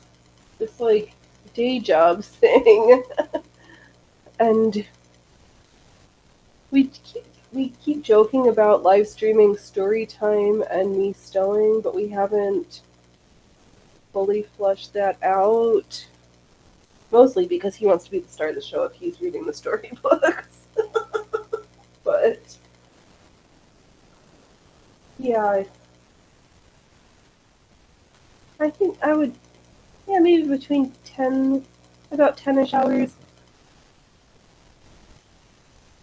this like day job thing, and we keep joking about live streaming story time and me stowing, but we haven't fully flushed that out. Mostly because he wants to be the star of the show if he's reading the storybooks. But yeah, I think I would, yeah, maybe between 10, about 10-ish hours.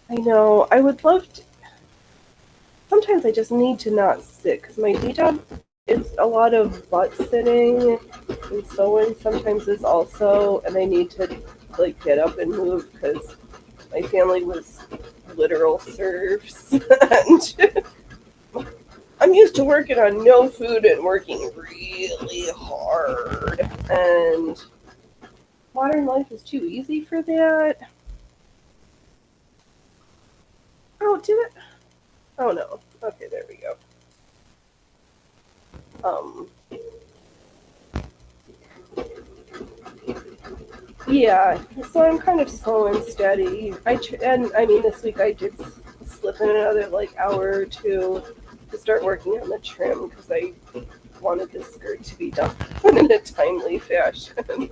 I know. I would love to. Sometimes I just need to not sit because my day job is a lot of butt sitting, and sewing sometimes is also, and I need to like get up and move because my family was literal serfs, and I'm used to working on no food and working really hard, and modern life is too easy for that. Oh, do it. Oh no. Okay, there we go. Um, yeah, so I'm kind of slow and steady. And I mean, this week I did slip in another like hour or two to start working on the trim because I wanted this skirt to be done in a timely fashion.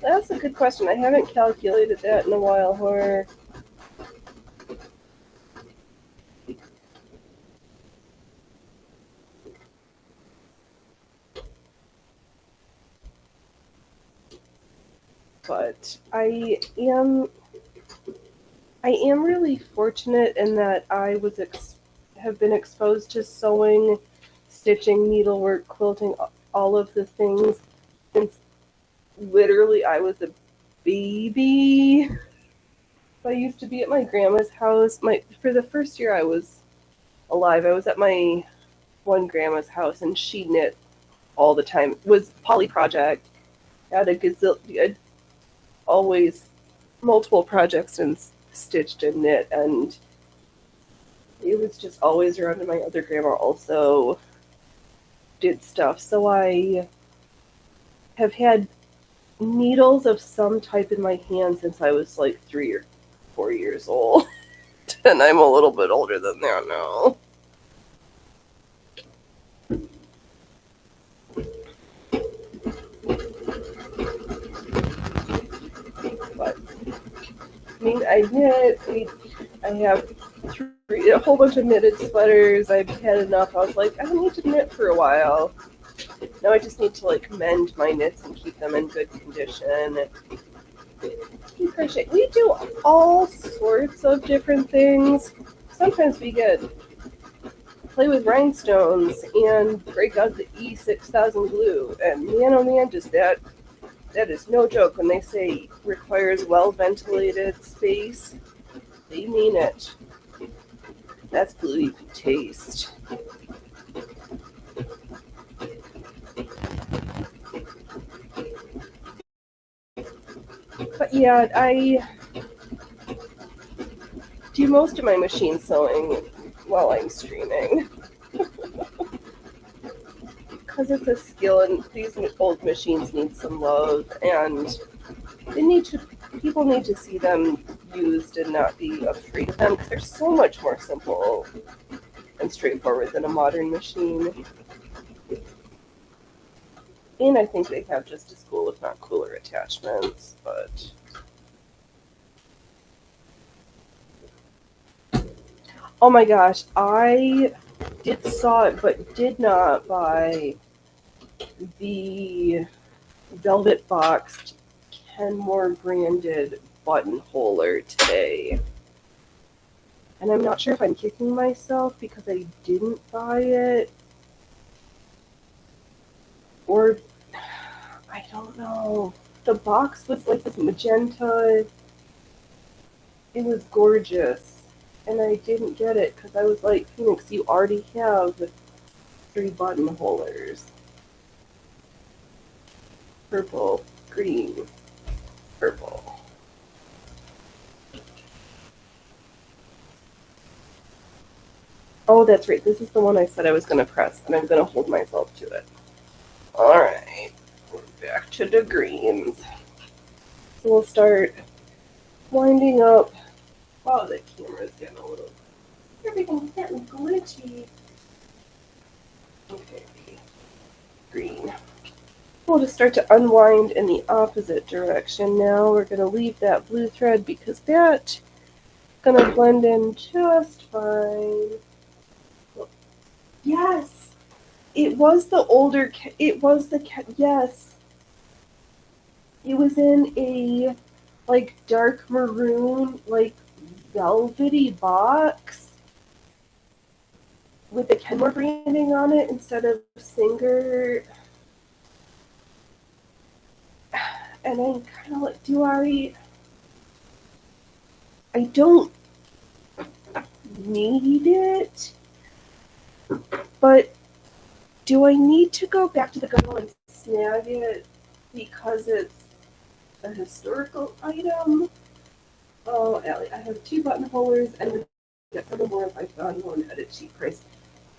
That's a good question. I haven't calculated that in a while, Horror. But I am really fortunate in that I have been exposed to sewing, stitching, needlework, quilting, all of the things since literally I was a baby. I used to be at my grandma's house. For the first year I was alive, I was at my one grandma's house, and she knit all the time. It was Polly Project. Had had always multiple projects and stitched and knit, and it was just always around. And my other grandma also did stuff. So I have had needles of some type in my hand since I was like 3 or 4 years old. And I'm a little bit older than that now. But I mean, I knit. I have a whole bunch of knitted sweaters. I've had enough. I was like, I don't need to knit for a while. Now I just need to like mend my knits and keep them in good condition. We crochet. We do all sorts of different things. Sometimes we play with rhinestones and break out the E6000 glue. And man, oh man, does that That is no joke. When they say requires well-ventilated space, they mean it. That's glue you can taste. But yeah, I do most of my machine sewing while I'm streaming. Because it's a skill, and these old machines need some love, and people need to see them used and not be afraid of them, because they're so much more simple and straightforward than a modern machine. And I think they have just as cool, if not cooler, attachments, but... Oh my gosh, I saw it, but did not buy the velvet boxed Kenmore branded buttonholer today. And I'm not sure if I'm kicking myself because I didn't buy it. Or, I don't know. The box was like this magenta. It was gorgeous. And I didn't get it because I was like, Phoenix, you already have 3 buttonholers. Purple, green, purple. Oh, that's right. This is the one I said I was going to press, and I'm going to hold myself to it. All right. We're back to the greens. So we'll start winding up. Wow, the camera's getting a little... Everything's getting glitchy. Okay. Green. We'll just start to unwind in the opposite direction now. We're going to leave that blue thread because that's going to blend in just fine. Yes! It was the older, yes. It was in a, like, dark maroon, like, velvety box with the Kenmore branding on it instead of Singer. And I'm kind of like, I don't need it, but do I need to go back to the Goodwill and snag it because it's a historical item? Oh, Allie, I have 2 buttonholers and would get several more if I found one at a cheap price.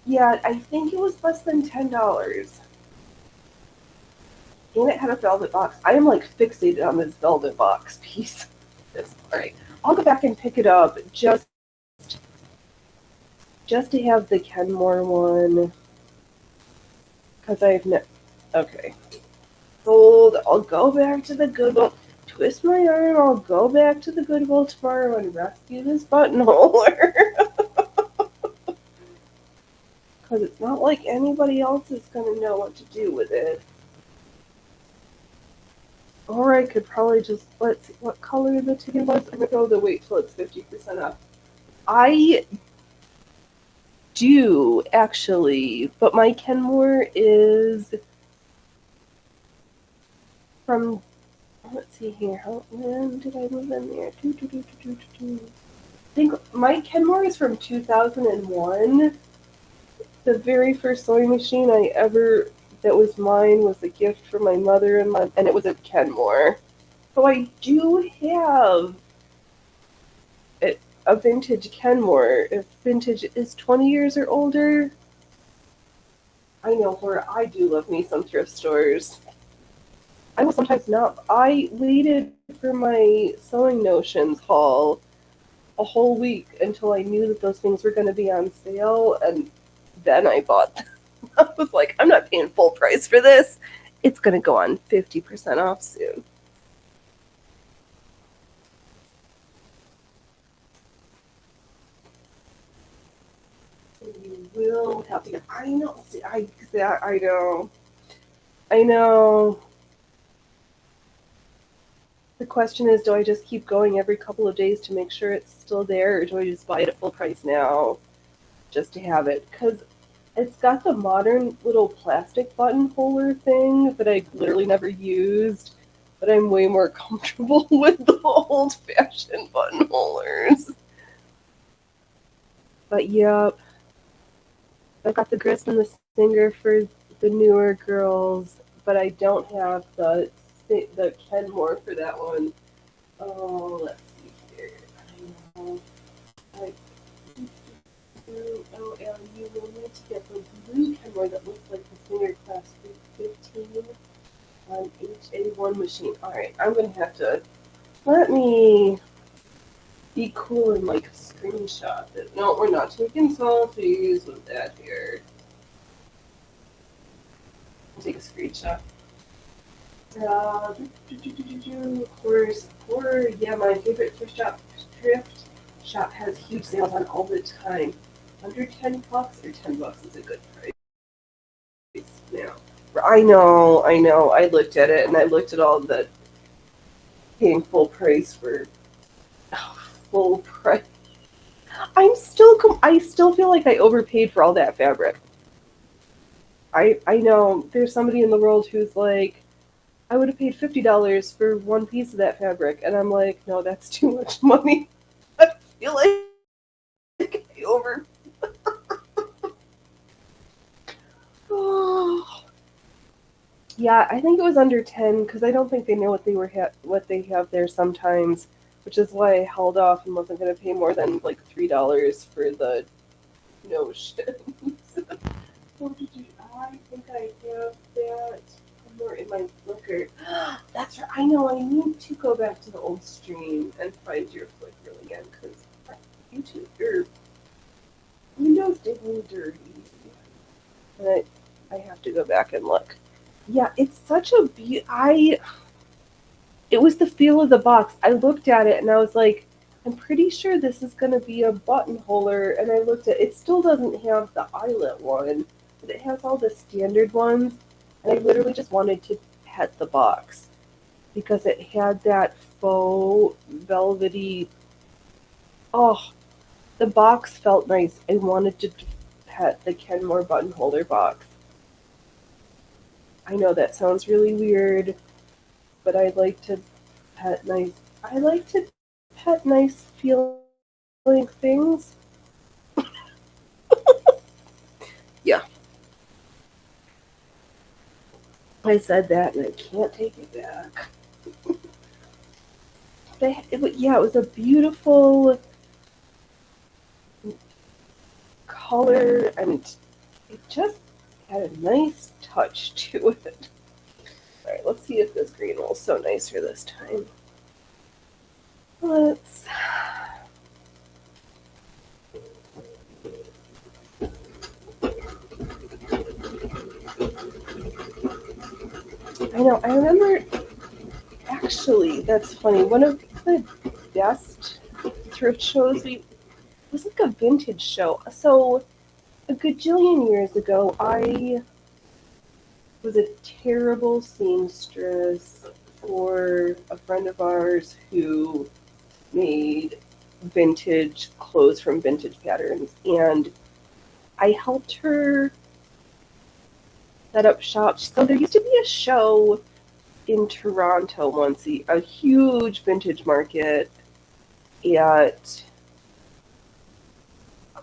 Yeah, I think it was less than $10. And it had a velvet box. I am like fixated on this velvet box piece. Alright, I'll go back and pick it up just to have the Kenmore one. Because okay. Sold. I'll go back to the Goodwill. Twist my arm. I'll go back to the Goodwill tomorrow and rescue this buttonholer. Because it's not like anybody else is going to know what to do with it. Or I could probably just, let's see, what color the ticket was? I'm going to go the wait till it's 50% off. I do, actually, but my Kenmore is from, let's see here, when did I move in there? I think my Kenmore is from 2001. The very first sewing machine I ever, that was mine, was a gift from my mother, and it was a Kenmore. So I do have a vintage Kenmore. If vintage is 20 years or older, I know where I do love me some thrift stores. I will sometimes not. I waited for my Sewing Notions haul a whole week until I knew that those things were going to be on sale, and then I bought them. I was like, I'm not paying full price for this. It's going to go on 50% off soon. You will have to get. I know. See, I know. I know. The question is, do I just keep going every couple of days to make sure it's still there, or do I just buy it at full price now just to have it? Because it's got the modern little plastic buttonholer thing that I literally never used. but I'm way more comfortable with the old-fashioned buttonholers. But yep, I've got the grist and the singer for the newer girls, but I don't have the Kenmore for that one. Oh, let's see here. I know. I you will need to get the blue Kenmore that looks like the Singer Class 315 on HA1 machine. Alright, I'm gonna have to let me be cool and like screenshot it. No, we're not taking selfies with that here. Take a screenshot. Of course, horror. Yeah, my favorite thrift shop has huge sales on all the time. Under $10 or $10 is a good price now. I know. I looked at it and I looked at all the paying full price for full price. I still feel like I overpaid for all that fabric. I know there's somebody in the world who's like, I would have paid $50 for one piece of that fabric, and I'm like, no, that's too much money. I feel like I over. Oh. Yeah, I think it was under 10 because I don't think they know what they have there sometimes, which is why I held off and wasn't going to pay more than like $3 for the notions. Oh, I think I have that somewhere in my Flickr. That's right. I know. I need to go back to the old stream and find your Flickr again because your Windows did me dirty. And I have to go back and look. Yeah, it's such a it was the feel of the box. I looked at it and I was like, I'm pretty sure this is going to be a buttonholer. And I looked at it, still doesn't have the eyelet one, but it has all the standard ones. And I literally just wanted to pet the box because it had that faux velvety. Oh, the box felt nice. I wanted to pet the Kenmore buttonholder box. I know that sounds really weird, but I like to pet nice. I like to pet nice feeling things. Yeah, I said that and I can't take it back. Yeah, it was a beautiful color and it just had a nice touch to it. Alright, let's see if this green will so nicer this time. Let's. I know, I remember. Actually, that's funny. One of the best thrift shows it was like a vintage show. So a gajillion years ago, I was a terrible seamstress for a friend of ours who made vintage clothes from vintage patterns, and I helped her set up shop. So there used to be a show in Toronto once, a huge vintage market at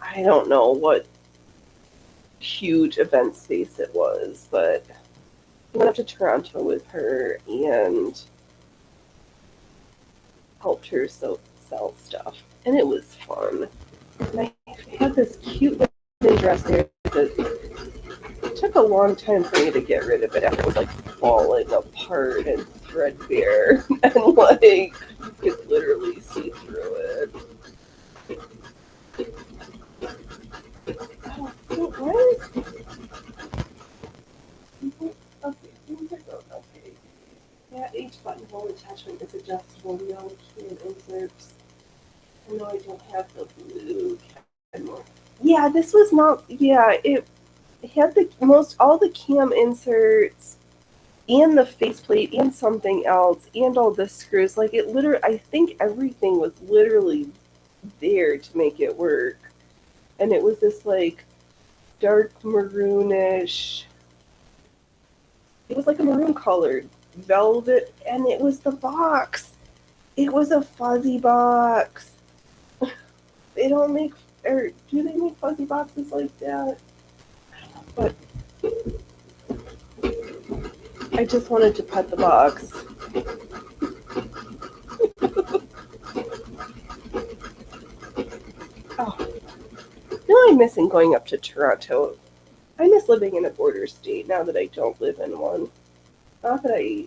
I don't know what huge event space it was, but I went up to Toronto with her and helped her sell stuff, and it was fun. And I had this cute little dress there that it took a long time for me to get rid of it after it was like falling apart and threadbare, and like you could literally see through it. Oh, why is okay? Things are going okay. That H buttonhole attachment is adjustable. No can inserts. I know I don't have the blue anymore. Yeah, this was not. Yeah, it had the most all the cam inserts and the faceplate and something else and all the screws. Like it literally, I think everything was literally there to make it work. And it was this like dark maroonish. It was like a maroon colored velvet, and it was the box. It was a fuzzy box. They don't make, or do they make fuzzy boxes like that? But I just wanted to pet the box. Oh, no, I'm missing going up to Toronto. I miss living in a border state now that I don't live in one. Not that I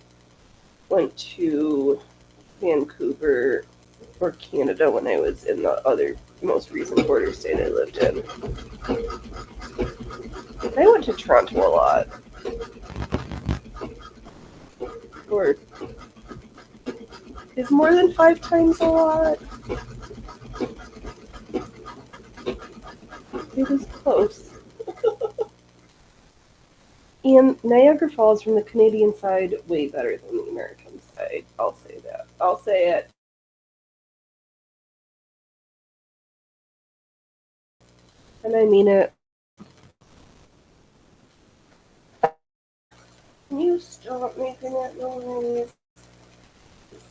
went to Vancouver or Canada when I was in the other most recent border state I lived in. I went to Toronto a lot. Or is more than 5 times a lot? It was close. And Niagara Falls from the Canadian side, way better than the American side. I'll say that. I'll say it. And I mean it. Can you stop making that noise?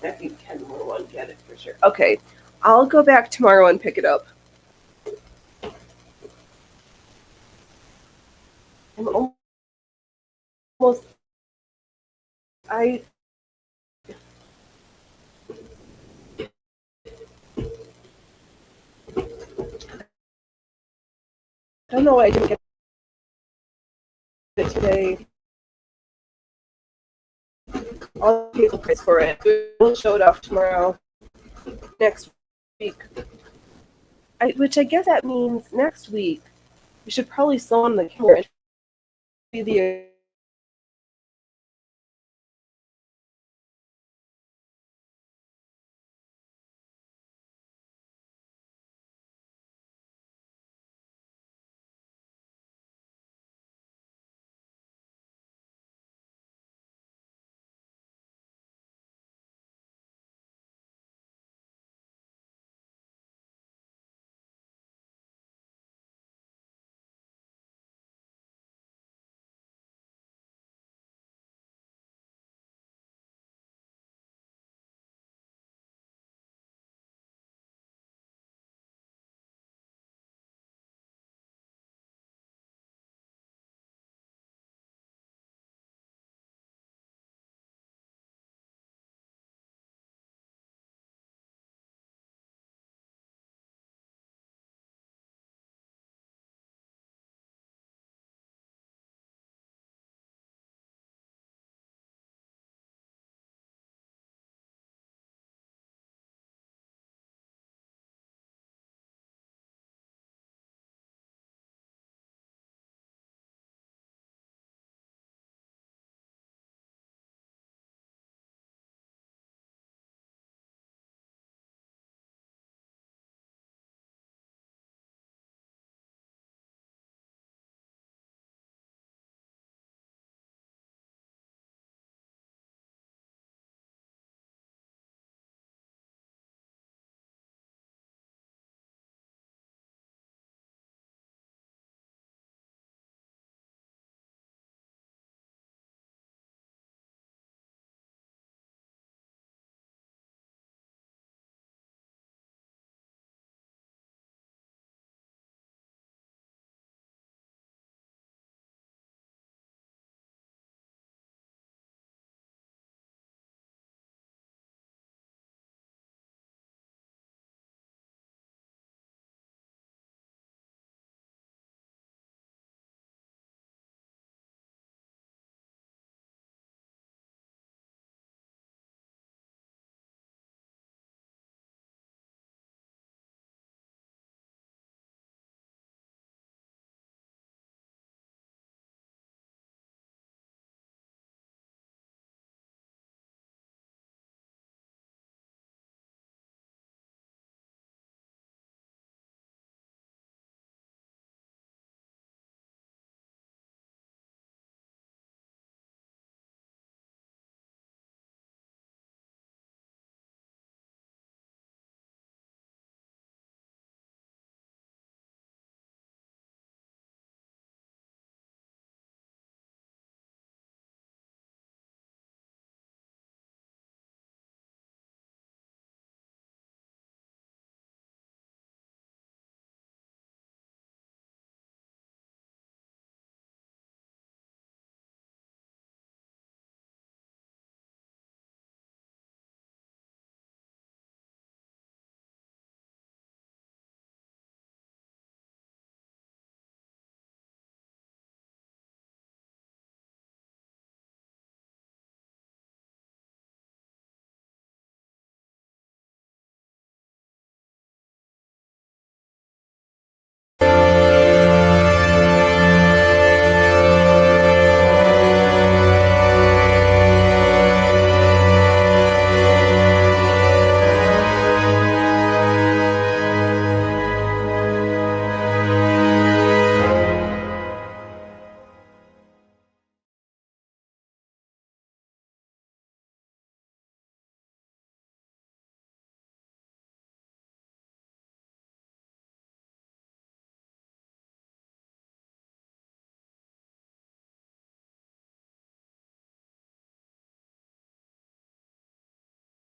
Second Ken will one get it for sure. Okay, I'll go back tomorrow and pick it up. I'm almost. I don't know why I didn't get it today. I'll pay the price for it. We'll show it off tomorrow. Next week. Which I guess that means next week we should probably slow on the camera. Be the